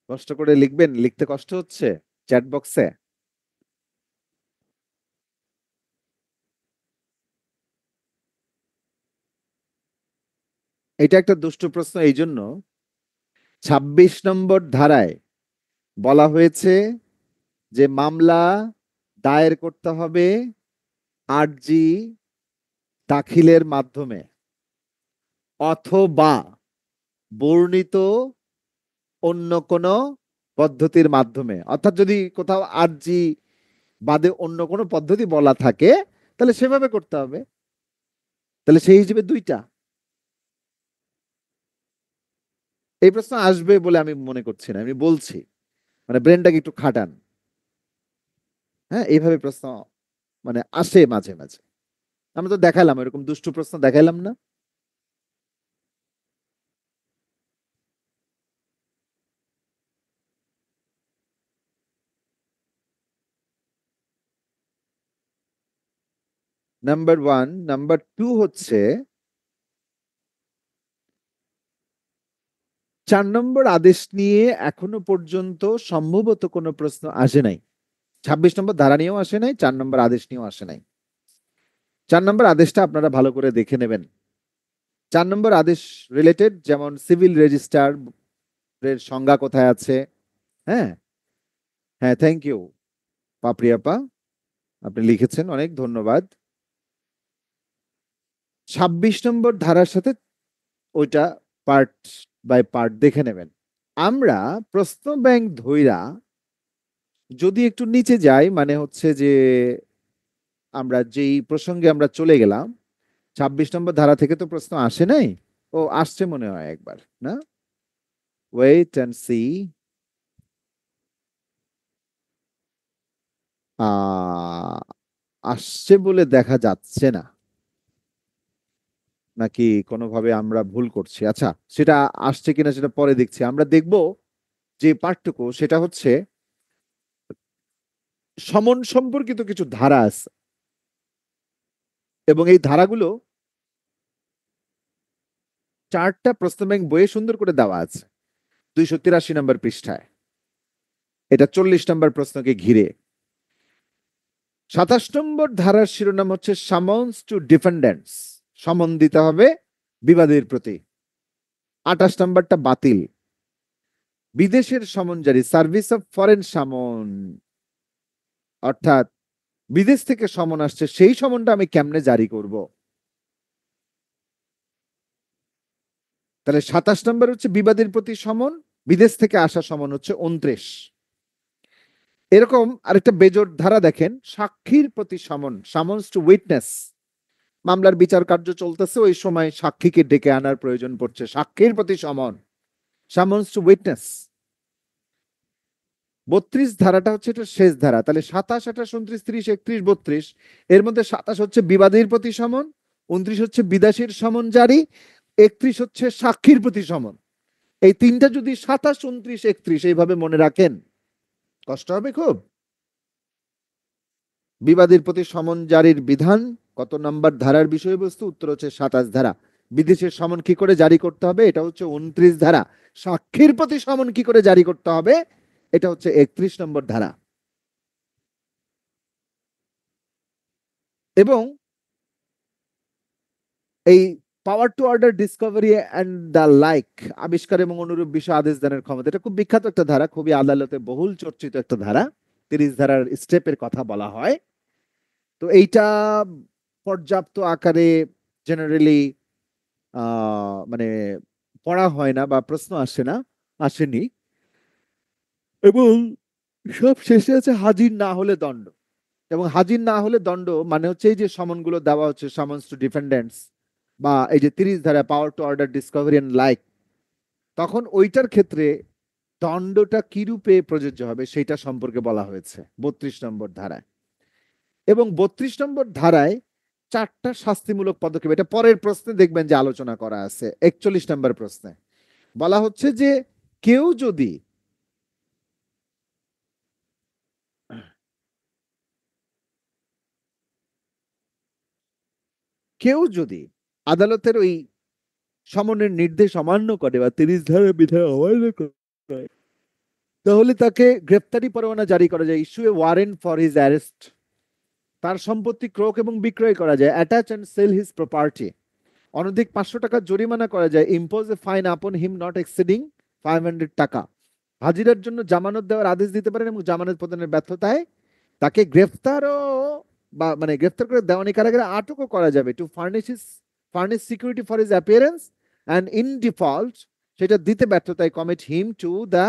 কষ্ট করে লিখবেন, লিখতে কষ্ট হচ্ছে চ্যাট বক্সে। এটা একটা দুষ্ট প্রশ্ন এই জন্য, 26 নম্বর ধারায় বলা হয়েছে যে মামলা দায়ের করতে হবে আরজি দাখিলের মাধ্যমে অথবা বর্ণিত অন্য কোনো পদ্ধতির মাধ্যমে। অর্থাৎ যদি কোথাও আরজি বাদে অন্য কোনো পদ্ধতি বলা থাকে তাহলে সেভাবে করতে হবে। তাহলে সেই হিসেবে দুইটা। এই প্রশ্ন আসবে বলে আমি মনে করছি না, আমি বলছি, মানে ব্রেনটাকে একটু খাটান। হ্যাঁ, এইভাবে প্রশ্ন মানে আসে মাঝে মাঝে। আমরা তো দেখালাম, এরকম দুষ্টু প্রশ্ন দেখাইলাম না? Number one. নাম্বার টু হচ্ছে 4 নম্বর আদেশ নিয়ে এখনো পর্যন্ত সম্ভবত কোনো প্রশ্ন আসে নাই। 26 নম্বর ধারা নিয়েও আসে নাই, 4 নম্বর আদেশ নিয়েও আসে নাই। 4 নম্বর আদেশটা আপনারা ভালো করে দেখে নেবেন। 4 নম্বর আদেশ রিলেটেড, যেমন সিভিল রেজিস্ট্রার এর সংজ্ঞা কোথায় আছে। হ্যাঁ, হ্যাঁ, থ্যাংক ইউ পাপ্রিয়াপা, আপনি লিখেছেন, অনেক ধন্যবাদ। 26 নম্বর ধারার সাথে ওইটা পার্ট বাই পার্ট দেখে নেবেন। আমরা প্রশ্ন ব্যাংক ধইরা যদি একটু নিচে যাই, মানে হচ্ছে যে আমরা যেই প্রসঙ্গে আমরা চলে গেলাম, 26 নম্বর ধারা থেকে তো প্রশ্ন আসে নাই। ও আসছে মনে হয় একবার, না? Wait and see. আসছে বলে দেখা যাচ্ছে না, নাকি কোনোভাবে আমরা ভুল করছি? আচ্ছা, সেটা আসছে কিনা সেটা পরে দেখছি। আমরা দেখব যে পার্টটুকু, সেটা হচ্ছে সমন সম্পর্কিত কিছু ধারা আছে, এবং এই ধারাগুলো 4টা প্রশ্ন ব্যাংক বইয়ে সুন্দর করে দেওয়া আছে, 283 নম্বর পৃষ্ঠায়। এটা 40 নম্বর প্রশ্নকে ঘিরে। 27 নম্বর ধারার শিরোনাম হচ্ছে সামন্স টু ডিফেন্ডেন্টস, সমন দিতে হবে বিবাদীর প্রতি। 28 নম্বরটা বাতিল। বিদেশের সমন জারি, সার্ভিস অফ ফরেন সমন, অর্থাৎ বিদেশ থেকে সমন আসছে, সেই সমনটা আমি কেমনে জারি করব। তাহলে 27 নম্বর হচ্ছে বিবাদীর প্রতি সমন, বিদেশ থেকে আসা সমন হচ্ছে 29। এরকম আরেকটা বেজোড় ধারা দেখেন, সাক্ষীর প্রতি সমন, সামন্স টু উইটনেস। মামলার বিচার কার্য চলতেছে, ওই সময় সাক্ষীকে ডেকে আনার প্রয়োজন পড়ছে, সাক্ষীর প্রতি সমন, সামন্স টু উইটনেস। 32 ধারাটা হচ্ছে এটা শেষ ধারা। তাহলে 27, 28, 29, 30, 31, 32, এর মধ্যে 27 হচ্ছে বিবাদীর প্রতি সমন, 29 হচ্ছে বিদেশির সমন জারি, 31 হচ্ছে সাক্ষীর প্রতি সমন। এই তিনটা যদি 27, 29, 31 এইভাবে মনে রাখেন, কষ্ট হবে খুব। বিবাদীর প্রতি সমন জারির বিধান কত নম্বর ধারার বিষয়বস্তু? উত্তর হচ্ছে 27 ধারা। বিদেশের সমন কি করে জারি করতে হবে? এটা হচ্ছে 29 ধারা। সাক্ষীর প্রতি সমন কি করে জারি করতে হবে? এটা হচ্ছে 31 নম্বর ধারা। এবং এই power to order discovery and the like, আবিষ্কার এবং অনুরূপ বিষয় আদেশ দানের ক্ষমতা, এটা খুব বিখ্যাত একটা ধারা, খুবই আদালতে বহুল চর্চিত একটা ধারা। 30 ধারার স্টেপের কথা বলা হয়। তো এইটা পর্যাপ্ত আকারে জেনারেলি মানে পড়া হয় না, বা প্রশ্ন আসে না, আসেনি। এবং সব শেষে আছে হাজির না হলে দণ্ড। এবং হাজির না হলে দণ্ড মানে হচ্ছে এই যে সমনগুলো দেওয়া হচ্ছে, সামন্স টু ডিফেন্ডেন্টস, বা এই যে 30 ধারা power to order discovery and like, তখন ওইটার ক্ষেত্রে দণ্ডটা কি রূপে প্রযোজ্য হবে সেটা সম্পর্কে বলা হয়েছে 32 নম্বর ধারায়। এবং 32 নম্বর ধারায় 4টা শাস্তিমূলক পদক্ষেপ, এটা পরের প্রশ্নে দেখবেন যে আলোচনা করা আছে। 41 নম্বর প্রশ্নে বলা হচ্ছে যে কেউ যদি কেউ যদি আদালতের ওই সমনের নির্দেশ অমান্য করে বা 30 ধারার বিধান অমান্য করে, তাহলে তাকে গ্রেফতারি পরোয়ানা জারি করা যায়, issue a warrant for his arrest. তার সম্পত্তি ক্রয় এবং বিক্রয় করা যায়, attach and sell his property. অনধিক 500 টাকা জরিমানা করা যায়, ইম্পোজ এ ফাইন আপন হিম নট এক্সিডিং 500 টাকা। হাজিরার জন্য জামানত দেওয়ার আদেশ দিতে পারেন এবং জামানত প্রদানের ব্যর্থতায় তাকে গ্রেফতারও বা মানে গ্রেফতার করে দেওয়ানি কারাগারে আটকও করা যাবে to furnish security for his appearance and in default সেটা দিতে ব্যর্থতায় commit him to the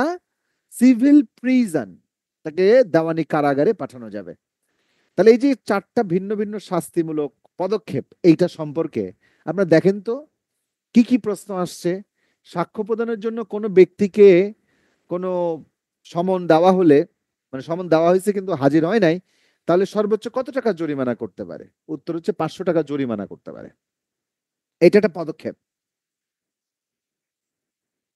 civil prison, তাকে দেওয়ানি কারাগারে পাঠানো যাবে। তাহলে এই যে চারটা ভিন্ন ভিন্ন শাস্তিমূলক পদক্ষেপ এইটা সম্পর্কে আপনারা দেখেন তো কি কি প্রশ্ন আসছে। সাক্ষ্য প্রদানের জন্য কোনো ব্যক্তিকে কোনো সমন দেওয়া হলে, মানে সমন দেওয়া হয়েছে কিন্তু হাজির হয় নাই, তাহলে সর্বোচ্চ কত টাকা জরিমানা করতে পারে? উত্তর হচ্ছে 500 টাকা জরিমানা করতে পারে। এটা একটা পদক্ষেপ।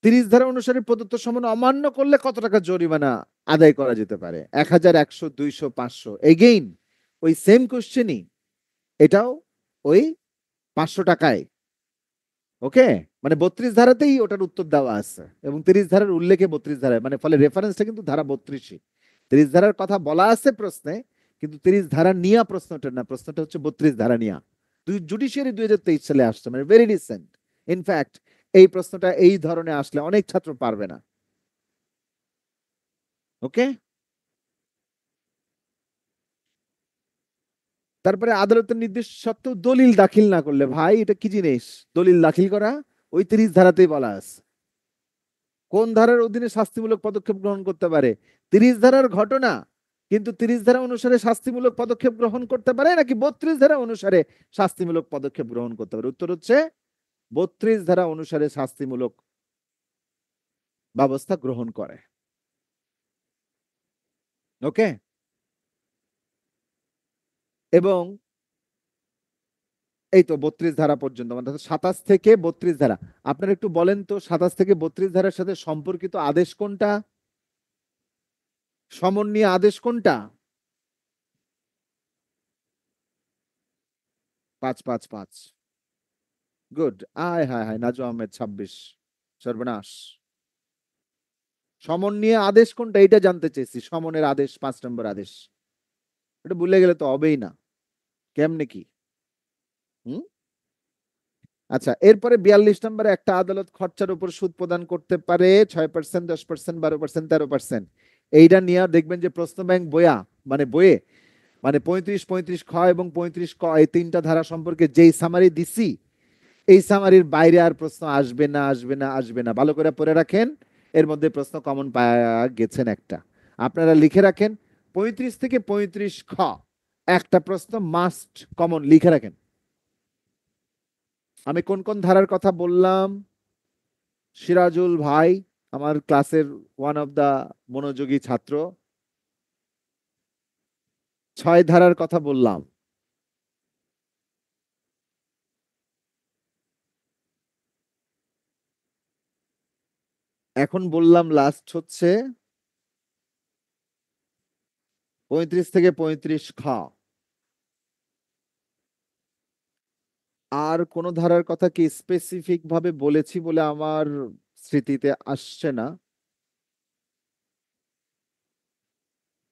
30 ধারা অনুসারে প্রদত্ত সমন অমান্য করলে কত টাকা জরিমানা আদায় করা যেতে পারে? 1000, 100, 200, 500। এগেইন ওই সেম কোশ্চেনই, এটাও ওই 500 টাকায়। ওকে, মানে 32 ধারাতেই ওটার উত্তর দেওয়া আছে এবং 30 ধারার উল্লেখে 32 ধারায়, মানে ফলে রেফারেন্সটা কিন্তু ধারা 32ই। 30 ধারার কথা বলা আছে প্রশ্নে, কিন্তু 30 ধারা নিয়া প্রশ্নটা না, প্রশ্নটা হচ্ছে 32 ধারা নিয়া। জুডিশিয়ারি 2023 সালে আসছে, মানে ভেরি রিসেন্ট। ইনফ্যাক্ট এই প্রশ্নটা এই ধরনের আসলে অনেক ছাত্র পারবে না। ওকে, তারপরে আদালতের নির্দেশ সত্ত্বেও দলিল দাখিল না করলে, ভাই এটা কি জিনিস? দলিল দাখিল করা ওই 30 ধারাতেই বলা আছে। কোন ধারার অধীনে শাস্তিমূলক পদক্ষেপ গ্রহণ করতে পারে? 30 ধারার ঘটনা, কিন্তু 30 ধারা অনুসারে শাস্তিমূলক পদক্ষেপ গ্রহণ করতে পারে নাকি 32 ধারা অনুসারে শাস্তিমূলক পদক্ষেপ গ্রহণ করতে পারে? উত্তর হচ্ছে 32 ধারা অনুসারে শাস্তিমূলক ব্যবস্থা গ্রহণ করে। ওকে, এবং এই তো 32 ধারা পর্যন্ত, মানে 27 থেকে 32 ধারা। আপনারা একটু বলেন তো 27 থেকে 32 ধারার সাথে সম্পর্কিত আদেশ কোনটা? সমন নিয়ে আদেশ কোনটা? 555। গুড। আয় হায় হায়, নাজু আহমেদ 26। সর্বনাশ। সমন নিয়ে আদেশ কোনটা এটা জানতে চেয়েছি। সমনের আদেশ 5 নম্বর আদেশ, এটা ভুলে গেলে তো হবেই না। কেমনে কি? হুম। আচ্ছা, এরপরে 42 নম্বরে একটা আদালত খরচার উপর সুদ প্রদান করতে পারে 6%, 10%, 12%, 13%। এইটা নিয়ে দেখবেন যে প্রশ্ন ব্যাংক বইয়ে মানে 35, 35 খ এবং 35 ক এই তিনটা ধারা সম্পর্কে যেই সামারি দিছি, এই সামারির বাইরে আর প্রশ্ন আসবে না, আসবে না, আসবে না। ভালো করে পড়ে রাখেন, এর মধ্যে প্রশ্ন কমন পাওয়া গেছেন একটা। আপনারা লিখে রাখেন 35 থেকে 35 খ একটা প্রশ্ন মাস্ট কমন লিখে রাখেন। আমি কোন কোন ধারার কথা বললাম? সিরাজুল ভাই আমার ক্লাসের ওয়ান অফ দা মনোযোগী ছাত্র। 6 ধারার কথা বললাম। এখন বললাম লাস্ট হচ্ছে 35 থেকে 35 খ। আর কোন ধারার কথা কি স্পেসিফিক ভাবে বলেছি বলে আমার স্মৃতিতে আসছে না।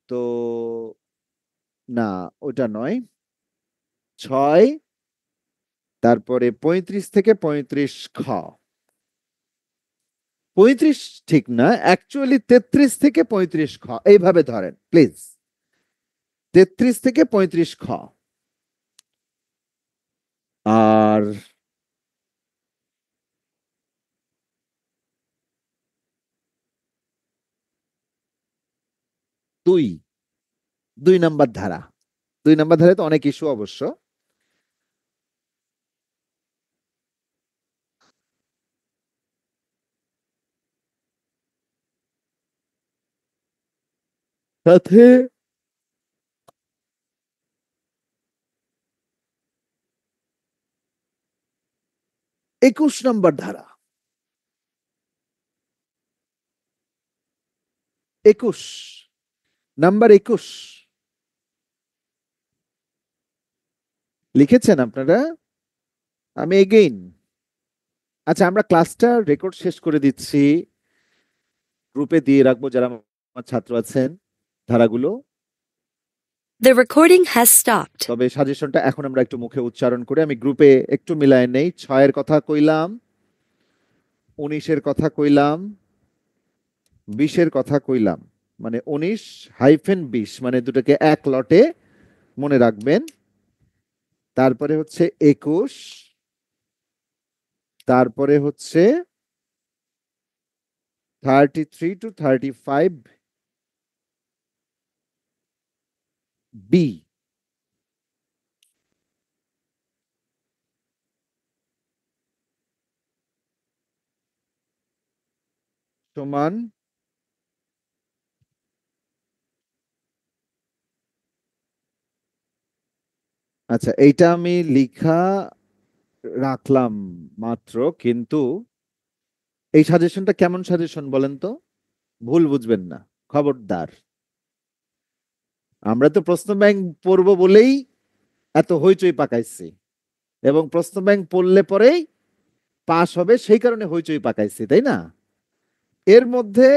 তো না, ওটা নয়। 6, তারপরে 35 থেকে 35 খ। 35 ঠিক না, অ্যাকচুয়ালি 33 থেকে 35 খ, এইভাবে ধরেন প্লিজ। 33 থেকে 35 খ। আর দুই 2 নাম্বার ধারা। 2 নাম্বার ধারায় তো অনেক ইস্যু অবশ্য। সাথে 21 নাম্বার ধারা। 21 নাম্বার 21 লিখেছেন আপনারা? আমি এগেইন, আচ্ছা আমরা ক্লাসটা রেকর্ড শেষ করে দিচ্ছি, গ্রুপে দিয়ে রাখবো যারা আমার ছাত্র আছেন ধারাগুলো। The recording has stopped. তবে সাজেশনটা এখন আমরা একটু মুখে উচ্চারণ করে আমি গ্রুপে একটু মিলায় নেই। 6 এর কথা কইলাম, 19 এর কথা কইলাম, 20-এর কথা কইলাম, মানে 19-20, মানে দুটোকে এক লটে মনে রাখবেন। তারপরে হচ্ছে 21, তারপরে হচ্ছে 33 to 35 বি, সমান আচ্ছা, এইটা আমি লিখা রাখলাম মাত্র, কিন্তু এই সাজেশনটা কেমন সাজেশন বলেন তো? ভুল বুঝবেন না, খবরদার। আমরা তো প্রশ্ন ব্যাংক পড়বো বলেই এত হইচই পাকাইছি, এবং প্রশ্ন ব্যাংক পড়লে পরেই পাস হবে সেই কারণে হইচই পাকাইছি, তাই না? এর মধ্যে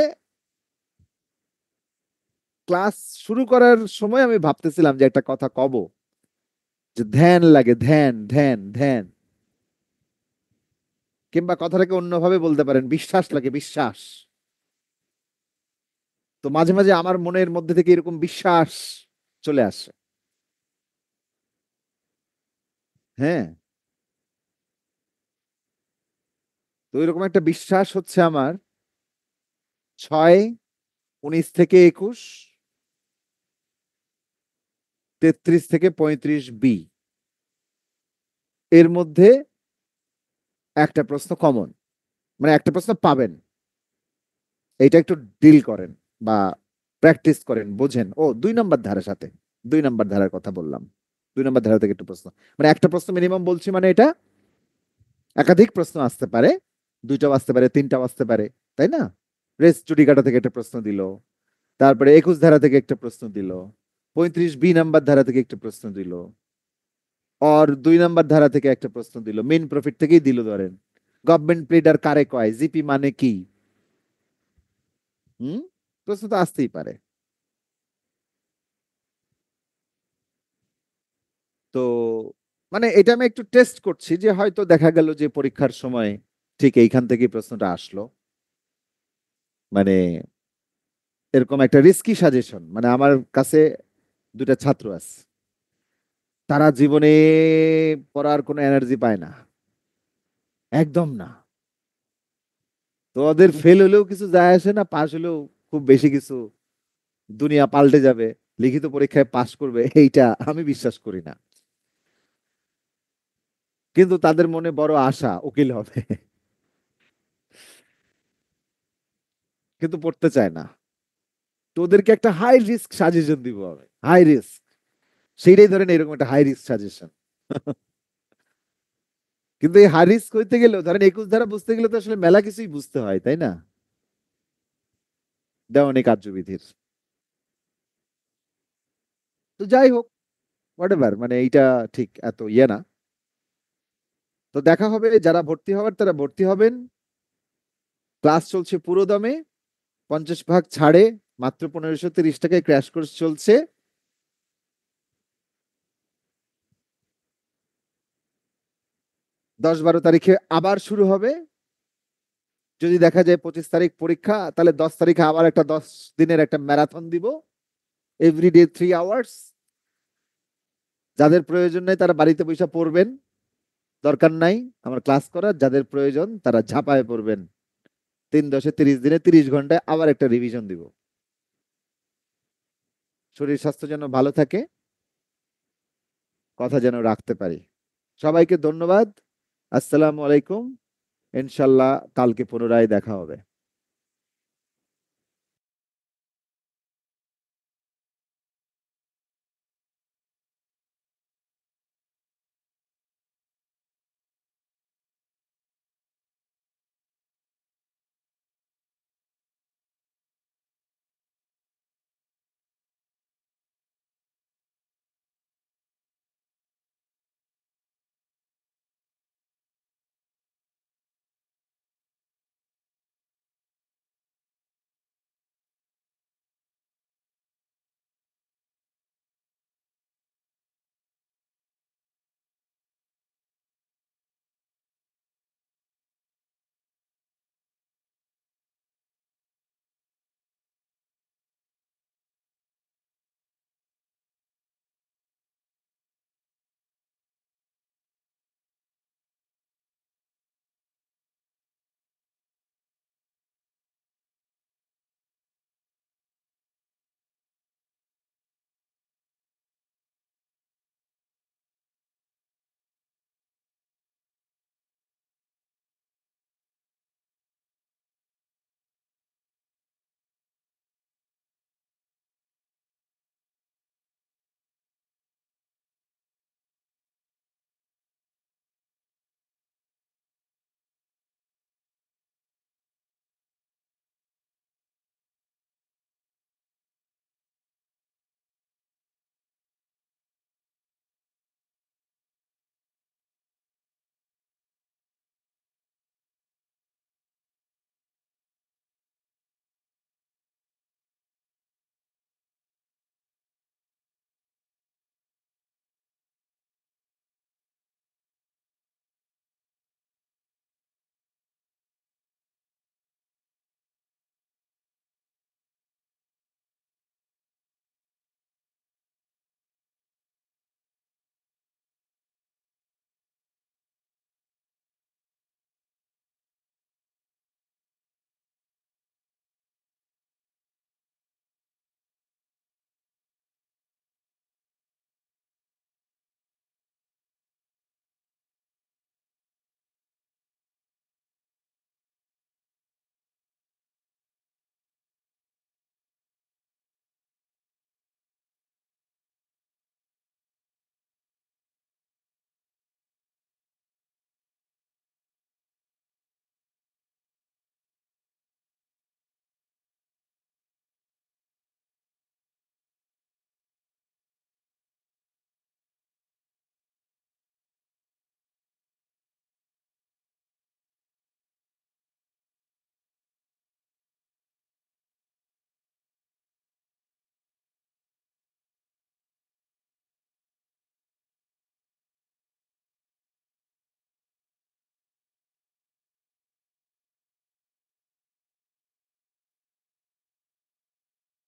ক্লাস শুরু করার সময় আমি ভাবতেছিলাম যে একটা কথা কব, যে ধ্যান লাগে, ধ্যান ধ্যান ধ্যান, কিংবা কথাটাকে অন্যভাবে বলতে পারেন, বিশ্বাস লাগে, বিশ্বাস। তো মাঝে মাঝে আমার মনের মধ্যে থেকে এরকম বিশ্বাস চলে আসে। হ্যাঁ, তো এরকম একটা বিশ্বাস হচ্ছে আমার 6-19 থেকে 21, 33 থেকে 35 বি, এর মধ্যে একটা প্রশ্ন কমন, মানে একটা প্রশ্ন পাবেন। এইটা একটু ডিল করেন বা প্র্যাকটিস করেন, বোঝেন। ও 2 নম্বর ধারার সাথে, 2 নম্বর ধারার কথা বললাম, 2 নম্বর ধারা থেকে একটু প্রশ্ন, মানে একটা প্রশ্ন মিনিমাম বলছি, মানে এটা একাধিক প্রশ্ন আসতে পারে, 2টাও আসতে পারে, 3টাও আসতে পারে, তাই না? রেস চুটিকাটা থেকে একটা প্রশ্ন দিল, তারপরে 21 ধারা থেকে একটা প্রশ্ন দিল, 35 বি ধারা থেকে একটা প্রশ্ন দিল, আর 2 নম্বর ধারা থেকে একটা প্রশ্ন দিল, মেন প্রফিট থেকেই দিল, ধরেন গভর্নমেন্ট প্লেডার কারে কয়, জিপি মানে কি। হুম, প্রশ্ন তো আসতেই পারে। তো মানে এটা আমি একটু টেস্ট করছি, যে হয়তো দেখা গেল যে পরীক্ষার সময় ঠিক এইখান থেকে প্রশ্নটা আসলো, মানে এরকম একটা রিস্কি সাজেশন। মানে আমার কাছে 2টা ছাত্র আছে, তারা জীবনে পড়ার কোনো এনার্জি পায় না, একদম না। তো ওদের ফেল হলেও কিছু যায় আসে না, পাস হলেও খুব বেশি কিছু দুনিয়া পাল্টে যাবে, লিখিত পরীক্ষায় পাস করবে, এইটা আমি বিশ্বাস করি না। কিন্তু তাদের মনে বড় আশা উকিল হবে, কিন্তু পড়তে চায় না। তো ওদেরকে একটা হাই রিস্ক সাজেশন দিব আমি, হাই রিস্ক। সেইটাই ধরেন এরকম একটা হাই রিস্ক সাজেশন। কিন্তু এই হাই রিস্ক হইতে গেলেও ধরেন 21 ধারা বুঝতে গেলে তো আসলে মেলা কিছুই বুঝতে হয়, তাই না? দেওয়ানি কার্যবিধির। তো যাই হোক, হোয়াটএভার, মানে এইটা ঠিক এত ইয়ে না। তো দেখা হবে, যারা ভর্তি হবার তারা ভর্তি হবেন। ক্লাস চলছে পুরো দমে, 50 ভাগ ছাড়ে, মাত্র 1530 টাকায় ক্র্যাশ কোর্স চলছে। 10-12 তারিখে আবার শুরু হবে। যদি দেখা যায় 25 তারিখ পরীক্ষা, তাহলে 10 তারিখে আবার একটা 10 দিনের একটা ম্যারাথন দিব, এভরিডে 3 আওয়ার্স। যাদের প্রয়োজন নেই তারা বাড়িতে বসে পড়বেন, দরকার নাই আমার ক্লাস করার। যাদের প্রয়োজন তারা ঝাঁপায় পড়বেন, 3-10-30 দিনে 30 ঘন্টায় আবার একটা রিভিশন দিব। শরীর স্বাস্থ্য যেন ভালো থাকে, কথা যেন রাখতে পারি। সবাইকে ধন্যবাদ। আসসালামু আলাইকুম। ইনশাল্লাহ কালকে পুনরায় দেখা হবে।